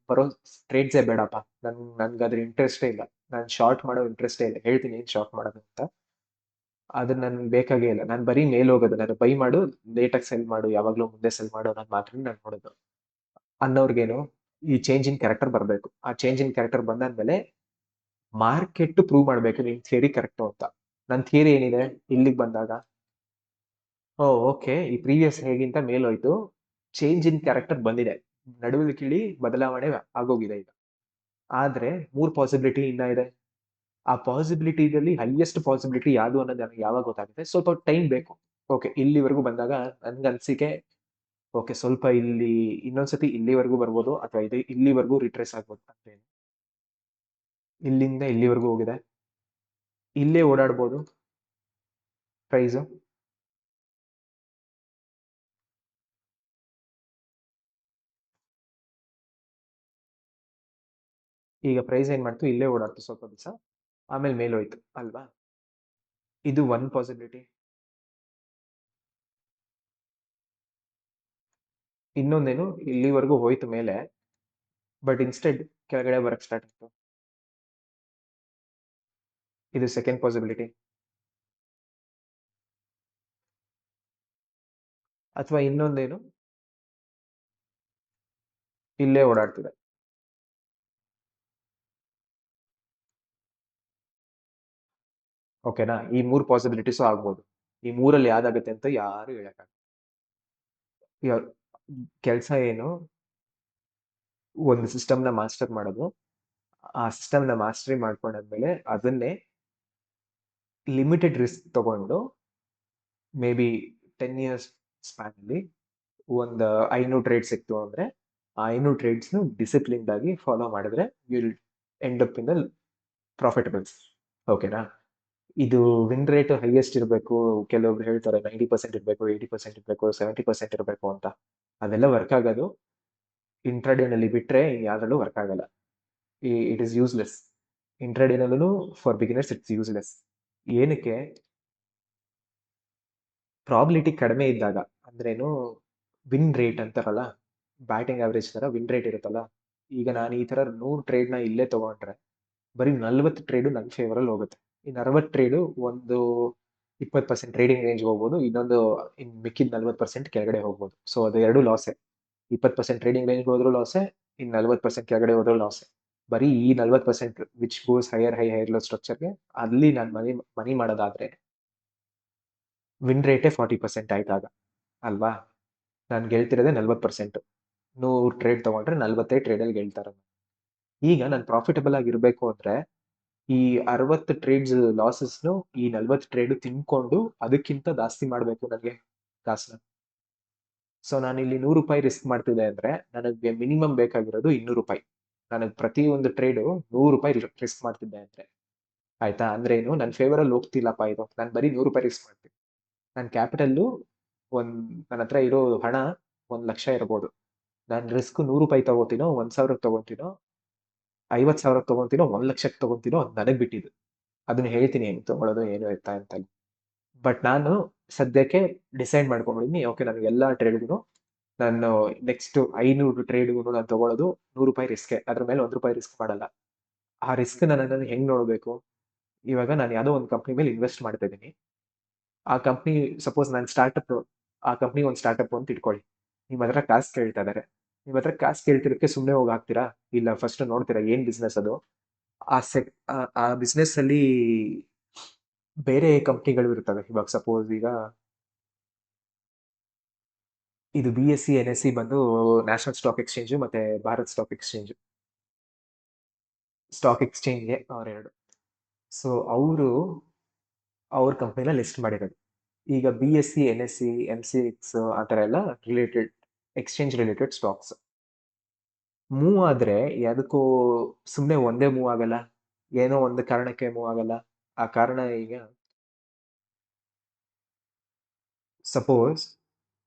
ಬರೋ ಟ್ರೇಡ್ಸೇ ಬೇಡಪ್ಪ, ನನ್ಗೆ ಅದ್ರ ಇಂಟ್ರೆಸ್ಟೇ ಇಲ್ಲ, ನಾನು ಶಾರ್ಟ್ ಮಾಡೋ ಇಂಟ್ರೆಸ್ಟೇ ಇಲ್ಲ. ಹೇಳ್ತೀನಿ ಏನ್ ಶಾರ್ಟ್ ಮಾಡೋದು ಅಂತ. ಅದನ್ನ ನನ್ಗೆ ಬೇಕಾಗೇ ಇಲ್ಲ. ನಾನು ಬರೀ ಮೇಲ್ ಹೋಗೋದು, ನಾನು ಬೈ ಮಾಡು, ಲೇಟಾಗಿ ಸೆಲ್ ಮಾಡು, ಯಾವಾಗ್ಲೂ ಮುಂದೆ ಸೆಲ್ ಮಾಡು ಅನ್ನೋದು ಮಾತ್ರ ನಾನು ನೋಡೋದು. ಅನ್ನೋರ್ಗೇನು ಈ ಚೇಂಜ್ ಇನ್ ಕ್ಯಾರೆಕ್ಟರ್ ಬರಬೇಕು. ಆ ಚೇಂಜ್ ಇನ್ ಕ್ಯಾರೆಕ್ಟರ್ ಬಂದಾದ್ಮೇಲೆ ಮಾರ್ಕೆಟ್ ಪ್ರೂವ್ ಮಾಡ್ಬೇಕು ನಿನ್ ಥಿಯರಿ ಕರೆಕ್ಟು ಅಂತ. ನನ್ನ ಥಿಯರಿ ಏನಿದೆ ಇಲ್ಲಿಗೆ ಬಂದಾಗ, ಓಕೆ, ಈ ಪ್ರೀವಿಯಸ್ ಹೇಗಿಂತ ಮೇಲೋಯ್ತು, ಚೇಂಜ್ ಇನ್ ಕ್ಯಾರೆಕ್ಟರ್ ಬಂದಿದೆ, ನಡವಳಿಕೆಯಲ್ಲಿ ಬದಲಾವಣೆ ಆಗೋಗಿದೆ ಈಗ. ಆದ್ರೆ 3 ಪಾಸಿಬಿಲಿಟಿ ಇನ್ನ ಇದೆ. ಆ ಪಾಸಿಬಿಲಿಟಿದಲ್ಲಿ ಹೈಯೆಸ್ಟ್ ಪಾಸಿಬಿಲಿಟಿ ಯಾವುದು ಅನ್ನೋದು ನನಗೆ ಯಾವಾಗ ಗೊತ್ತಾಗುತ್ತೆ? ಸ್ವಲ್ಪ ಟೈಮ್ ಬೇಕು. ಓಕೆ, ಇಲ್ಲಿವರೆಗೂ ಬಂದಾಗ ನನ್ಗೆ ಅನ್ಸಿಕೆ, ಓಕೆ ಸ್ವಲ್ಪ ಇಲ್ಲಿ ಇನ್ನೊಂದ್ಸತಿ ಇಲ್ಲಿವರೆಗೂ ಬರ್ಬೋದು, ಅಥವಾ ಇದು ಇಲ್ಲಿವರೆಗೂ ರಿಟ್ರೇಸ್ ಆಗ್ಬೋದು ಅಂತ. ಇಲ್ಲಿಂದ ಇಲ್ಲಿವರೆಗೂ ಹೋಗಿದೆ, ಇಲ್ಲೇ ಓಡಾಡ್ಬೋದು ಪ್ರೈಸ್. ಈಗ ಪ್ರೈಸ್ ಏನ್ ಮಾಡ್ತು? ಇಲ್ಲೇ ಓಡಾಡ್ತು ಸ್ವಲ್ಪ ದಿವಸ, ಆಮೇಲೆ ಮೇಲೋಯ್ತು ಅಲ್ವಾ? ಇದು ಒನ್ ಪಾಸಿಬಿಲಿಟಿ. ಇನ್ನೊಂದೇನು, ಇಲ್ಲಿವರೆಗೂ ಹೋಯ್ತು ಮೇಲೆ, ಬಟ್ ಇನ್ಸ್ಟೆಡ್ ಕೆಳಗಡೆ ಬರಕ್ ಸ್ಟಾರ್ಟ್ ಆಯ್ತು. ಇದು ಸೆಕೆಂಡ್ ಪಾಸಿಬಿಲಿಟಿ. ಅಥವಾ ಇನ್ನೊಂದೇನು, ಇಲ್ಲೇ ಓಡಾಡ್ತಿದೆ. ಓಕೆನಾ? ಈ 3 ಪಾಸಿಬಿಲಿಟೀಸು ಆಗ್ಬೋದು. ಈ 3ರಲ್ಲಿ ಯಾವ್ದಾಗುತ್ತೆ ಅಂತ ಯಾರು ಹೇಳಕ್ಕಾಗಲ್ಲ. ಕೆಲಸ ಏನು? ಒಂದು ಸಿಸ್ಟಮ್ನ ಮಾಸ್ಟರ್ ಮಾಡೋದು. ಆ ಸಿಸ್ಟಮ್ನ ಮಾಸ್ಟರಿ ಮಾಡ್ಕೊಂಡಾದ್ಮೇಲೆ ಅದನ್ನೇ ಲಿಮಿಟೆಡ್ ರಿಸ್ಕ್ ತಗೊಂಡು, ಮೇ ಬಿ 10 ಇಯರ್ಸ್ ಸ್ಪ್ಯಾನ್ ಅಲ್ಲಿ ಒಂದು 500 ಟ್ರೇಡ್ ಸಿಕ್ತು ಅಂದ್ರೆ, ಆ 500 ಟ್ರೇಡ್ಸ್ ಡಿಸಿಪ್ಲಿನ್ಡ್ ಆಗಿ ಫಾಲೋ ಮಾಡಿದ್ರೆ will end up in the profitables. ಓಕೆನಾ? ಇದು ವಿನ್ ರೇಟ್ ಹೈಯೆಸ್ಟ್ ಇರಬೇಕು, ಕೆಲವೊಬ್ರು ಹೇಳ್ತಾರೆ 90% ಇರಬೇಕು, 80% ಇರಬೇಕು, 70% ಇರಬೇಕು ಅಂತ. ಅದೆಲ್ಲ ವರ್ಕ್ ಆಗೋದು ಇಂಟ್ರಾಡೇನಲ್ಲಿ ಬಿಟ್ರೆ ಯಾವ್ದ್ರಲ್ಲೂ ವರ್ಕ್ ಆಗಲ್ಲ. It is useless. ಇಂಟ್ರಾಡೇನಲ್ಲೂ ಫಾರ್ ಬಿಗಿನರ್ಸ್ ಇಟ್ಸ್ ಯೂಸ್ಲೆಸ್. ಏನಕ್ಕೆ? ಪ್ರಾಬಿಲಿಟಿ ಕಡಿಮೆ ಇದ್ದಾಗ, ಅಂದ್ರೇನು, ವಿನ್ ರೇಟ್ ಅಂತಾರಲ್ಲ, ಬ್ಯಾಟಿಂಗ್ ಆವರೇಜ್ ತರ ವಿನ್ ರೇಟ್ ಇರುತ್ತಲ್ಲ. ಈಗ ನಾನು ಈ ತರ 100 ಟ್ರೇಡ್ನ ಇಲ್ಲೇ ತಗೊಂಡ್ರೆ ಬರೀ 40 ಟ್ರೇಡು ನನ್ನ ಫೇವರಲ್ಲಿ ಹೋಗುತ್ತೆ. ಇನ್ನು 60 ಟ್ರೇಡು ಒಂದು 20% ಟ್ರೇಡಿಂಗ್ ರೇಂಜ್ ಹೋಗ್ಬೋದು, ಇನ್ನೊಂದು ಮಿಕ್ಕಿದ 40% ಕೆಳಗಡೆ ಹೋಗ್ಬೋದು. ಸೊ ಅದು ಎರಡು ಲಾಸೆ. 20% ಟ್ರೇಡಿಂಗ್ ರೇಂಜ್ ಹೋದ್ರೂ ಲಾಸೆ, ಇನ್ನು 40% ಕೆಳಗಡೆ ಹೋದ್ರೂ ಲಾಸೆ. ಬರೀ ಈ 40% ವಿಚ್ ಗೋಸ್ ಹೈಯರ್ ಲೋ ಸ್ಟ್ರಕ್ಚರ್ಗೆ, ಅಲ್ಲಿ ನಾನು ಮನಿ ಮಾಡೋದಾದ್ರೆ ವಿನ್ ರೇಟೇ 40% ಆಯ್ತಾಗ ಅಲ್ವಾ? ನಾನು ಗೆಲ್ತಿರೋದೇ 40%. 100 ಟ್ರೇಡ್ ತಗೊಂಡ್ರೆ 45 ಟ್ರೇಡಲ್ಲಿ ಗೆಲ್ತಾರ. ಈಗ ನಾನು ಪ್ರಾಫಿಟಬಲ್ ಆಗಿರ್ಬೇಕು ಅಂದ್ರೆ ಈ 60 ಟ್ರೇಡ್ಸ್ ಲಾಸಸ್ನು ಈ 40 ಟ್ರೇಡ್ ತಿನ್ಕೊಂಡು ಅದಕ್ಕಿಂತ ಜಾಸ್ತಿ ಮಾಡ್ಬೇಕು ನನಗೆ ಕಾಸನ್ನ. ಸೊ ನಾನು ಇಲ್ಲಿ 100 ರೂಪಾಯಿ ರಿಸ್ಕ್ ಮಾಡ್ತಿದ್ದೆ ಅಂದ್ರೆ ನನಗೆ ಮಿನಿಮಮ್ ಬೇಕಾಗಿರೋದು 200 ರೂಪಾಯಿ. ನನಗೆ ಪ್ರತಿ ಒಂದು ಟ್ರೇಡು 100 ರೂಪಾಯಿ ರಿಸ್ಕ್ ಮಾಡ್ತಿದ್ದೆ ಅಂದ್ರೆ, ಆಯ್ತಾ? ಅಂದ್ರೆ ಏನು, ನನ್ನ ಫೇವರಲ್ಲಿ ಹೋಗ್ತಿಲ್ಲಪ್ಪ ಇದು, ನಾನು ಬರೀ 100 ರೂಪಾಯಿ ರಿಸ್ಕ್ ಮಾಡ್ತೀನಿ. ನನ್ನ ಕ್ಯಾಪಿಟಲ್ಲು ನನ್ನ ಹತ್ರ ಇರೋ ಹಣ 1 ಲಕ್ಷ ಇರ್ಬೋದು. ನಾನು ರಿಸ್ಕ್ ₹100 ತಗೋತೀನೋ, 1,000 ತಗೋತೀನೋ, 50,000 ತಗೋತೀನೋ, 1,00,000 ತಗೋತೀನೋ ಅದು ನನಗೆ ಬಿಟ್ಟಿದ್ದು. ಅದನ್ನ ಹೇಳ್ತೀನಿ ಹೆಂಗ್ ತಗೊಳ್ಳೋದು ಏನು ಎತ್ತ ಅಂತ. ಬಟ್ ನಾನು ಸದ್ಯಕ್ಕೆ ಡಿಸೈಡ್ ಮಾಡ್ಕೊಂಡಿದ್ದೀನಿ, ಓಕೆ ನನಗೆ ಎಲ್ಲ ಟ್ರೇಡ್ಗೂ ನಾನು ನೆಕ್ಸ್ಟ್ 500 ಟ್ರೇಡ್ಗೂ ನಾನು ತಗೊಳ್ಳೋದು ₹100 ರಿಸ್ಕೆ, ಅದ್ರ ಮೇಲೆ ₹1 ರಿಸ್ಕ್ ಮಾಡಲ್ಲ. ಆ ರಿಸ್ಕ್ ನಾನು ಹೆಂಗ್ ನೋಡ್ಬೇಕು, ಇವಾಗ ನಾನು ಯಾವುದೋ ಒಂದು ಕಂಪ್ನಿ ಮೇಲೆ ಇನ್ವೆಸ್ಟ್ ಮಾಡ್ತಾ ಇದ್ದೀನಿ. ಆ ಕಂಪ್ನಿ ಸಪೋಸ್ ನಾನು ಸ್ಟಾರ್ಟಪ್, ಆ ಕಂಪ್ನಿ ಒಂದು ಸ್ಟಾರ್ಟಪ್ ಅಂತ ಇಟ್ಕೊಳ್ಳಿ. ನಿಮ್ಮ ಹತ್ರ ಕಾಸು ಕೇಳ್ತಾ ಇದಾರೆ. ನಿಮ್ಮ ಹತ್ರ ಕಾಸು ಕೇಳ್ತಿರಕ್ಕೆ ಸುಮ್ಮನೆ ಹೋಗಿ ಹಾಕ್ತೀರಾ? ಇಲ್ಲ, ಫಸ್ಟ್ ನೋಡ್ತೀರಾ ಏನ್ ಬಿಸ್ನೆಸ್ ಅದು. ಆ ಬಿಸ್ನೆಸ್ ಅಲ್ಲಿ ಬೇರೆ ಕಂಪ್ನಿಗಳು ಇರ್ತವೆ. ಇವಾಗ ಸಪೋಸ್ ಈಗ ಇದು BSE NSE ಬಂದು ನ್ಯಾಷನಲ್ ಸ್ಟಾಕ್ ಎಕ್ಸ್ಚೇಂಜ್ ಮತ್ತೆ ಭಾರತ್ ಸ್ಟಾಕ್ ಎಕ್ಸ್ಚೇಂಜ್, ಸ್ಟಾಕ್ ಎಕ್ಸ್ಚೇಂಜ್ಗೆ ಅವರೆರಡು. ಸೊ ಅವ್ರ ಕಂಪ್ನಿನ ಲಿಸ್ಟ್ ಮಾಡಿರೋದು. ಈಗ BSE NSE MCX ಆ ಥರ ಎಲ್ಲ related exchange related stocks move ಆದ್ರೆ ಯಾವುದಕ್ಕೂ ಸುಮ್ಮನೆ ಒಂದೇ ಮೂವ್ ಆಗಲ್ಲ, ಏನೋ ಒಂದು ಕಾರಣಕ್ಕೆ ಮೂವ್ ಆಗಲ್ಲ. ಆ ಕಾರಣ ಈಗ ಸಪೋಸ್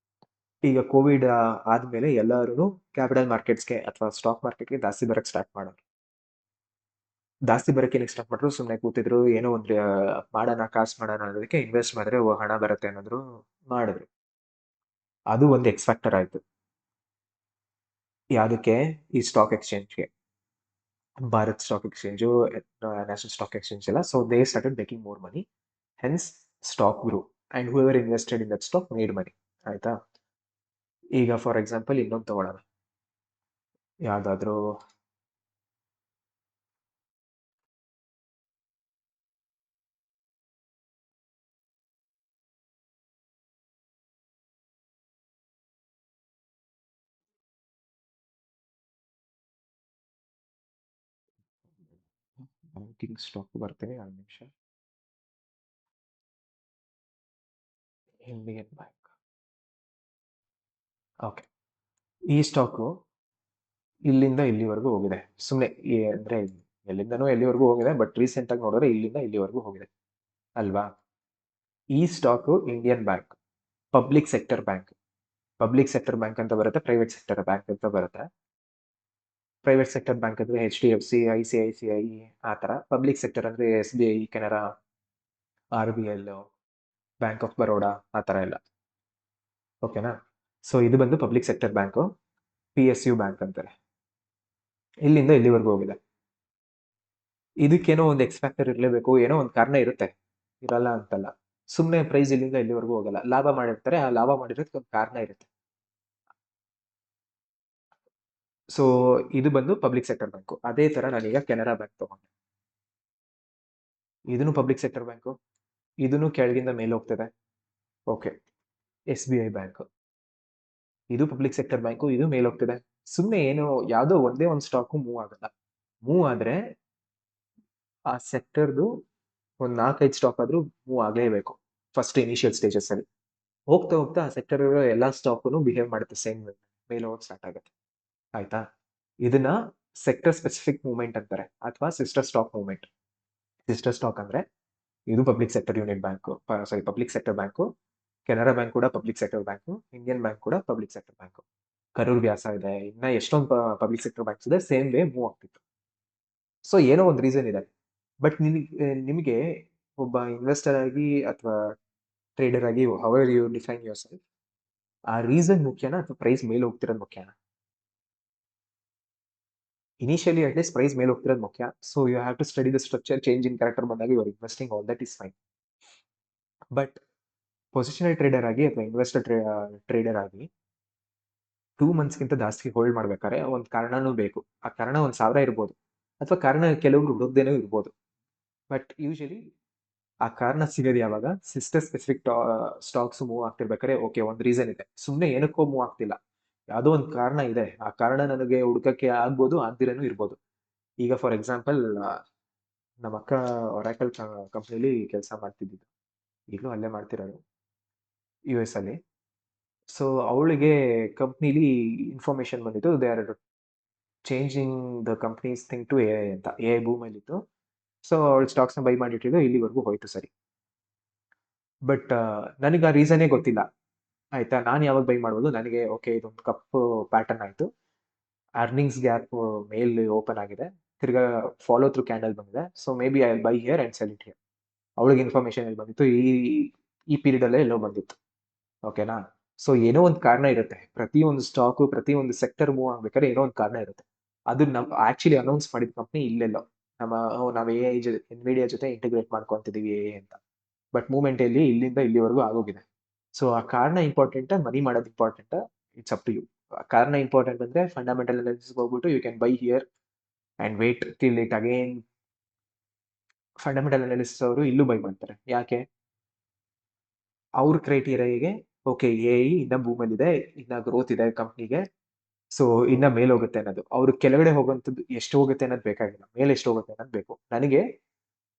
ಈಗ ಕೋವಿಡ್ ಆದ್ಮೇಲೆ ಎಲ್ಲರೂ ಕ್ಯಾಪಿಟಲ್ ಮಾರ್ಕೆಟ್ಸ್ಗೆ ಅಥವಾ ಸ್ಟಾಕ್ ಮಾರ್ಕೆಟ್ಗೆ ಜಾಸ್ತಿ ಬರಕ್ಕೆ ಸ್ಟಾರ್ಟ್ ಮಾಡೋರು. ಜಾಸ್ತಿ ಬರಕ್ಕೆ ಏನಕ್ಕೆ ಸ್ಟಾರ್ಟ್ ಮಾಡಿದ್ರು? ಸುಮ್ಮನೆ ಕೂತಿದ್ರು, ಏನೋ ಒಂದು ಮಾಡೋಣ, ಕಾಸು ಮಾಡೋಣ ಅನ್ನೋದಕ್ಕೆ ಇನ್ವೆಸ್ಟ್ ಮಾಡಿದ್ರೆ ಹಣ ಬರುತ್ತೆ ಅನ್ನೋದ್ರು ಮಾಡಿದ್ರು. ಅದು ಒಂದು ಎಕ್ಸ್ ಫ್ಯಾಕ್ಟರ್ ಆಯ್ತು. ಯಾವುದಕ್ಕೆ? ಈ ಸ್ಟಾಕ್ ಎಕ್ಸ್ಚೇಂಜ್ಗೆ, Bharat stock exchange, national stock exchange ಎಲ್ಲ. So they started making more money, hence stock grew and whoever invested in that stock made money. ಆಯ್ತಾ? ಈಗ ಫಾರ್ ಎಕ್ಸಾಂಪಲ್ ಇನ್ನೊಂದು ತಗೊಳ್ಳೋಣ, ಯಾವ್ದಾದ್ರು ಬ್ಯಾಂಕಿಂಗ್ ಸ್ಟಾಕ್ ಬರ್ತೀನಿ, 1 ನಿಮಿಷ. Indian bank. ಓಕೆ, ಈ ಸ್ಟಾಕು ಇಲ್ಲಿಂದ ಇಲ್ಲಿವರೆಗೂ ಹೋಗಿದೆ. ಸುಮ್ಮನೆ ಅಂದ್ರೆ ಎಲ್ಲಿಂದನೂ ಎಲ್ಲಿವರೆಗೂ ಹೋಗಿದೆ, ಬಟ್ ರೀಸೆಂಟ್ ಆಗಿ ನೋಡಿದ್ರೆ ಇಲ್ಲಿಂದ ಇಲ್ಲಿವರೆಗೂ ಹೋಗಿದೆ ಅಲ್ವಾ? ಈ stock Indian bank, public sector bank. Public sector bank ಅಂತ ಬರುತ್ತೆ, ಪ್ರೈವೇಟ್ ಸೆಕ್ಟರ್ ಬ್ಯಾಂಕ್ ಅಂತ ಬರುತ್ತೆ. ಪ್ರೈವೇಟ್ ಸೆಕ್ಟರ್ ಬ್ಯಾಂಕ್ ಅಂದ್ರೆ HDFC, ICICI ಆ ಥರ. ಪಬ್ಲಿಕ್ ಸೆಕ್ಟರ್ ಅಂದ್ರೆ SBI, Canara, RBL, bank of Baroda ಆ ಥರ ಎಲ್ಲ. ಓಕೆನಾ? ಸೊ ಇದು ಬಂದು public sector bank, PSU bank ಅಂತಾರೆ. ಇಲ್ಲಿಂದ ಇಲ್ಲಿವರೆಗೂ ಹೋಗಿದೆ. ಇದಕ್ಕೇನೋ ಒಂದು ಎಕ್ಸ್ಫ್ಯಾಕ್ಟರ್ ಇರಲೇಬೇಕು, ಏನೋ ಒಂದು ಕಾರಣ ಇರುತ್ತೆ, ಇರಲ್ಲ ಅಂತಲ್ಲ. ಸುಮ್ಮನೆ ಪ್ರೈಸ್ ಇಲ್ಲಿಂದ ಇಲ್ಲಿವರೆಗೂ ಹೋಗಲ್ಲ. ಲಾಭ ಮಾಡಿರ್ತಾರೆ, ಆ ಲಾಭ ಮಾಡಿರೋದಕ್ಕೆ ಒಂದು ಕಾರಣ ಇರುತ್ತೆ. ಸೊ ಇದು ಬಂದು ಪಬ್ಲಿಕ್ ಸೆಕ್ಟರ್ ಬ್ಯಾಂಕು. ಅದೇ ತರ ನಾನೀಗ ಕೆನರಾ ಬ್ಯಾಂಕ್ ತಗೊಂಡೆ. ಇದನ್ನು ಪಬ್ಲಿಕ್ ಸೆಕ್ಟರ್ ಬ್ಯಾಂಕು, ಇದನ್ನು ಕೆಳಗಿಂದ ಮೇಲೆ ಹೋಗ್ತದೆ. ಓಕೆ, SBI ಬ್ಯಾಂಕ್, ಇದು ಪಬ್ಲಿಕ್ ಸೆಕ್ಟರ್ ಬ್ಯಾಂಕು, ಇದು ಮೇಲೆ ಹೋಗ್ತದೆ. ಸುಮ್ಮನೆ ಏನು ಯಾವುದೋ ಒಂದೇ ಒಂದು ಸ್ಟಾಕು ಮೂವ್ ಆಗಲ್ಲ. ಮೂವ್ ಆದ್ರೆ ಆ ಸೆಕ್ಟರ್ದು ಒಂದು 4-5 ಸ್ಟಾಕ್ ಆದ್ರೂ ಮೂವ್ ಆಗಲೇಬೇಕು ಫಸ್ಟ್ ಇನಿಷಿಯಲ್ ಸ್ಟೇಜಸ್ ಅಲ್ಲಿ. ಹೋಗ್ತಾ ಹೋಗ್ತಾ ಆ ಸೆಕ್ಟರ್ ಎಲ್ಲಾ ಸ್ಟಾಕು ಬಿಹೇವ್ ಮಾಡುತ್ತೆ ಸೇಮ್, ಮೇಲೆ ಹೋಗಿ ಸ್ಟಾರ್ಟ್ ಆಗುತ್ತೆ. ಆಯ್ತಾ? ಇದನ್ನ ಸೆಕ್ಟರ್ ಸ್ಪೆಸಿಫಿಕ್ ಮೂವ್ಮೆಂಟ್ ಅಂತಾರೆ, ಅಥವಾ sister stock movement. Sister stock ಅಂದ್ರೆ ಇದು public sector unit bank, sorry public sector bank. Canara bank ಕೂಡ public sector bank, Indian bank ಕೂಡ public sector bank, Karur Vysya ಇದೆ, ಇನ್ನ ಎಷ್ಟೊಂದು ಪಬ್ಲಿಕ್ ಸೆಕ್ಟರ್ ಬ್ಯಾಂಕ್ಸ್ ಇದೆ, ಸೇಮ್ ವೇ ಮೂವ್ ಆಗ್ತಿತ್ತು. ಸೊ ಏನೋ ಒಂದು ರೀಸನ್ ಇದೆ. ಬಟ್ ನಿಮಗೆ ಒಬ್ಬ ಇನ್ವೆಸ್ಟರ್ ಆಗಿ ಅಥವಾ ಟ್ರೇಡರ್ ಆಗಿ, however you define yourself, ಆ ರೀಸನ್ ಮುಖ್ಯನಾ ಅಥವಾ ಪ್ರೈಸ್ ಮೇಲೆ ಹೋಗ್ತಿರೋದು ಮುಖ್ಯನಾ? ಇನಿಷಿಯಲಿ ಅಟ್ಲೀಸ್ಟ್ ಪ್ರೈಸ್ ಮೇಲೆ ಹೋಗ್ತಿರೋದು ಮುಖ್ಯ. So you have to study the structure, change in character ಬಂದಾಗ you are investing, all that is fine. But positional trader ಆಗಿ ಅಥವಾ ಇನ್ವೆಸ್ಟರ್ ಟ್ರೇಡರ್ ಆಗಿ 2 ಮಂತ್ಸ್ಗಿಂತ ಜಾಸ್ತಿ ಹೋಲ್ಡ್ ಮಾಡ್ಬೇಕಾದ್ರೆ ಒಂದು ಕಾರಣನೂ ಬೇಕು. ಆ ಕಾರಣ 1,000 ಇರ್ಬೋದು, ಅಥವಾ ಕಾರಣ ಕೆಲವರು ಹುಡುಕ್ದೇನೂ ಇರ್ಬೋದು. ಬಟ್ ಯೂಶಲಿ ಆ ಕಾರಣ ಸಿಗೋದು ಯಾವಾಗ? ಸಿಸ್ಟರ್ ಸ್ಪೆಸಿಫಿಕ್ ಸ್ಟಾಕ್ಸ್ ಮೂವ್ ಆಗ್ತಿರ್ಬೇಕಾದ್ರೆ ಓಕೆ, ಒಂದು ರೀಸನ್ ಇದೆ. ಸುಮ್ಮನೆ ಏನಕ್ಕೋ ಮೂವ್ ಆಗ್ತಿಲ್ಲ, ಯಾವುದೋ ಒಂದು ಕಾರಣ ಇದೆ. ಆ ಕಾರಣ ನನಗೆ ಹುಡುಕಕ್ಕೆ ಆಗ್ಬೋದು, ಆಗ್ದಿರೇನೂ ಇರ್ಬೋದು. ಈಗ ಫಾರ್ ಎಕ್ಸಾಂಪಲ್, ನಮ್ಮ ಅಕ್ಕ ಒರಾಕಲ್ ಕಂಪ್ನಿಲಿ ಕೆಲಸ ಮಾಡ್ತಿದ್ದಿದ್ದು, ಈಗಲೂ ಅಲ್ಲೇ ಮಾಡ್ತಿರೋದು, US ಅಲ್ಲಿ. ಸೊ ಅವಳಿಗೆ ಕಂಪ್ನಿಲಿ ಇನ್ಫಾರ್ಮೇಶನ್ ಬಂದಿತ್ತು, they are changing the companies thing to AI ಅಂತ. AI ಬೂಮ್ ಅಲ್ಲಿತ್ತು. ಸೊ ಅವಳು ಸ್ಟಾಕ್ಸ್ನ ಬೈ ಮಾಡಿಟ್ಟಿದ್ದು, ಇಲ್ಲಿವರೆಗೂ ಹೋಯ್ತು ಸರಿ. ಬಟ್ ನನಗೆ ಆ ರೀಸನೇ ಗೊತ್ತಿಲ್ಲ. ಆಯ್ತಾ. ನಾನು ಯಾವಾಗ ಬೈ ಮಾಡ್ಬೋದು, ನನಗೆ ಓಕೆ ಇದೊಂದು ಕಪ್ಪು ಪ್ಯಾಟರ್ನ್ ಆಯಿತು, ಅರ್ನಿಂಗ್ಸ್ ಗ್ಯಾಪ್ ಮೇಲೆ ಓಪನ್ ಆಗಿದೆ, ತಿರ್ಗಾ ಫಾಲೋ ಥ್ರೂ ಕ್ಯಾಂಡಲ್ ಬಂದಿದೆ, so may be I by here and sell it here. ಅವಳಿಗೆ ಇನ್ಫಾರ್ಮೇಶನ್ ಎಲ್ಲಿ ಬಂದಿತ್ತು, ಈ ಪೀರಿಯಡಲ್ಲೇ ಎಲ್ಲೋ ಬಂದಿತ್ತು. ಓಕೆನಾ. ಸೊ ಏನೋ ಒಂದು ಕಾರಣ ಇರುತ್ತೆ, ಪ್ರತಿಯೊಂದು ಸ್ಟಾಕು ಪ್ರತಿಯೊಂದು ಸೆಕ್ಟರ್ ಮೂವ್ ಆಗ್ಬೇಕಾದ್ರೆ ಏನೋ ಒಂದು ಕಾರಣ ಇರುತ್ತೆ. ಅದು ನಮ್ಮ ಆಕ್ಚುಲಿ ಅನೌನ್ಸ್ ಮಾಡಿದ ಕಂಪ್ನಿ ಇಲ್ಲೆಲ್ಲೋ ನಾವು ಎ ಐ ಎನ್ವಿಡಿಯಾ ಜೊತೆ ಇಂಟಿಗ್ರೇಟ್ ಮಾಡ್ಕೊಂತಿದೀವಿ ಅಂತ. ಬಟ್ ಮೂವ್ಮೆಂಟ್ ಇಲ್ಲಿ ಇಲ್ಲಿಂದ ಇಲ್ಲಿವರೆಗೂ ಆಗೋಗಿದೆ. ಸೊ ಆ ಕಾರಣ ಇಂಪಾರ್ಟೆಂಟ್, ಮನಿ ಮಾಡೋದು important, it's up to you. ಕಾರಣ ಇಂಪಾರ್ಟೆಂಟ್ ಅಂದ್ರೆ ಫಂಡಮೆಂಟಲ್ ಅನಾಲಿಸಿಸ್ ಹೋಗ್ಬಿಟ್ಟು you can buy here and wait till it again. Fundamental analysis ಅವರು ಇಲ್ಲೂ ಬೈ ಮಾಡ್ತಾರೆ. ಯಾಕೆ? ಅವ್ರ ಕ್ರೈಟೀರಿಯಾಗೆ ಓಕೆ ಎ ಐ ಇನ್ನ ಬೂಮಲ್ಲಿ ಇದೆ, ಇನ್ನ ಗ್ರೋತ್ ಇದೆ ಕಂಪ್ನಿಗೆ, ಸೊ ಇನ್ನ ಮೇಲೆ ಹೋಗುತ್ತೆ ಅನ್ನೋದು. ಅವ್ರು ಕೆಳಗಡೆ ಹೋಗುವಂಥದ್ದು ಎಷ್ಟು ಹೋಗುತ್ತೆ ಅನ್ನೋದು ಬೇಕಾಗಿಲ್ಲ, ಮೇಲೆ ಎಷ್ಟು ಹೋಗುತ್ತೆ ಅನ್ನೋದು ಬೇಕು. ನನಗೆ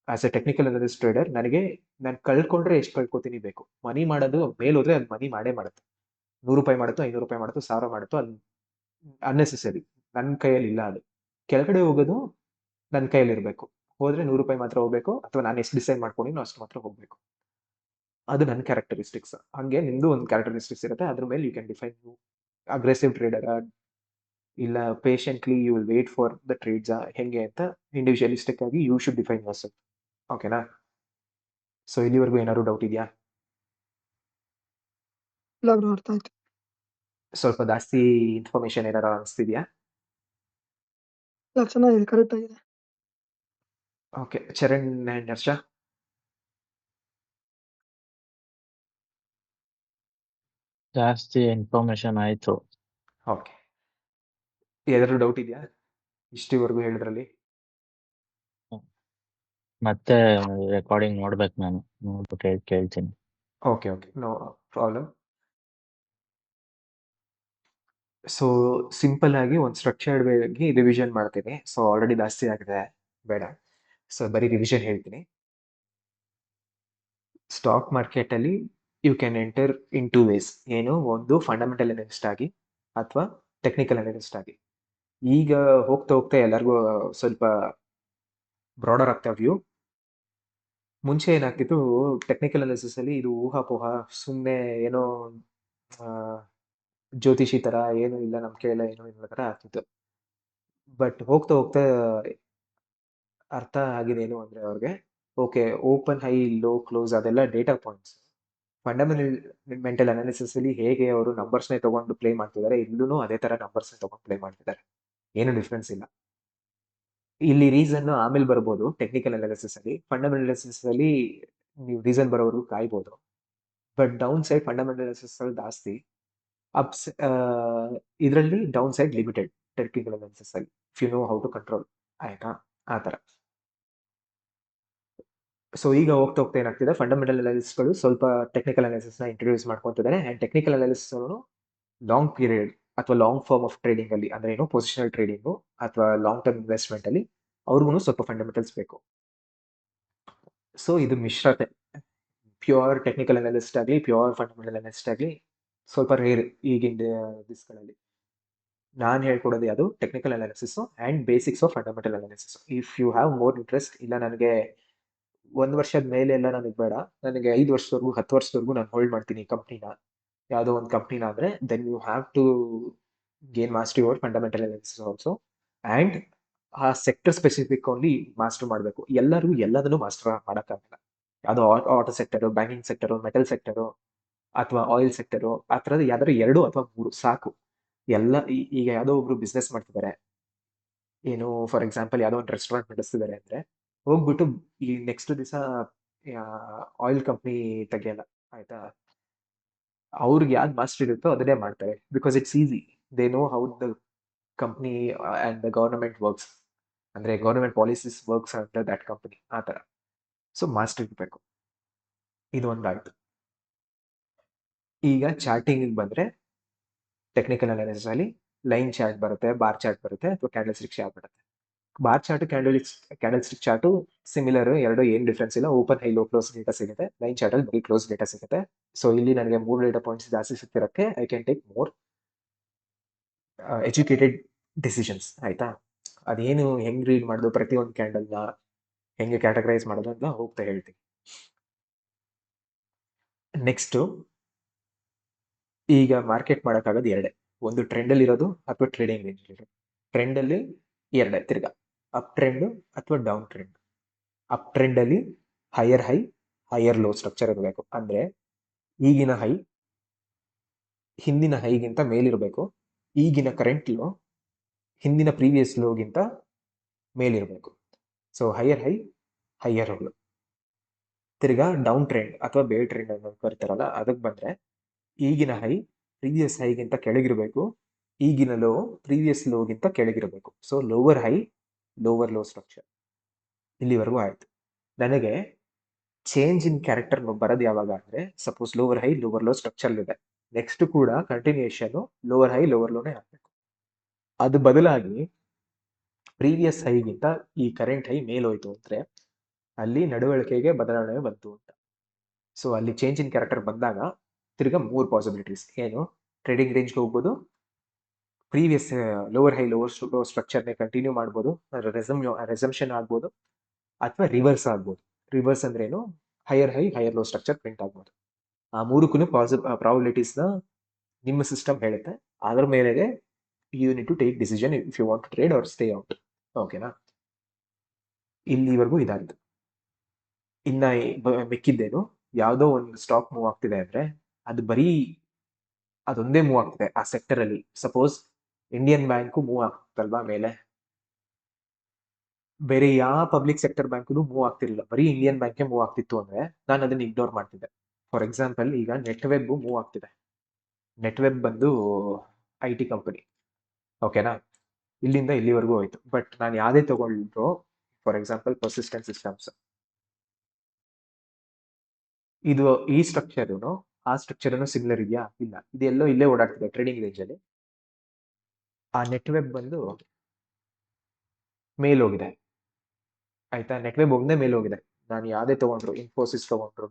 as A technical analyst trader, ನನಗೆ ನಾನು ಕಳ್ಕೊಂಡ್ರೆ ಎಷ್ಟು ಕಳ್ಕೊತೀನಿ ಬೇಕು. ಮನಿ ಮಾಡೋದು ಮೇಲೆ ಹೋದ್ರೆ ಅದು ಮನಿ ಮಾಡೇ ಮಾಡುತ್ತೆ. 100 ರೂಪಾಯಿ ಮಾಡುತ್ತೋ, 500 ರೂಪಾಯಿ ಮಾಡುತ್ತೋ, 1000 ಮಾಡುತ್ತೋ, ಅದು ಅನ್ನೆಸೆಸರಿ, ನನ್ನ ಕೈಯಲ್ಲಿ ಇಲ್ಲ. ಅದು ಕೆಳಗಡೆ ಹೋಗೋದು ನನ್ನ ಕೈಯಲ್ಲಿ ಇರಬೇಕು. ಹೋದ್ರೆ 100 ರೂಪಾಯಿ ಮಾತ್ರ ಹೋಗ್ಬೇಕು, ಅಥವಾ ನಾನು ಎಷ್ಟು ಡಿಸೈಡ್ ಮಾಡ್ಕೊಂಡಿನೋ ಅಷ್ಟು ಮಾತ್ರ ಹೋಗ್ಬೇಕು. ಅದು ನನ್ನ ಕ್ಯಾರೆಕ್ಟರಿಸ್ಟಿಕ್ಸ್. ಹಂಗೆ ನಿಮ್ದು ಒಂದು ಕ್ಯಾರೆಕ್ಟರಿಸ್ಟಿಕ್ಸ್ ಇರುತ್ತೆ, ಅದ್ರ ಮೇಲೆ you can define you aggressive trader ಇಲ್ಲ patiently you will wait for the trades ಹೆಂಗೆ ಅಂತ ಇಂಡಿವಿಜುವಲಿಸ್ಟಿಕ್ ಆಗಿ you should define yourself. ಓಕೆನಾ. ಸೊ ಇಲ್ಲಿವರೆಗೂ ಏನಾದ್ರು ಡೌಟ್ ಇದೆಯಾ? ಇಲ್ಲ ಬ್ರೋ, ಅರ್ಥ ಆಯ್ತು. ಸ್ವಲ್ಪ ಜಾಸ್ತಿ ಇನ್ಫಾರ್ಮೇಶನ್ ಏನಾರ ಅನಿಸ್ತಿದ್ಯಾ? ಇಲ್ಲ, ಚೆನ್ನಾಗಿದೆ, ಕರೆಕ್ಟ್ ಆಗಿದೆ. ಓಕೆ, ಚರಣ್ ಅಂಡ್ ಹರ್ಷ. ಜಾಸ್ತಿ ಇನ್ಫಾರ್ಮೇಶನ್ ಆಯ್ತು. ಓಕೆ, ಏನಾದ್ರು ಡೌಟ್ ಇದೆಯಾ ಇಷ್ಟಿವರೆಗೂ ಹೇಳಿದ್ರಲ್ಲಿ? ಮತ್ತೆ ರೆಕಾರ್ಡಿಂಗ್ ನೋಡ್ಬೇಕು, ನಾನು ನೋಡ್ಬಿಟ್ಟು ಕೇಳ್ತೀನಿ. Okay okay, no problem. So simple ಆಗಿ ಒಂದು ಸ್ಟ್ರಕ್ಚರ್ಡ್ ವೇ ಆಗಿ ರಿವಿಷನ್ ಮಾಡ್ತೀನಿ. ಸೊ ಆಲ್ರೆಡಿ ಜಾಸ್ತಿ ಆಗಿದೆ, ಬೇಡ. ಸೊ ಬರೀ ರಿವಿಷನ್ ಹೇಳ್ತೀನಿ. ಸ್ಟಾಕ್ ಮಾರ್ಕೆಟ್ ಅಲ್ಲಿ you can enter in 2 ways. ಏನು, ಒಂದು ಫಂಡಮೆಂಟಲ್ ಅನಾಲಿಸ್ಟ್ ಆಗಿ ಅಥವಾ ಟೆಕ್ನಿಕಲ್ ಅನಾಲಿಸ್ಟ್ ಆಗಿ. ಈಗ ಹೋಗ್ತಾ ಹೋಗ್ತಾ ಎಲ್ಲರಿಗೂ ಸ್ವಲ್ಪ ಬ್ರಾಡರ್ ಆಗ್ತಾ ವ್ಯೂ. ಮುಂಚೆ ಏನಾಗ್ತಿತ್ತು, ಟೆಕ್ನಿಕಲ್ ಅನಾಲಿಸಿಸ್ ಅಲ್ಲಿ ಇದು ಊಹಾಪೋಹ, ಸುಮ್ಮನೆ ಏನೋ ಜ್ಯೋತಿಷಿ ತರ, ಏನು ಇಲ್ಲ ನಮ್ಮ ಕೈಯೆಲ್ಲ ಏನೋ ಇಲ್ಲ ತರ ಆಗ್ತಿತ್ತು. ಬಟ್ ಹೋಗ್ತಾ ಹೋಗ್ತಾ ಅರ್ಥ ಆಗಿದೆ ಏನು ಅಂದ್ರೆ ಅವ್ರಿಗೆ, okay open high low close ಅದೆಲ್ಲ ಡೇಟಾ ಪಾಯಿಂಟ್ಸ್. ಫಂಡಮೆಂಟಲ್ ಅನಾಲಿಸಿಸ್ ಅಲ್ಲಿ ಹೇಗೆ ಅವರು ನಂಬರ್ಸ್ನೇ ತಗೊಂಡು ಪ್ಲೇ ಮಾಡ್ತಿದ್ದಾರೆ, ಇಲ್ಲೂ ಅದೇ ತರ ನಂಬರ್ಸ್ನೇ ತಗೊಂಡು ಪ್ಲೇ ಮಾಡ್ತಿದ್ದಾರೆ, ಏನು ಡಿಫ್ರೆನ್ಸ್ ಇಲ್ಲ. ಇಲ್ಲಿ ರೀಸನ್ ಆಮೇಲೆ ಬರ್ಬೋದು ಟೆಕ್ನಿಕಲ್ ಅನಾಲಿಸಿಸ್ ಅಲ್ಲಿ. ಫಂಡಮೆಂಟಲ್ ಅನಾಲಿಸಿಸ್ ಅಲ್ಲಿ ನೀವು ರೀಸನ್ ಬರೋವರೆಗೂ ಕಾಯ್ಬೋದು. But down side fundamental analysis ಅಲ್ಲಿ ಜಾಸ್ತಿ, ಅಪ್ಸ್ ಇದರಲ್ಲಿ down side limited technical analysis ಅಲ್ಲಿ, if you know how to control. ಆಯ್ತಾ, ಆ ಥರ. ಸೊ ಈಗ ಹೋಗ್ತಾ ಹೋಗ್ತಾ ಏನಾಗ್ತಿದೆ, ಫಂಡಮೆಂಟಲ್ ಅನಾಲಿಸಿಸ್ಗಳು ಸ್ವಲ್ಪ ಟೆಕ್ನಿಕಲ್ ಅನಾಲಿಸಿಸ್ನ ಇಂಟ್ರೊಡ್ಯೂಸ್ ಮಾಡ್ಕೊತಿದ್ದಾರೆ. And technical analysis long period ಅಥವಾ ಲಾಂಗ್ ಫಾರ್ಮ್ ಆಫ್ ಟ್ರೇಡಿಂಗ್ ಅಲ್ಲಿ, ಅಂದ್ರೆ ಏನು ಪೊಸಿಷನಲ್ ಟ್ರೇಡಿಂಗು ಅಥವಾ ಲಾಂಗ್ ಟರ್ಮ್ ಇನ್ವೆಸ್ಟ್ಮೆಂಟ್ ಅಲ್ಲಿ ಅವ್ರಿಗೂ ಸ್ವಲ್ಪ ಫಂಡಮೆಂಟಲ್ಸ್ ಬೇಕು. ಸೊ ಇದು ಮಿಶ್ರತೆ. ಪ್ಯೂರ್ ಟೆಕ್ನಿಕಲ್ ಅನಾಲಿಸ್ಟ್ ಆಗಲಿ ಪ್ಯೂರ್ ಫಂಡಮೆಂಟಲ್ ಅನಾಲಿಸ್ಟ್ ಆಗಲಿ ಸ್ವಲ್ಪ ರೇರ್ ಈಗಿನ ದಿಸ್ಗಳಲ್ಲಿ. ನಾನು ಹೇಳ್ಕೊಡೋದು ಯಾವುದು, technical analysis and basics of fundamental analysis. If you have more interest, ಇಲ್ಲ ನನಗೆ 1 ವರ್ಷದ ಮೇಲೆ ಎಲ್ಲ ನನಗೆ ಬೇಡ, ನನಗೆ 5 ವರ್ಷದವರೆಗೂ 10 ವರ್ಷದವರೆಗೂ ನಾನು ಹೋಲ್ಡ್ ಮಾಡ್ತೀನಿ ಕಂಪ್ನಿನ, ಯಾವುದೋ ಒಂದು ಕಂಪ್ನಿನ ಅಂದರೆ, then you have to gain mastery over fundamental analysis also. And ಆ ಸೆಕ್ಟರ್ ಸ್ಪೆಸಿಫಿಕ್ ಓನ್ಲಿ ಮಾಸ್ಟರ್ ಮಾಡಬೇಕು. ಎಲ್ಲರೂ ಎಲ್ಲದನ್ನು ಮಾಸ್ಟರ್ ಮಾಡೋಕ್ಕಾಗಲ್ಲ. ಯಾವುದೋ auto sector, banking sector, metal sector ಅಥವಾ ಆಯಿಲ್ ಸೆಕ್ಟರು, ಆ ಥರದ ಯಾವ್ದಾದ್ರು 2 ಅಥವಾ 3 ಸಾಕು. ಎಲ್ಲ ಈಗ ಯಾವುದೋ ಒಬ್ರು ಬಿಸ್ನೆಸ್ ಮಾಡ್ತಿದ್ದಾರೆ, ಏನು ಫಾರ್ ಎಕ್ಸಾಂಪಲ್ ಯಾವುದೋ ಒಂದು ರೆಸ್ಟೋರೆಂಟ್ ನಡೆಸ್ತಿದ್ದಾರೆ ಅಂದರೆ, ಹೋಗ್ಬಿಟ್ಟು ಈ ನೆಕ್ಸ್ಟ್ ದಿವಸ ಆಯಿಲ್ ಕಂಪ್ನಿ ತೆಗಿಯಲ್ಲ. ಆಯ್ತಾ, ಅವ್ರಿಗೆ ಯಾವ್ದು ಮಾಸ್ಟರ್ ಇರುತ್ತೋ ಅದನ್ನೇ ಮಾಡ್ತಾರೆ. Because it's easy, they know how the company and the government works, ಅಂದರೆ government policies works under that company, ಆ ಥರ. ಸೊ ಮಾಸ್ಟರ್ ಇರಬೇಕು. ಇದು ಒಂದಾಯಿತು. ಈಗ ಚಾರ್ಟಿಂಗಿಗೆ ಬಂದರೆ, ಟೆಕ್ನಿಕಲ್ ಅನಾಲಿಸಿಸ್ ಅಲ್ಲಿ ಲೈನ್ ಚಾರ್ಟ್ ಬರುತ್ತೆ, ಬಾರ್ ಚಾರ್ಟ್ ಬರುತ್ತೆ, ಅಥವಾ ಕ್ಯಾಂಡಲ್ ಸ್ಟಿಕ್ ಚಾರ್ಟ್ ಬರುತ್ತೆ. Bar chart candle stick chart similar, ಎರಡು ಏನು ಡಿಫ್ರೆನ್ಸ್ ಇಲ್ಲ. Open high low close data ಸಿಗುತ್ತೆ. ಲೈನ್ ಚಾರ್ಟ್ ಅಲ್ಲಿ ಬರೀ ಕ್ಲೋಸ್ ಡೇಟಾ ಸಿಗುತ್ತೆ. ಸೊ ಇಲ್ಲಿ ನನಗೆ 3 ಡೇಟಾ ಪಾಯಿಂಟ್ಸ್ ಜಾಸ್ತಿ ಸಿಗ್ತಿರಕ್ಕೆ I can take more educated decisions. ಆಯ್ತಾ, ಅದೇನು ಹೆಂಗ್ ರೀಡ್ ಮಾಡೋದು, ಪ್ರತಿಯೊಂದು ಕ್ಯಾಂಡಲ್ನ ಹೆಂಗೆ ಕ್ಯಾಟಗರೈಸ್ ಮಾಡೋದು ಅಂತ ಹೋಗ್ತಾ ಹೇಳ್ತೀನಿ. ನೆಕ್ಸ್ಟು ಈಗ ಮಾರ್ಕೆಟ್ ಮಾಡೋಕ್ಕಾಗೋದು ಎರಡೇ, ಒಂದು ಟ್ರೆಂಡಲ್ಲಿ ಇರೋದು ಅಥವಾ ಟ್ರೇಡಿಂಗ್ ರೇಂಜ್ ಇರೋದು. ಟ್ರೆಂಡಲ್ಲಿ ಎರಡೇ ತಿರ್ಗಾ, ಅಪ್ ಟ್ರೆಂಡ್ ಅಥವಾ ಡೌನ್ ಟ್ರೆಂಡ್. ಅಪ್ ಟ್ರೆಂಡಲ್ಲಿ higher high higher low structure ಇರಬೇಕು. ಅಂದರೆ ಈಗಿನ ಹೈ ಹಿಂದಿನ ಹೈಗಿಂತ ಮೇಲಿರಬೇಕು, ಈಗಿನ ಕರೆಂಟ್ ಲೋ ಹಿಂದಿನ ಪ್ರೀವಿಯಸ್ ಲೋಗಿಂತ ಮೇಲಿರಬೇಕು. So higher high higher low. ತಿರ್ಗಾ ಡೌನ್ ಟ್ರೆಂಡ್ ಅಥವಾ ಬೇಲ್ ಟ್ರೆಂಡ್ ಅನ್ನೋದು ಬರ್ತಾರಲ್ಲ, ಅದಕ್ಕೆ ಬಂದರೆ ಈಗಿನ ಹೈ ಪ್ರೀವಿಯಸ್ ಹೈಗಿಂತ ಕೆಳಗಿರಬೇಕು, ಈಗಿನ ಲೋ ಪ್ರೀವಿಯಸ್ ಲೋಗಿಂತ ಕೆಳಗಿರಬೇಕು. So lower high lower low structure. ಇಲ್ಲಿವರೆಗೂ ಆಯಿತು. ನನಗೆ ಚೇಂಜ್ ಇನ್ ಕ್ಯಾರೆಕ್ಟರ್ ಬರೋದು ಯಾವಾಗ ಅಂದರೆ, suppose lower high lower low structure ಇದೆ, ನೆಕ್ಸ್ಟ್ ಕೂಡ ಕಂಟಿನ್ಯೂಯೇಷನ್ ಲೋವರ್ ಹೈ ಲೋವರ್ ಲೋನೇ ಆಗಬೇಕು. ಅದು ಬದಲಾಗಿ ಪ್ರೀವಿಯಸ್ ಹೈಗಿಂತ ಈ ಕರೆಂಟ್ ಹೈ ಮೇಲೋಯ್ತು ಅಂದರೆ ಅಲ್ಲಿ ನಡವಳಿಕೆಗೆ ಬದಲಾವಣೆ ಬಂತು ಅಂತ. ಸೊ ಅಲ್ಲಿ ಚೇಂಜ್ ಇನ್ ಕ್ಯಾರೆಕ್ಟರ್ ಬಂದಾಗ ತಿರ್ಗಾ 3 ಪಾಸಿಬಿಲಿಟೀಸ್. ಏನು? ಟ್ರೇಡಿಂಗ್ ರೇಂಜ್ಗೆ ಹೋಗ್ಬೋದು, previous lower high lower low ಸ್ಟ್ರಕ್ಚರ್ನೇ ಕಂಟಿನ್ಯೂ ಮಾಡ್ಬೋದು, ರೆಸಂಪ್ಷನ್ ಆಗ್ಬೋದು, ಅಥವಾ ರಿವರ್ಸ್ ಆಗ್ಬೋದು. ರಿವರ್ಸ್ ಅಂದ್ರೇನು? Higher high higher low structure print ಆಗ್ಬೋದು. ಆ ಮೂರಕ್ಕೂ ಪ್ರಾಬಿಲಿಟೀಸ್ನ ನಿಮ್ಮ ಸಿಸ್ಟಮ್ ಹೇಳುತ್ತೆ. ಅದ್ರ ಮೇಲೆ you need to take decision if you want to trade or stay out. ಓಕೆನಾ? ಇಲ್ಲಿವರೆಗೂ ಇದಾಯ್ತು. ಇನ್ನ ಮಿಕ್ಕಿದ್ದೇನು? ಯಾವುದೋ ಒಂದು ಸ್ಟಾಕ್ ಮೂವ್ ಆಗ್ತಿದೆ ಅಂದ್ರೆ ಅದು ಬರೀ ಅದೊಂದೇ ಮೂವ್ ಆಗ್ತಿದೆ ಆ ಸೆಕ್ಟರ್ ಅಲ್ಲಿ. ಸಪೋಸ್ ಇಂಡಿಯನ್ ಬ್ಯಾಂಕು ಮೂವ್ ಆಗ್ತಲ್ವಾ ಮೇಲೆ, ಬೇರೆ ಯಾವ ಪಬ್ಲಿಕ್ ಸೆಕ್ಟರ್ ಬ್ಯಾಂಕು ಮೂವ್ ಆಗ್ತಿರ್ಲಿಲ್ಲ, ಬರೀ ಇಂಡಿಯನ್ ಬ್ಯಾಂಕೇ ಮೂವ್ ಆಗ್ತಿತ್ತು ಅಂದ್ರೆ ನಾನು ಅದನ್ನ ಇಗ್ನೋರ್ ಮಾಡ್ತಿದ್ದೆ. ಫಾರ್ ಎಕ್ಸಾಂಪಲ್, ಈಗ ನೆಟ್ವೆಬ್ ಮೂವ್ ಆಗ್ತಿದೆ. ನೆಟ್ವೆಬ್ ಬಂದು IT ಕಂಪನಿ, ಓಕೆನಾ? ಇಲ್ಲಿಂದ ಇಲ್ಲಿವರೆಗೂ ಹೋಯ್ತು. ಬಟ್ ನಾನು ಯಾವುದೇ ತಗೊಂಡ್ರು, ಫಾರ್ ಎಕ್ಸಾಂಪಲ್ ಪರ್ಸಿಸ್ಟೆಂಟ್ ಸಿಸ್ಟಮ್ಸ್, ಇದು ಈ ಸ್ಟ್ರಕ್ಚರ್ ಆ ಸ್ಟ್ರಕ್ಚರ್ ಸಿಮಿಲರ್ ಇದೆಯಾ? ಇಲ್ಲ. ಇದೆಲ್ಲೋ ಇಲ್ಲೇ ಓಡಾಡ್ತಿದೆ ಟ್ರೇಡಿಂಗ್ ರೇಂಜ್ ಅಲ್ಲಿ. ಆ ನೆಟ್ವೆಬ್ ಬಂದು ಮೇಲೋಗಿದೆ, ಆಯ್ತಾ? ನೆಟ್ವೆಬ್ ಒಂದೇ ಮೇಲೋಗಿದೆ. ನಾನು ಯಾವುದೇ ತಗೊಂಡ್ರು, ಇನ್ಫೋಸಿಸ್ ತಗೊಂಡ್ರು,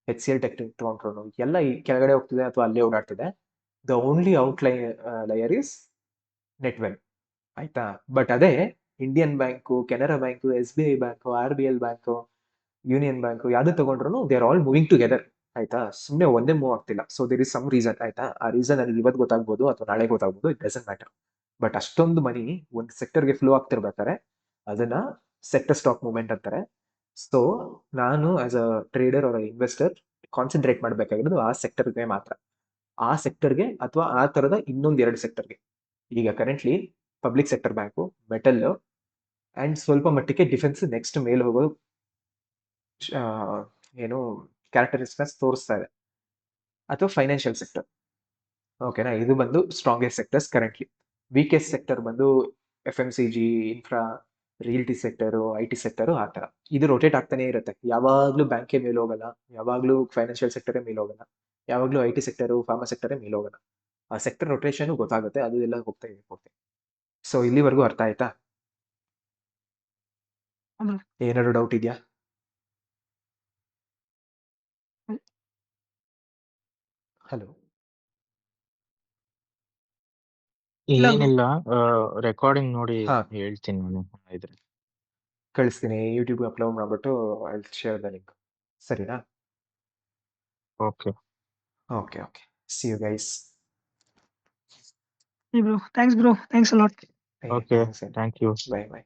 HCL ಟೆಕ್ನಿಕ್ ತಗೊಂಡ್ರು, ಎಲ್ಲ ಈ ಕೆಳಗಡೆ ಹೋಗ್ತಿದೆ ಅಥವಾ ಅಲ್ಲೇ ಓಡಾಡ್ತಿದೆ. The only outlier is Netweb, ಆಯ್ತಾ? ಬಟ್ ಅದೇ Indian Bank, Canara Bank, SBI bank, RBL bank, Union Bank ಯಾವ್ದು ತಗೊಂಡ್ರು they are all moving together, ಆಯ್ತಾ? ಸುಮ್ಮನೆ ಒಂದೇ ಮೂವ್ ಆಗ್ತಿಲ್ಲ. So there is some reason, ಆಯ್ತಾ? ಆ ರೀಸನ್ ನನಗೆ ಇವತ್ತು ಗೊತ್ತಾಗ್ಬೋದು ಅಥವಾ ನಾಳೆ ಗೊತ್ತಾಗ್ಬೋದು, ಇಟ್ ಡಸಂಟ್ ಮ್ಯಾಟರ್. ಬಟ್ ಅಷ್ಟೊಂದು ಮನಿ ಒಂದು ಸೆಕ್ಟರ್ಗೆ ಫ್ಲೋ ಆಗ್ತಿರ್ಬೇಕಾದ್ರೆ ಅದನ್ನ ಸೆಕ್ಟರ್ ಸ್ಟಾಕ್ ಮೂವ್ಮೆಂಟ್ ಅಂತಾರೆ. ಸೊ ನಾನು as a trader R investor concentrate ಮಾಡಬೇಕಾಗಿರೋದು ಆ ಸೆಕ್ಟರ್ಗೆ ಮಾತ್ರ, ಆ ಸೆಕ್ಟರ್ಗೆ ಅಥವಾ ಆ ತರದ ಇನ್ನೊಂದು 2 ಸೆಕ್ಟರ್ಗೆ. ಈಗ currently public sector bank, metal and ಸ್ವಲ್ಪ ಮಟ್ಟಿಗೆ ಡಿಫೆನ್ಸ್ ನೆಕ್ಸ್ಟ್ ಮೇಲೆ ಹೋಗೋದು ಏನು ಕ್ಯಾರೆಕ್ಟರಿಸ್ಟಿಕ್ಸ್ ತೋರಿಸ್ತಾ ಇದೆ, ಅಥವಾ ಫೈನಾನ್ಷಿಯಲ್ ಸೆಕ್ಟರ್. ಓಕೆನಾ? ಇದು ಬಂದು strongest sectors currently. Weakest sector ಬಂದು FMCG, infra, realty sector, IT sector, ಆ ಥರ. ಇದು ರೊಟೇಟ್ ಆಗ್ತಾನೆ ಇರುತ್ತೆ. ಯಾವಾಗಲೂ ಬ್ಯಾಂಕೇ ಮೇಲೆ ಹೋಗಲ್ಲ, ಯಾವಾಗಲೂ ಫೈನಾನ್ಷಿಯಲ್ ಸೆಕ್ಟರೇ ಮೇಲೆ ಹೋಗಲ್ಲ, ಯಾವಾಗಲೂ IT ಸೆಕ್ಟರು, ಫಾರ್ಮಾ ಸೆಕ್ಟರೇ ಮೇಲೆ ಹೋಗಲ್ಲ. ಆ ಸೆಕ್ಟರ್ ರೊಟೇಷನ್ ಗೊತ್ತಾಗುತ್ತೆ, ಅದು ಎಲ್ಲ ಹೋಗ್ತಾ ಇದೆ. ಸೊ ಇಲ್ಲಿವರೆಗೂ ಅರ್ಥ ಆಯ್ತಾ? ಏನಾದ್ರು ಡೌಟ್ ಇದೆಯಾ? ಹಲೋ? ಏನಿಲ್ಲ, ರೆಕಾರ್ಡಿಂಗ್ ನೋಡಿ ಹಾ, ಹೇಳ್ತೀನಿ ನಾನು ಇದ್ರೆ. ಕಳಿಸ್ತೀನಿ. ಯೂಟ್ಯೂಬ್ ಅಪ್ಲೋಡ್ ಮಾಡ್ಬಿಟ್ಟು ಐ ಶೇರ್ ದ ಲಿಂಕ್. ಸರಿನಾ? Okay. Okay. See you guys. Hey bro, thanks bro, thanks a lot. Okay, thanks. Thank you. By.